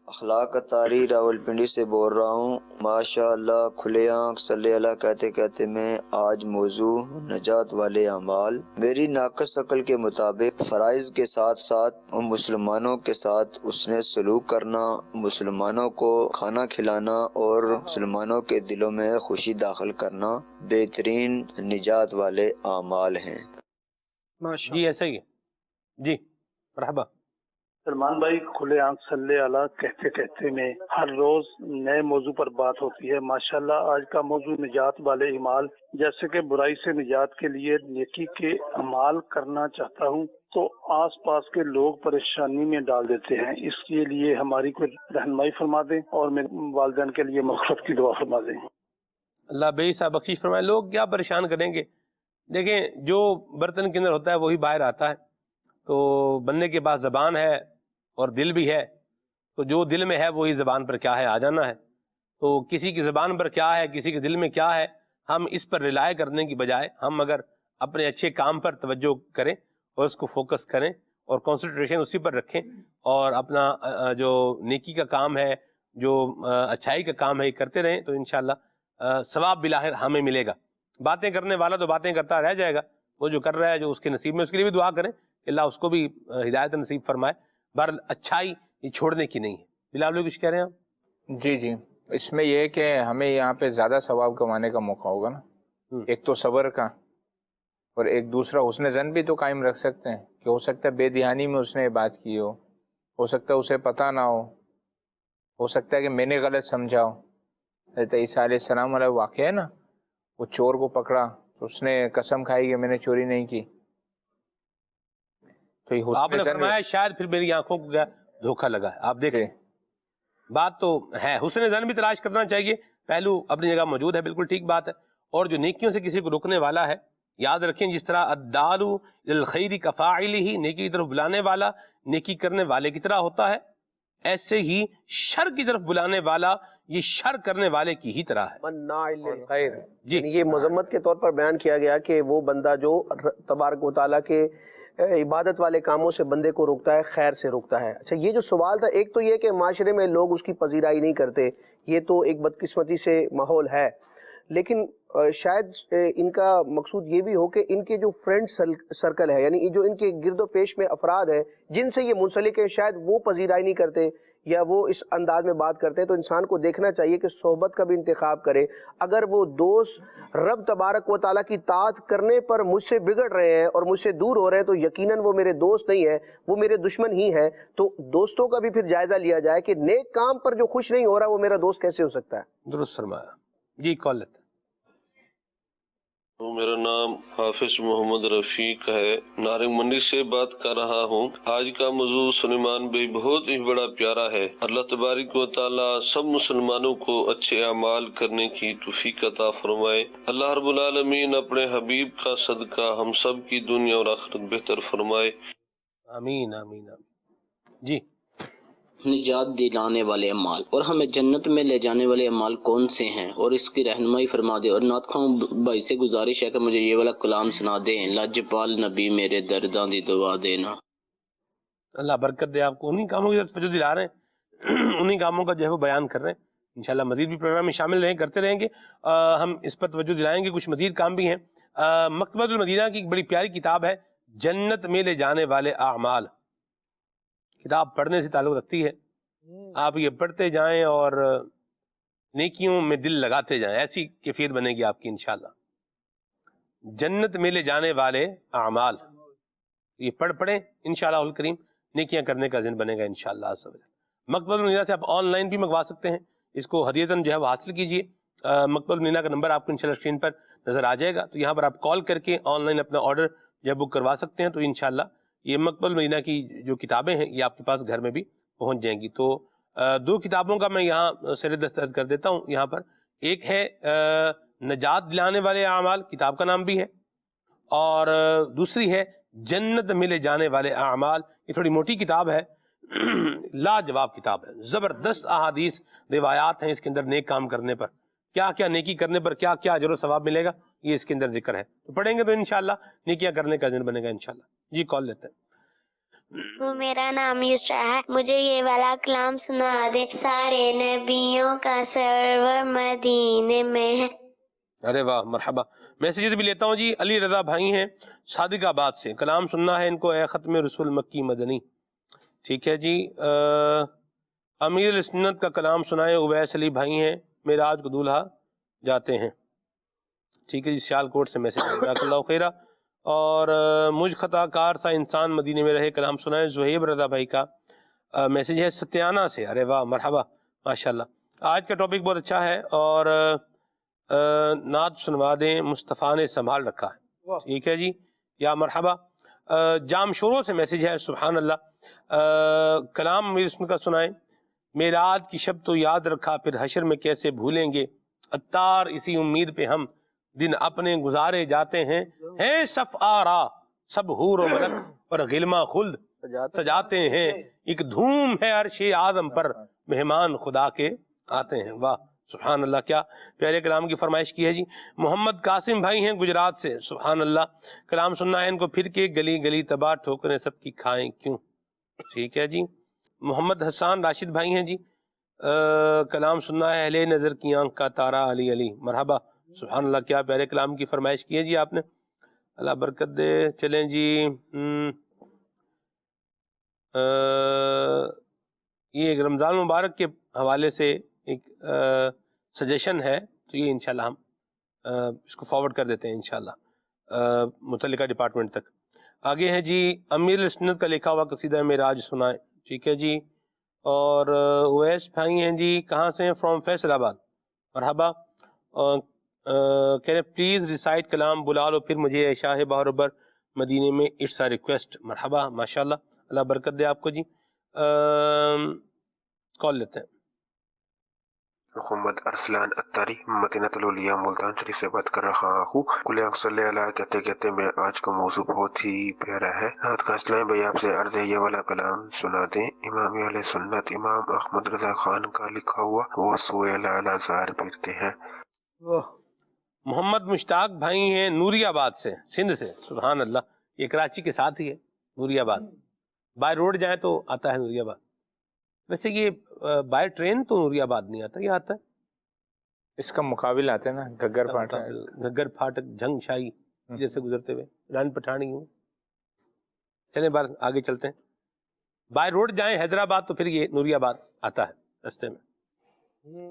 اخلاق اتاری راولپنڈی سے بول رہا ہوں. ماشاء اللہ کھلے آنکھ صلی اللہ کہتے کہتے میں آج موضوع نجات والے اعمال. میری ناقص عقل کے مطابق فرائض کے ساتھ ساتھ مسلمانوں کے ساتھ اس نے سلوک کرنا, مسلمانوں کو کھانا کھلانا اور مسلمانوں کے دلوں میں خوشی داخل کرنا بہترین نجات والے اعمال ہیں. جی ایسا ہی ہے. جی مرحبا. سلمان بھائی کھلے آنکھ صلی اللہ کہتے کہتے میں ہر روز نئے موضوع پر بات ہوتی ہے. ماشاءاللہ آج کا موضوع نجات والے اعمال, جیسے کہ برائی سے نجات کے لیے نیکی کے اعمال کرنا چاہتا ہوں تو آس پاس کے لوگ پریشانی میں ڈال دیتے ہیں. اس کے لیے ہماری کوئی رہنمائی فرما دیں اور میرے والدین کے لیے مغفرت کی دعا فرما دیں. اللہ بے حساب بخشش فرمائے. لوگ کیا پریشان کریں گے. دیکھیں جو برتن کے اندر ہوتا ہے وہی باہر آتا ہے. تو بندے کے پاس زبان ہے اور دل بھی ہے, تو جو دل میں ہے وہی زبان پر کیا ہے آ جانا ہے. تو کسی کی زبان پر کیا ہے, کسی کے دل میں کیا ہے, ہم اس پر ریلائے کرنے کی بجائے ہم اگر اپنے اچھے کام پر توجہ کریں اور اس کو فوکس کریں اور کنسنٹریشن اسی پر رکھیں, اور اپنا جو نیکی کا کام ہے, جو اچھائی کا کام ہے یہ کرتے رہیں, تو انشاءاللہ ثواب بالآخر ہمیں ملے گا. باتیں کرنے والا تو باتیں کرتا رہ جائے گا, وہ جو کر رہا ہے جو اس کے نصیب میں, اس کے لیے بھی دعا کریں کہ اللہ اس کو بھی ہدایت نصیب فرمائے. بہرحال اچھائی یہ چھوڑنے کی نہیں ہے. بلال لوگ کچھ کہہ رہے ہیں آپ؟ جی اس میں یہ کہ ہمیں یہاں پہ زیادہ ثواب کمانے کا موقع ہوگا نا. ایک تو صبر کا, اور ایک دوسرا حسن ظن بھی تو قائم رکھ سکتے ہیں کہ ہو سکتا ہے بے دھیانی میں اس نے یہ بات کی ہو سکتا ہے اسے پتہ نہ ہو سکتا ہے کہ میں نے غلط سمجھا ہو. حضرت عیسیٰ علیہ السلام والا واقعہ ہے نا, وہ چور کو پکڑا تو اس نے قسم کھائی کہ میں نے چوری نہیں کی. تو یہ آپ نے حسن فرمایا شاید پھر میری آنکھوں کو کیا دھوکہ لگا ہے. آپ دیکھیں بات تو ہے، حسن زن بھی تلاش کرنا چاہیے، پہلو اپنی جگہ موجود ہے، بالکل ٹھیک بات ہے. اور جو نیکیوں سے کسی کو روکنے والا ہے، یاد رکھیں جس طرح الدال للخیر کفاعلہ، نیکی کی طرف بلانے والا نیکی کرنے والے کی طرح ہوتا ہے، ایسے ہی شر کی طرف بلانے والا یہ شر کرنے والے کی ہی طرح ہے. جی یعنی یہ مذمت کے طور پر بیان کیا گیا کہ وہ بندہ جو تبارک و تعالیٰ کے عبادت والے کاموں سے بندے کو روکتا ہے، خیر سے روکتا ہے. اچھا یہ جو سوال تھا، ایک تو یہ کہ معاشرے میں لوگ اس کی پذیرائی نہیں کرتے، یہ تو ایک بدقسمتی سے ماحول ہے، لیکن شاید ان کا مقصود یہ بھی ہو کہ ان کے جو فرینڈ سرکل ہے، یعنی جو ان کے گرد و پیش میں افراد ہیں جن سے یہ منسلک ہے، شاید وہ پذیرائی نہیں کرتے یا وہ اس انداز میں بات کرتے ہیں. تو انسان کو دیکھنا چاہیے کہ صحبت کا بھی انتخاب کرے. اگر وہ دوست رب تبارک و تعالیٰ کی طاعت کرنے پر مجھ سے بگڑ رہے ہیں اور مجھ سے دور ہو رہے ہیں تو یقیناً وہ میرے دوست نہیں ہیں، وہ میرے دشمن ہی ہیں. تو دوستوں کا بھی پھر جائزہ لیا جائے کہ نیک کام پر جو خوش نہیں ہو رہا وہ میرا دوست کیسے ہو سکتا ہے. درست فرمایا. جی کال لیتے. میرا نام حافظ محمد رفیق ہے، نارنگ منڈی سے بات کر رہا ہوں. آج کا موضوع سلیمان بھائی بہت ہی بڑا پیارا ہے. اللہ تبارک و تعالی سب مسلمانوں کو اچھے اعمال کرنے کی توفیق عطا فرمائے. اللہ رب العالمین اپنے حبیب کا صدقہ ہم سب کی دنیا اور آخرت بہتر فرمائے. آمین آمین آمین. جی نجات دلانے والے اعمال اور ہمیں جنت میں لے جانے والے اعمال کون سے ہیں اور اس کی رہنمائی فرما دے. اور نعت خواہ بھائی سے گزارش ہے کہ مجھے یہ والا کلام سنا دیں، لاجپال نبی میرے درداں دی دعا دینا. اللہ برکت دے آپ کو. انہی کاموں کی طرف توجہ دلا رہے ہیں، انہی کاموں کا جو ہے وہ بیان کر رہے ہیں. انشاءاللہ مزید بھی پروگرام میں شامل رہیں، کرتے رہیں گے. ہم اس پر توجہ دلائیں گے. کچھ مزید کام بھی ہیں. مکتبۃ المدینہ کی ایک بڑی پیاری کتاب ہے جنت میں لے جانے والے اعمال. کتاب پڑھنے سے تعلق رکھتی ہے. آپ یہ پڑھتے جائیں اور نیکیوں میں دل لگاتے جائیں، ایسی کیفیت بنے گی آپ کی انشاءاللہ. جنت میں لے جانے والے اعمال، یہ پڑھیں انشاءاللہ الکریم، نیکیاں کرنے کا ذہن بنے گا انشاءاللہ. مکتبۃ المدینہ سے آپ آن لائن بھی منگوا سکتے ہیں. اس کو ہدیتاً جو ہے وہ حاصل کیجئے. مکتبۃ المدینہ کا نمبر آپ کو انشاءاللہ اسکرین پر نظر آ جائے گا. تو یہاں پر آپ کال کر کے آن لائن اپنا آرڈر جو ہے بک کروا سکتے ہیں. تو انشاءاللہ یہ مکتبۃ المدینہ کی جو کتابیں ہیں یہ آپ کے پاس گھر میں بھی پہنچ جائیں گی. تو دو کتابوں کا میں یہاں سر دسترس کر دیتا ہوں یہاں پر. ایک ہے نجات دلانے والے اعمال، کتاب کا نام بھی ہے، اور دوسری ہے جنت میں لے جانے والے اعمال. یہ تھوڑی موٹی کتاب ہے، لاجواب کتاب ہے. زبردست احادیث روایات ہیں اس کے اندر. نیک کام کرنے پر کیا کیا، نیکی کرنے پر کیا کیا اجر و ثواب ملے گا، یہ اس کے اندر ذکر ہے. تو پڑھیں گے تو انشاءاللہ نیکیاں کرنے کا ذہن بنے گا انشاءاللہ. جی کال لیتے ہیں. میرا نام یسرا ہے، مجھے یہ والا کلام سنا دے. سارے نبیوں کا سرور مدینے میں ہے. ارے واہ، مرحبا. میسیجز بھی لیتا ہوں جی. علی رضا بھائی ہیں صادق آباد سے، کلام سننا ہے ان کو، اے ختم رسول مکی مدنی. ٹھیک ہے جی. امیر السنت کا کلام سنائے. اویس علی بھائی ہیں، معراج کو دولہا جاتے ہیں. ٹھیک ہے جی، سیال کوٹ سے میسیج. جزاک اللہ خیرہ. اور مجھ خطا کار سا انسان مدینے میں رہے، کلام سنائے. زہیب رضا بھائی کا میسیج ہے ستیانہ سے. ارے واہ، مرحبا، ماشاءاللہ. آج کا ٹاپک بہت اچھا ہے. اور نعت سنوا دیں، مصطفیٰ نے سنبھال رکھا ہے. ٹھیک ہے جی، یا مرحبا. جام شوروں سے میسیج ہے. سبحان اللہ. کلام میری سن کا سنائیں. معراج کی شب تو یاد رکھا، پھر حشر میں کیسے بھولیں گے. اتار اسی امید پہ ہم دن اپنے گزارے جاتے ہیں صف آرا سب حور و ملک پر غلمہ خلد سجاتے ہیں. ایک دھوم ہے عرش اعظم پر، مہمان خدا کے آتے ہیں. واہ سبحان اللہ، کیا پیارے کلام کی فرمائش کی ہے جی. محمد قاسم بھائی ہیں گجرات سے. سبحان اللہ. کلام سننا ہے ان کو، پھر کے گلی گلی تباہ ٹھوکریں سب کی کھائیں کیوں. ٹھیک ہے جی. محمد حسان راشد بھائی ہیں جی. کلام سننا ہے اہل نظر کی آنکھ کا تارا علی علی. مرحبا. سبحان اللہ، کیا پیارے کلام کی فرمائش کی ہے جی آپ نے. اللہ برکت دے. چلیں جی. یہ ایک رمضان مبارک کے حوالے سے ایک سجیشن ہے، تو یہ انشاءاللہ ہم اس کو فارورڈ کر دیتے ہیں انشاءاللہ متعلقہ ڈپارٹمنٹ تک. آگے ہے جی امیر السنت کا لکھا ہوا قصیدہ معراج سنائیں. ٹھیک ہے جی. اور اویس بھائی ہیں جی، کہاں سے ہیں؟ فرام فیصل آباد. مرحبا. کہہ رہے پلیز ریسائٹ کلام بلا لو پھر مجھے. شاہ باہر بر مدینے میں، اٹس اے ریکویسٹ. مرحبا، ماشاءاللہ، اللہ برکت دے آپ کو جی. کال لیتے ہیں. محمد ارسلان اتاری، مدینہ الاولیاء ملتان شریف سے بات کر رہا ہوں. کل عام صلی اللہ کہتے کہتے میں آج کا موضوع بہت ہی پیارا ہے. آج کا اسلام بھائی آپ سے عرض ہے یہ والا کلام سنا دیں. امام اہل سنت امام احمد رضا خان کا لکھا ہوا وہ سوئے اعلی زار پھرتے ہیں. محمد مشتاق بھائی ہیں نوری آباد سے، سندھ سے. سبحان اللہ، یہ کراچی کے ساتھ ہی ہے نوری آباد. بائی روڈ جائیں تو آتا ہے نوری آباد. ویسے یہ بائی ٹرین تو نوری آباد نہیں آتا، یہ آتا ہے اس کا مقابل آتے ہیں نا، گھگر پھاٹک. گھگر پھاٹک، جھنگ شاہی جیسے گزرتے ہوئے ران پٹھانی ہوں. چلیں بار آگے چلتے ہیں. بائی روڈ جائیں حیدرآباد تو پھر یہ نوری آباد آتا ہے رستے میں.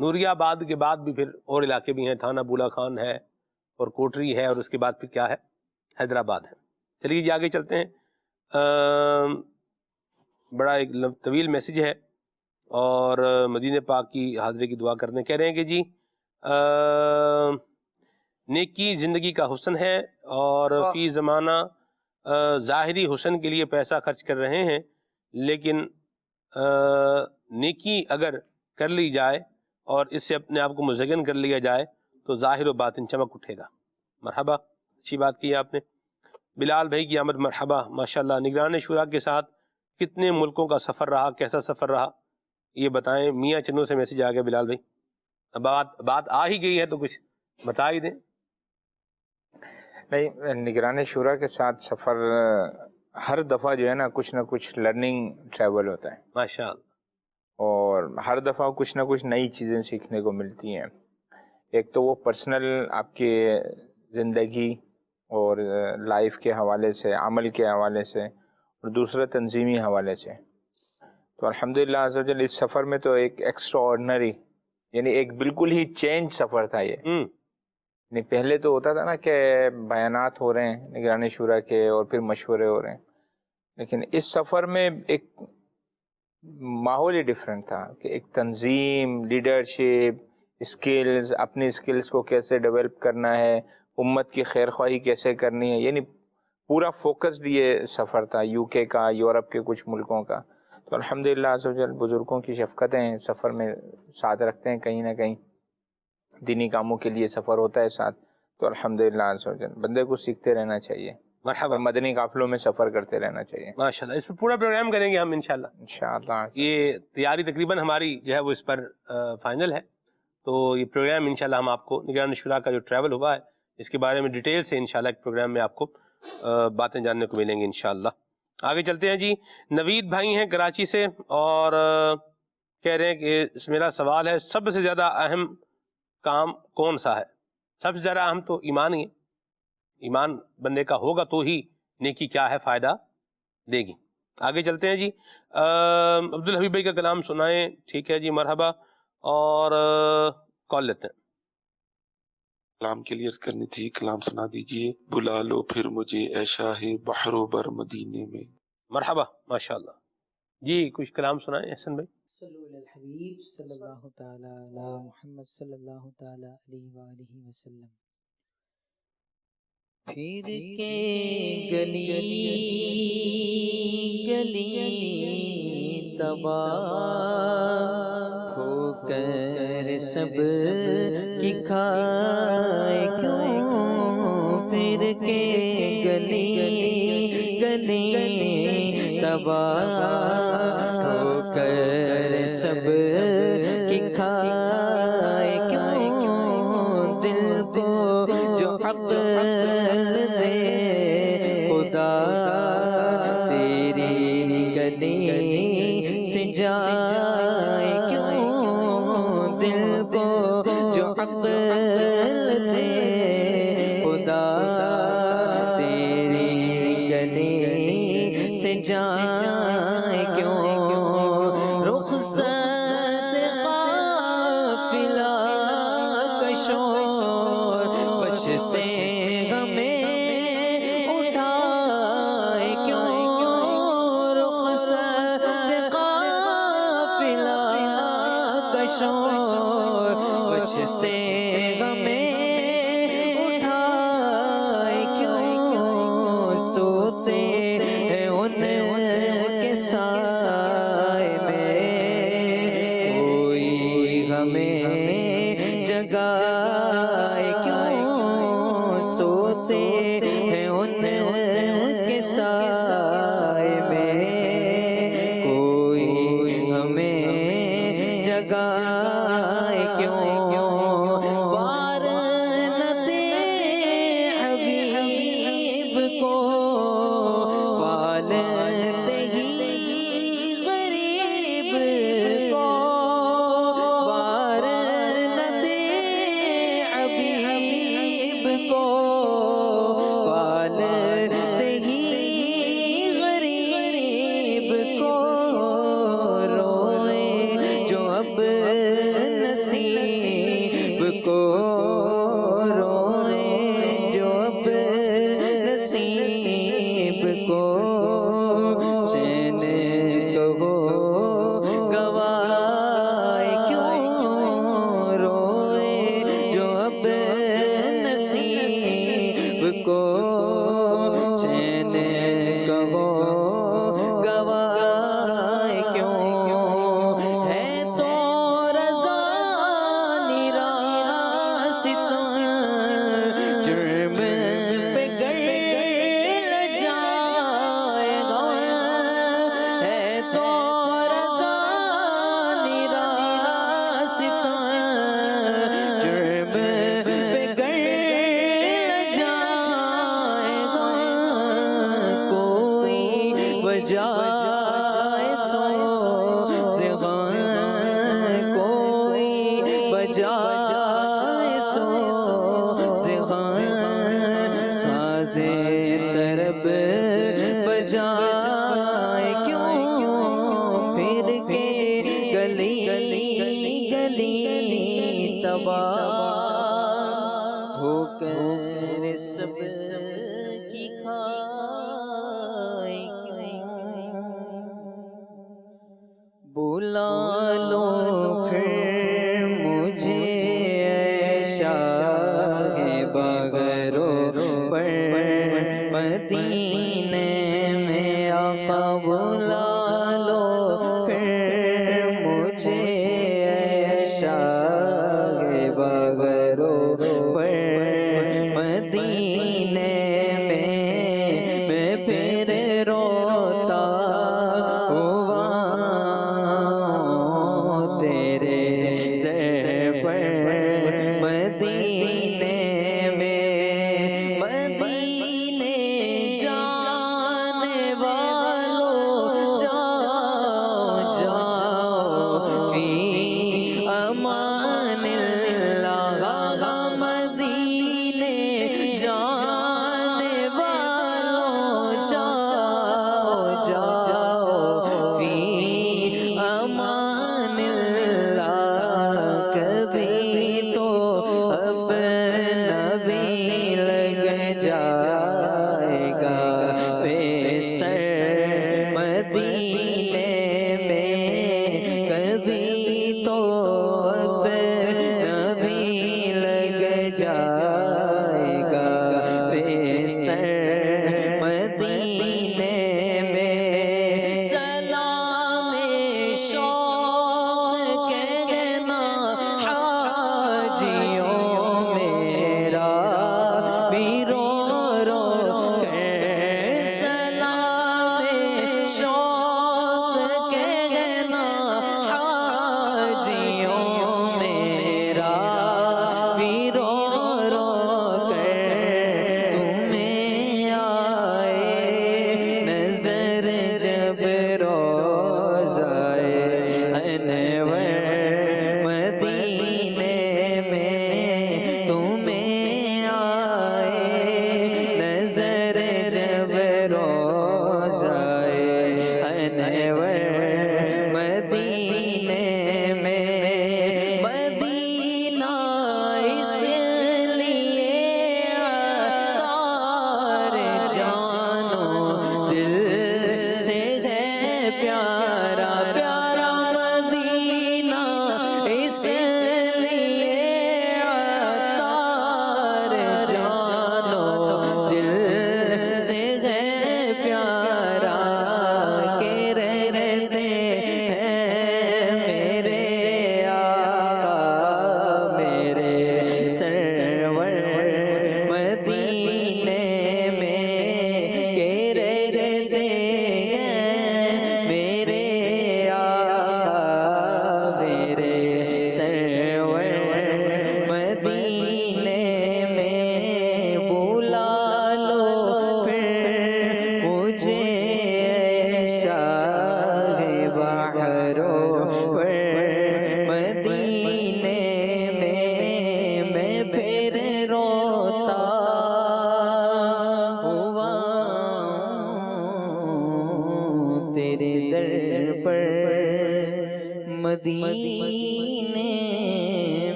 نوری آباد کے بعد بھی پھر اور علاقے بھی ہیں، تھانہ بولا خان ہے اور کوٹری ہے، اور اس کے بعد پھر کیا ہے، حیدرآباد ہے. چلیے جی آگے چلتے ہیں. بڑا ایک طویل میسیج ہے اور مدینہ پاک کی حاضری کی دعا کرنے کہہ رہے ہیں کہ جی نیکی زندگی کا حسن ہے اور فی زمانہ ظاہری حسن کے لیے پیسہ خرچ کر رہے ہیں، لیکن نیکی اگر کر لی جائے اور اس سے اپنے آپ کو مزین کر لیا جائے تو ظاہر و باطن چمک اٹھے گا. مرحبا، اچھی بات کی آپ نے. بلال بھائی کی آمد مرحبا، ماشاءاللہ. نگران شورا کے ساتھ کتنے ملکوں کا سفر رہا، کیسا سفر رہا یہ بتائیں. میاں چنو سے میسیج آ گیا بلال بھائی. اب بات آ ہی گئی ہے تو کچھ بتا ہی دیں. نہیں، نگران شورا کے ساتھ سفر ہر دفعہ جو ہے نا کچھ نہ کچھ لرننگ ٹریول ہوتا ہے ماشاءاللہ، اور ہر دفعہ کچھ نہ کچھ نئی چیزیں سیکھنے کو ملتی ہیں. ایک تو وہ پرسنل آپ کے زندگی اور لائف کے حوالے سے، عمل کے حوالے سے، اور دوسرا تنظیمی حوالے سے. تو الحمدللہ عز و جل اس سفر میں تو ایک ایکسٹرا آرڈنری، یعنی ایک بالکل ہی چینج سفر تھا یہ. یعنی پہلے تو ہوتا تھا نا کہ بیانات ہو رہے ہیں نگران شورا کے اور پھر مشورے ہو رہے ہیں، لیکن اس سفر میں ایک ماحول ہی ڈیفرنٹ تھا کہ ایک تنظیم، لیڈرشپ، اسکلز، اپنی اسکلز کو کیسے ڈیولپ کرنا ہے، امت کی خیر خواہی کیسے کرنی ہے. یعنی پورا فوکسڈ یہ سفر تھا یو کے کا، یورپ کے کچھ ملکوں کا. تو الحمدللہ عز و جل بزرگوں کی شفقتیں سفر میں ساتھ رکھتے ہیں. کہیں نہ کہیں دینی کاموں کے لیے سفر ہوتا ہے ساتھ. تو الحمدللہ عز و جل بندے کو سیکھتے رہنا چاہیے، مرحبا، مدنی قافلوں میں سفر کرتے رہنا چاہیے. ماشاءاللہ. اس پر پورا پروگرام کریں گے ہم انشاءاللہ. یہ تیاری تقریباً ہماری جو ہے وہ اس پر فائنل ہے. تو یہ پروگرام انشاءاللہ ہم آپ کو نگران شورا کا جو ٹریول ہوا ہے اس کے بارے میں ڈیٹیل سے انشاءاللہ ایک پروگرام میں آپ کو باتیں جاننے کو ملیں گی انشاءاللہ. آگے چلتے ہیں جی. نوید بھائی ہیں کراچی سے اور کہہ رہے ہیں کہ میرا سوال ہے سب سے زیادہ اہم کام کون سا ہے؟ سب سے زیادہ اہم تو ایمان ہی ہے. ایمان بندے کا ہوگا تو ہی نیکی کیا ہے فائدہ دے گی. آگے چلتے ہیں جی. عبدالحبیب بھائی کا کلام سنائیں. ٹھیک ہے جی، مرحبا. اور کال لیتے ہیں. کلام کے لیے عرض کرنی تھی، کلام سنا دیجئے. بلا لو پھر مجھے اے شاہ بحر و بر مدینے میں. مرحبا، ماشاءاللہ. جی کچھ کلام سنائیں احسن بھائی. صلو علی الحبیب صلی اللہ تعالی علی محمد صلی اللہ تعالی علیہ وآلہ وسلم. پھر کے گلی گلی تباہ ہو کر سب کی کھائے کیوں؟ پھر کے گلی گلی تباہ ہو کر سب کی کھائے کیوں؟ دل کو جو حق جائے کیوں؟ دل کو جو عقل دے خدا تیری گلی سے جائے کیوں؟ رخصت قافلہ کشور کش سے ہمیں اٹھائے کیوں؟ کچھ سے ہمیں اٹھائے کیوں؟ سو سے ان کے سائے میں کوئی ہمیں جگائے کیوں سو سے ان کے سائے میں کوئی ہمیں جگائے کیوں بار نہ دے حبیب کو پالتے ہی غریب کو بار نہ دے حبیب کو پالتے ہی غریب کو روئے جو اب نصیب کو روئے جو اب نصیب کو چین کہو گوائے کیوں روئے جو اب نصیب کو چین کہو گوائے کیوں ہے تو رضا نراستان جرم پہ گر جائے گا ہے تو رضا نراستان جرم پہ گر جائے گا کوئی بجائے سوز غم کوئی بجائے سوز غم ساز طرب بجائے کیوں پھر کے گلی گلی تباہ ہو کر سب کی کھائے بلا لو پھر مجھے شاہ بغرو پر مدینے میں آقا بلا لو پھر مجھے شاہ بغرو پر مدینے میں پھر روتا ہوا تیرے در پر مدینے میں مدینے جانے والوں جاؤ جاؤ فی امان اللہ مدینے جانے والوں جاؤ جاؤ فی امان اللہ کبھی تو اب نبی لگ جائے گا بیسر مدینے میں کبھی تو اب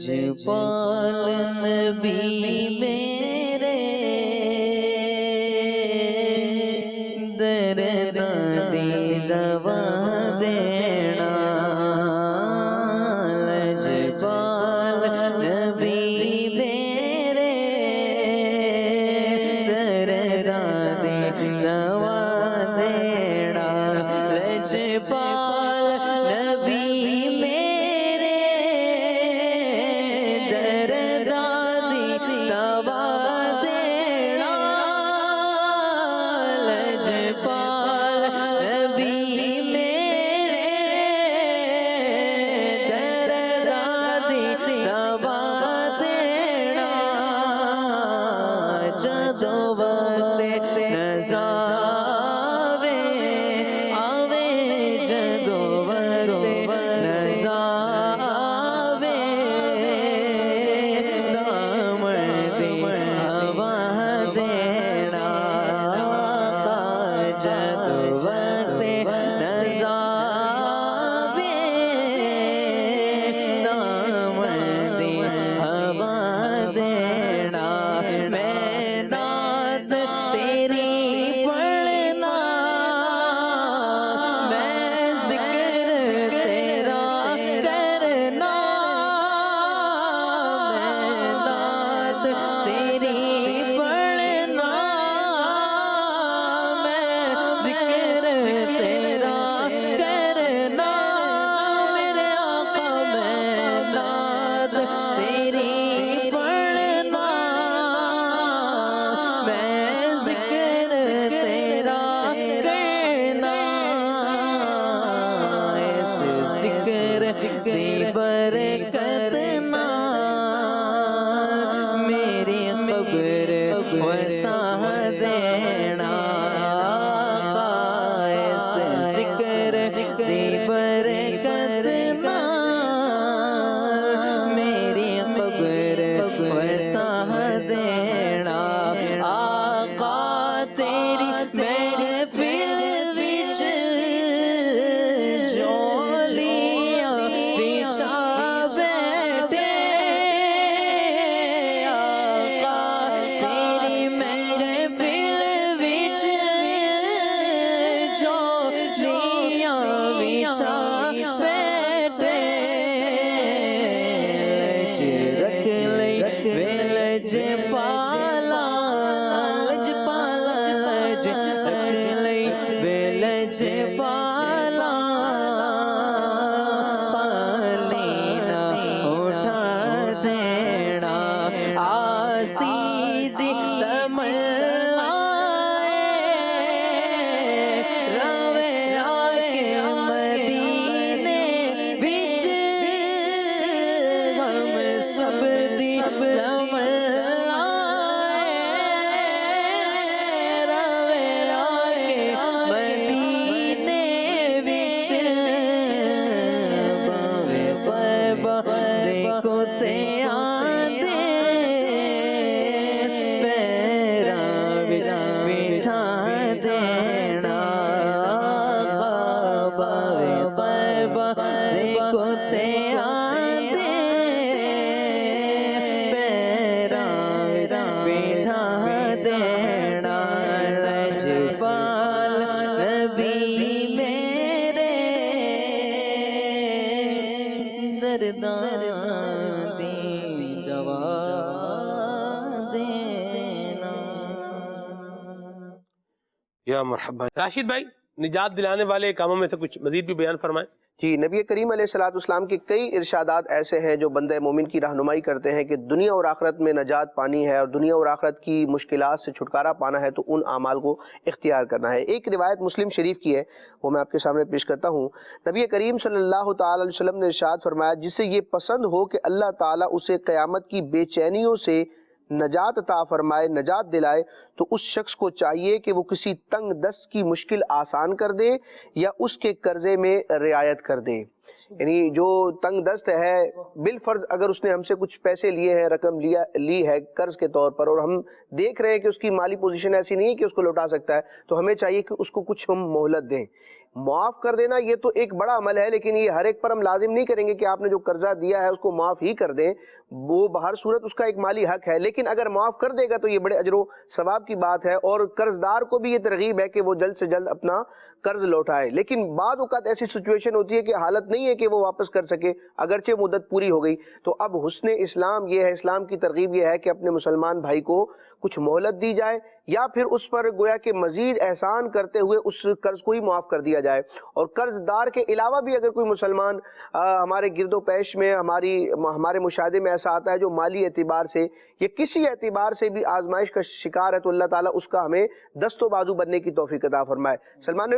لجپال نبی میرے درداں دی دوا دینا لجپال نبی میرے درداں دی دوا دینا لجپال نبی میرے درداں دی دوا دینا لجپال نبی میرے درداں دی دوا دینا جدوں وقت نزا آوے جدوں وقت نزا آوے دامن دی ہوا دینا آقا جدوں وقت نزا آوے دامن دی ہوا دینا میں نعت تیری پڑھنا میں ذکر تیرا کرنا میں نعت تیری پڑھنا میں ذکر تیرا کرنا میرے آقا میں نعت تیری پڑھنا میں ذکر تیرا کرنا اس ذکر دی برکت نال میری قبر وسع دینا آقا اس ذکر دی برکت نال میری قبر وسع دینا آقا تیری محفل وچ جولیاں بچھا بیٹھے آقا تیری محفل وچ جولیاں بچھا بیٹھے لج رکھ لئی لج پالا لج پالا لج رکھ لئی لج پالا خالی نہ اٹھا دینا عزیزی تمنا روے آکے مدینے وچ ہم سب دی تمنا روے آکے مدینے وچ باوے پائبا دیکھو تے آندے پیراں بٹھا دینا آقا باوے پائبا دیکھو تے آندے پیراں بٹھا دینا لجپال نبی میرے درداں دی دوا دینا یا مرحبا راشد بھائی نجات دلانے والے کاموں میں سے کچھ مزید بھی بیان فرمائیں جی نبی کریم علیہ الصلوۃ والسلام کے کئی ارشادات ایسے ہیں جو بندہ مومن کی رہنمائی کرتے ہیں کہ دنیا اور آخرت میں نجات پانی ہے اور دنیا اور آخرت کی مشکلات سے چھٹکارا پانا ہے تو ان اعمال کو اختیار کرنا ہے۔ ایک روایت مسلم شریف کی ہے وہ میں آپ کے سامنے پیش کرتا ہوں۔ نبی کریم صلی اللہ تعالی علیہ وسلم نے ارشاد فرمایا جسے یہ پسند ہو کہ اللہ تعالیٰ اسے قیامت کی بے چینیوں سے نجات عطا فرمائے، نجات دلائے، تو اس شخص کو چاہیے کہ وہ کسی تنگ دست کی مشکل آسان کر دے یا اس کے قرضے میں رعایت کر دے۔ یعنی جو تنگ دست ہے بالفرض اگر اس نے ہم سے کچھ پیسے لیے ہیں، رقم لی ہے قرض کے طور پر، اور ہم دیکھ رہے ہیں کہ اس کی مالی پوزیشن ایسی نہیں ہے کہ اس کو لوٹا سکتا ہے، تو ہمیں چاہیے کہ اس کو کچھ ہم مہلت دیں۔ معاف کر دینا یہ تو ایک بڑا عمل ہے، لیکن یہ ہر ایک پر ہم لازم نہیں کریں گے کہ آپ نے جو قرضہ دیا ہے اس کو معاف ہی کر دیں، وہ بہر صورت اس کا ایک مالی حق ہے، لیکن اگر معاف کر دے گا تو یہ بڑے اجر و ثواب کی بات ہے، اور قرض دار کو بھی یہ ترغیب ہے کہ وہ جلد سے جلد اپنا قرض لوٹائے۔ لیکن بعض اوقات ایسی سچویشن ہوتی ہے کہ حالت نہیں ہے کہ وہ واپس کر سکے اگرچہ مدت پوری ہو گئی، تو اب حسن اسلام یہ ہے، اسلام کی ترغیب یہ ہے کہ اپنے مسلمان بھائی کو کچھ مہلت دی جائے، یا پھر اس پر گویا کہ مزید احسان کرتے ہوئے اس قرض کو ہی معاف کر دیا جائے۔ اور قرض دار کے علاوہ بھی اگر کوئی مسلمان ہمارے گرد و پیش میں ہمارے مشاہدے میں ایسا آتا ہے جو مالی اعتبار سے یا کسی اعتبار سے بھی آزمائش کا شکار ہے، تو اللہ تعالیٰ اس کا ہمیں دست و بازو بننے کی توفیق عطا فرمائے۔ سلمان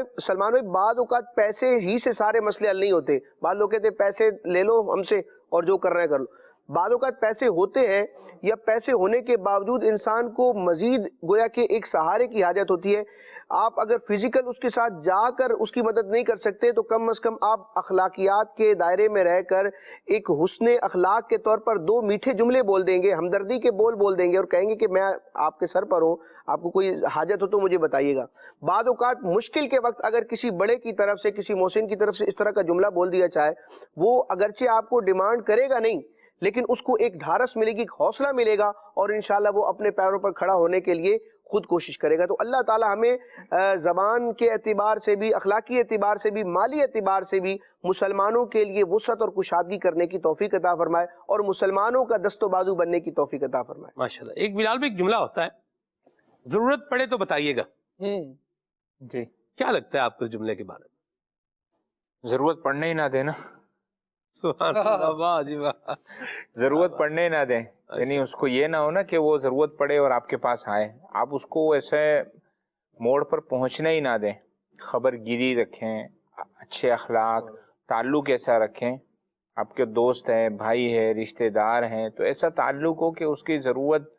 بھائی، بعض اوقات پیسے ہی سے سارے مسئلے حل نہیں ہوتے۔ بعض لوگ کہتے ہیں پیسے لے لو ہم سے اور جو کر رہے ہیں کر لو۔ بعض اوقات پیسے ہوتے ہیں یا پیسے ہونے کے باوجود انسان کو مزید گویا کہ ایک سہارے کی حاجت ہوتی ہے۔ آپ اگر فزیکل اس کے ساتھ جا کر اس کی مدد نہیں کر سکتے تو کم از کم آپ اخلاقیات کے دائرے میں رہ کر ایک حسن اخلاق کے طور پر 2 میٹھے جملے بول دیں گے، ہمدردی کے بول دیں گے، اور کہیں گے کہ میں آپ کے سر پر ہوں، آپ کو کوئی حاجت ہو تو مجھے بتائیے گا۔ بعض اوقات مشکل کے وقت اگر کسی بڑے کی طرف سے، کسی محسن کی طرف سے اس طرح کا جملہ بول دیا جائے، وہ اگرچہ آپ کو ڈیمانڈ کرے گا نہیں، لیکن اس کو ایک ڈھارس ملے گی، ایک حوصلہ ملے گا، اور انشاءاللہ وہ اپنے پیروں پر کھڑا ہونے کے لیے خود کوشش کرے گا۔ تو اللہ تعالی ہمیں زبان کے اعتبار سے بھی، اخلاقی اعتبار سے بھی، مالی اعتبار سے بھی مسلمانوں کے لیے وسعت اور کشادگی کرنے کی توفیق عطا فرمائے، اور مسلمانوں کا دست و بازو بننے کی توفیق عطا فرمائے۔ ماشاءاللہ۔ ایک بلال بھی ایک جملہ ہوتا ہے، ضرورت پڑے تو بتائیے گا۔ جی، کیا لگتا ہے آپ کو اس جملے کے بارے میں؟ ضرورت پڑنے ہی نہ دینا، سبحان اللہ، واہ جی واہ۔ ضرورت پڑنے نہ دیں، یعنی اس کو یہ نہ ہو نا کہ وہ ضرورت پڑے اور آپ کے پاس آئے، آپ اس کو ایسے موڑ پر پہنچنے ہی نہ دیں۔ خبر گیری رکھیں، اچھے اخلاق، تعلق ایسا رکھیں، آپ کے دوست ہیں، بھائی ہے، رشتہ دار ہیں، تو ایسا تعلق ہو کہ اس کی ضرورت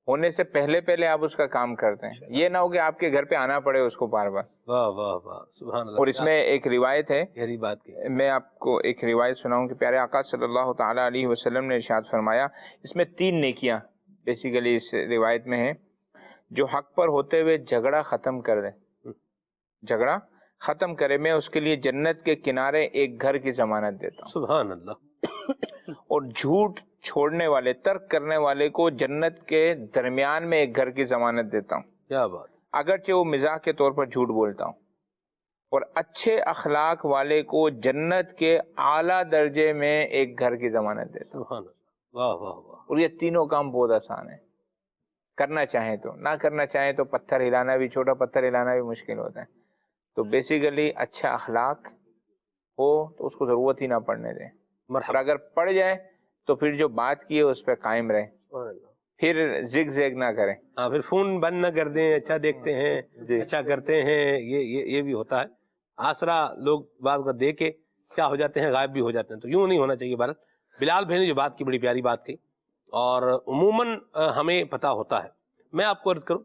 ہونے سے پہلے آپ اس کا کام کرتے ہیں، یہ نہ ہو کہ آپ کے گھر پہ آنا پڑے اس کو بار بار۔ واہ واہ واہ، سبحان اللہ۔ اور اس میں ایک روایت ہے، گہری بات کی، میں آپ کو ایک روایت سناؤں کہ پیارے آقا صلی اللہ تعالیٰ علیہ وسلم نے ارشاد فرمایا، اس میں 3 نیکیاں بیسیکلی اس روایت میں ہیں، جو حق پر ہوتے ہوئے جھگڑا ختم کر دے، جھگڑا ختم کرے، میں اس کے لیے جنت کے کنارے ایک گھر کی ضمانت دیتا ہوں۔ سبحان اللہ۔ اور جھوٹ چھوڑنے والے، ترک کرنے والے کو جنت کے درمیان میں ایک گھر کی ضمانت دیتا ہوں، کیا بات، اگرچہ وہ مزاح کے طور پر جھوٹ بولتا ہوں۔ اور اچھے اخلاق والے کو جنت کے اعلیٰ درجے میں ایک گھر کی ضمانت دیتا ہوں۔ سبحان اللہ، واہ واہ واہ۔ اور یہ تینوں کام بہت آسان ہے، کرنا چاہیں تو، نہ کرنا چاہیں تو پتھر ہلانا بھی، چھوٹا پتھر ہلانا بھی مشکل ہوتا ہے۔ تو بیسیکلی اچھا اخلاق ہو تو اس کو ضرورت ہی نہ پڑنے دیں، اور اگر پڑ جائے تو پھر جو بات کی ہے اس پہ قائم رہیں، پھر زگ زیگ نہ کریں۔ ہاں، پھر فون بند نہ کر دیں، اچھا دیکھتے ہیں، اچھا کرتے ہیں، یہ بھی ہوتا ہے۔ آسرا لوگ بعض کا دے کے کیا ہو جاتے ہیں، غائب بھی ہو جاتے ہیں، تو یوں نہیں ہونا چاہیے۔ بھارت بلال بھائی نے جو بات کی بڑی پیاری بات کی، اور عموماً ہمیں پتہ ہوتا ہے۔ میں آپ کو عرض کروں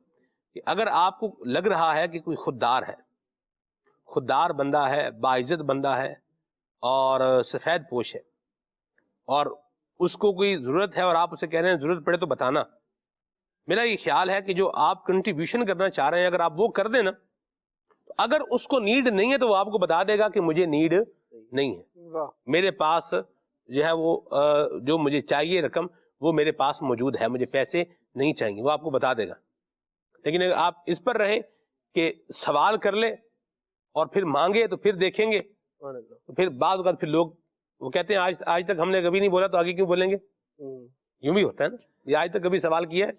کہ اگر آپ کو لگ رہا ہے کہ کوئی خوددار ہے، خوددار بندہ ہے، باعزت بندہ ہے اور سفید پوش ہے، اور اس کو کوئی ضرورت ہے اور آپ اسے کہہ رہے ہیں ضرورت پڑے تو بتانا، میرا یہ خیال ہے کہ جو آپ کنٹریبیوشن کرنا چاہ رہے ہیں اگر آپ وہ کر دیں نا، تو اگر اس کو نیڈ نہیں ہے تو وہ آپ کو بتا دے گا کہ مجھے نیڈ نہیں ہے، میرے پاس جو ہے وہ جو مجھے چاہیے رقم وہ میرے پاس موجود ہے، مجھے پیسے نہیں چاہیے، وہ آپ کو بتا دے گا۔ لیکن اگر آپ اس پر رہیں کہ سوال کر لے اور پھر مانگے تو پھر دیکھیں گے، تو پھر بعض اوقات پھر لوگ وہ کہتے ہیں آج تک ہم نے کبھی نہیں بولا تو آگے کیوں بولیں گے؟ یوں بھی ہوتا ہے نا، یہ آج تک کبھی سوال کیا ہے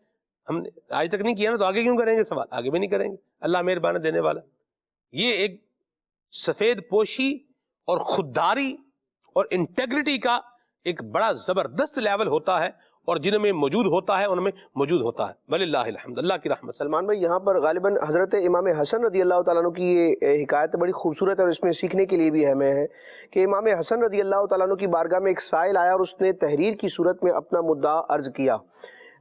ہم نے، آج تک نہیں کیا نا تو آگے کیوں کریں گے سوال؟ آگے بھی نہیں کریں گے، اللہ مہربان دینے والا۔ یہ ایک سفید پوشی اور خودداری اور انٹیگریٹی کا ایک بڑا زبردست لیول ہوتا ہے، اور جن میں موجود ہوتا ہے ان میں موجود ہوتا ہے، وللہ الحمد، اللہ کی رحمت۔ سلمان بھائی، یہاں پر غالباً حضرت امام حسن رضی اللہ تعالیٰ عنہ کی یہ حکایت بڑی خوبصورت ہے، اور اس میں سیکھنے کے لیے بھی ہمیں ہے کہ امام حسن رضی اللہ تعالیٰ عنہ کی بارگاہ میں ایک سائل آیا اور اس نے تحریر کی صورت میں اپنا مدعا عرض کیا۔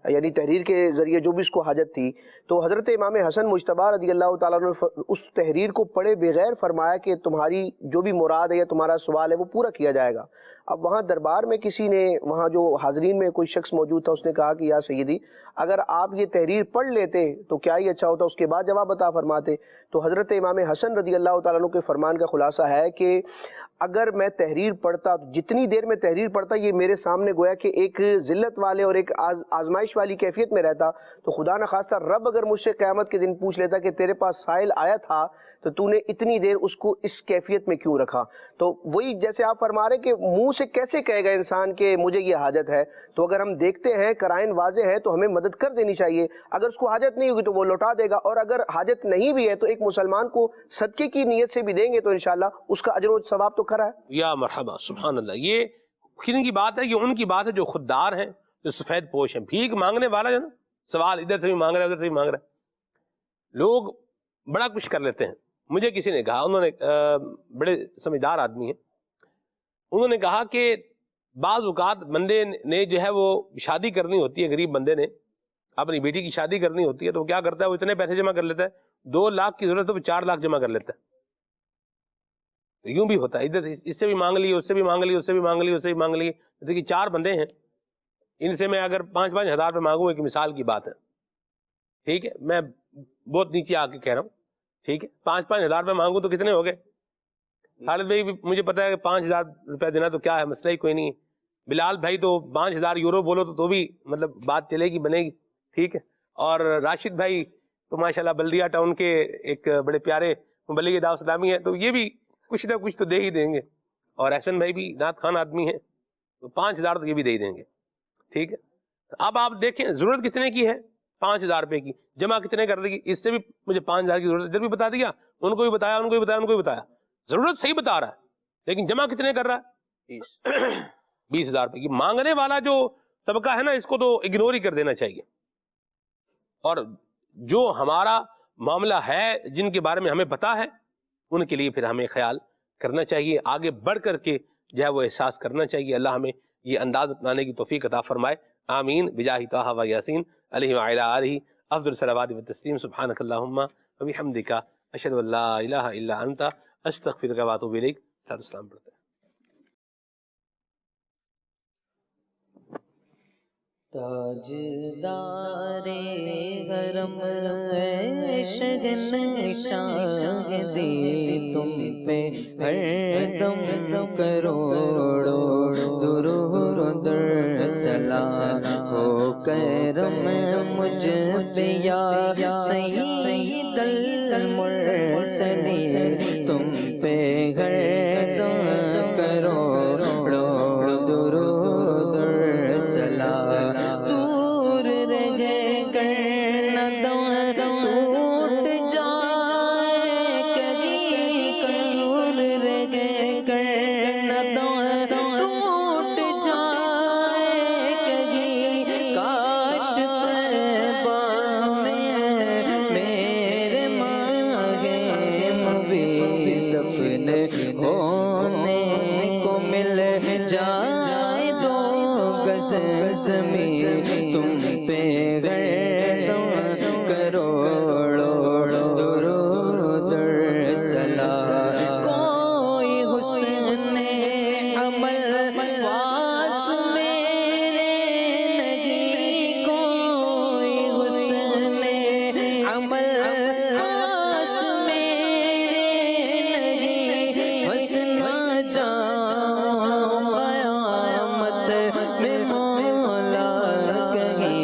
یعنی تحریر کے ذریعے جو بھی اس کو حاجت تھی، تو حضرت امام حسن مجتبی رضی اللہ تعالیٰ عنہ نے اس تحریر کو پڑھے بغیر فرمایا کہ تمہاری جو بھی مراد ہے یا تمہارا سوال ہے وہ پورا کیا جائے گا۔ اب وہاں دربار میں کسی نے، وہاں جو حاضرین میں کوئی شخص موجود تھا، اس نے کہا کہ یا سیدی اگر آپ یہ تحریر پڑھ لیتے تو کیا ہی اچھا ہوتا، اس کے بعد جواب عطا فرماتے۔ تو حضرت امام حسن رضی اللہ تعالیٰ عنہ کے فرمان کا خلاصہ ہے کہ اگر میں تحریر پڑھتا، جتنی دیر میں تحریر پڑھتا یہ میرے سامنے گویا کہ ایک ذلت والے اور ایک آزمائش والی کیفیت میں رہتا، تو خدا نخواستہ رب اگر مجھ سے قیامت کے دن پوچھ لیتا کہ تیرے پاس سائل آیا تھا تو تو نے اتنی دیر اس کو اس کیفیت میں کیوں رکھا؟ تو وہی جیسے آپ فرما رہے کہ منہ سے کیسے کہے گا انسان کہ مجھے یہ حاجت ہے، تو اگر ہم دیکھتے ہیں قرائن واضح ہے تو ہمیں مدد کر دینی چاہیے۔ اگر اس کو حاجت نہیں ہوگی تو وہ لوٹا دے گا، اور اگر حاجت نہیں بھی ہے تو ایک مسلمان کو صدقے کی نیت سے بھی دیں گے تو انشاءاللہ اس کا اجر و ثواب تو کھرا ہے۔ یا مرحبا، سبحان اللہ۔ یہ کن کی بات ہے؟ یہ ان کی بات ہے جو خوددار ہیں، جو سفید پوش ہیں۔ بھیک مانگنے والا جو نا، سوال ادھر سے بھی مانگ رہا ہے ادھر سے بھی مانگ رہا ہے، لوگ بڑا کچھ کر لیتے ہیں۔ مجھے کسی نے کہا، انہوں نے بڑے سمجھدار آدمی ہیں، انہوں نے کہا کہ بعض اوقات بندے نے جو ہے وہ شادی کرنی ہوتی ہے، غریب بندے نے اپنی بیٹی کی شادی کرنی ہوتی ہے، تو وہ کیا کرتا ہے، وہ اتنے پیسے جمع کر لیتا ہے، 2 لاکھ کی ضرورت ہے وہ 4 لاکھ جمع کر لیتا ہے۔ تو یوں بھی ہوتا ہے، ادھر اس سے بھی مانگ لی، اس سے بھی مانگ لی، اس سے بھی مانگ لی، اس سے بھی مانگ لی۔ جیسے کہ 4 بندے ہیں، ان سے میں اگر 5-5 ہزار روپے مانگوں، ایک مثال کی بات ہے، ٹھیک ہے، میں بہت نیچے آ کے کہہ رہا ہوں، ٹھیک ہے، 5-5 ہزار روپے مانگوں تو کتنے ہو گئے؟ خالد بھائی مجھے پتا ہے کہ 5 ہزار روپے دینا تو کیا ہے، مسئلہ ہی کوئی نہیں ہے۔ بلال بھائی تو 5,000 یورو بولو تو بھی مطلب بات چلے گی، بنے گی، ٹھیک ہے۔ اور راشد بھائی تو ماشاءاللہ بلدیہ ٹاؤن کے ایک بڑے پیارے مبلغ دعوت اسلامی ہیں، تو یہ بھی کچھ نہ کچھ تو دے ہی دیں گے۔ اور احسن بھائی بھی نعت خوان آدمی ہیں، تو 5,000 تو یہ بھی دے ہی دیں گے، ٹھیک ہے۔ اب آپ دیکھیں ضرورت کتنے کی ہے، 5,000 روپے کی، جمع کتنے کر دے گی؟ اس سے بھی مجھے 5,000 کی ضرورت، ادھر بھی بتا دیا، ان کو بھی بتایا، ان کو بھی بتایا، ان کو بھی بتایا، ضرورت صحیح بتا رہا ہے، لیکن جمع کتنے کر رہا ہے؟ 20,000 روپے کی۔ مانگنے والا جو طبقہ ہے نا، اس کو تو اگنور ہی کر دینا چاہیے۔ اور جو ہمارا معاملہ ہے، جن کے بارے میں ہمیں پتا ہے، ان کے لیے پھر ہمیں خیال کرنا چاہیے، آگے بڑھ کر کے جو ہے وہ احساس کرنا چاہیے۔ اللہ ہمیں یہ انداز اپنانے کی توفیق عطا فرمائے، آمین، بجاہ طٰہٰ و یاسین علیہ وعلی آلہ افضل الصلوات والتسلیم۔ سبحانک اللہم و بحمدک، اشہد ان لا الہ الا انت، استغفرک و اتوب الیک۔ السلام پڑھتے ہیں۔ تاجدار حرم شہنشاہ دی، تم پہ ہر دم کروڑوں درود سلام ہو کرم مجھ پہ یا سید المرسلین، تم پہ ہر دم کروڑوں درود سلام۔ دور رہ کر نہ ٹوٹ جائے کبھی، دور رہ کر نہ ٹوٹ جائے کبھی، کاش طیبہ میں میرے ماہ مبین دفن ہونے کو مل جائے، 2 گز زمین تم پہ گردوں کروڑوں درود سلام۔ کوئی حسن عمل واس میرے نہیں، کوئی حسن عمل واس میرے نہیں، بس نہ جاؤں قیامت میں مولا کہیں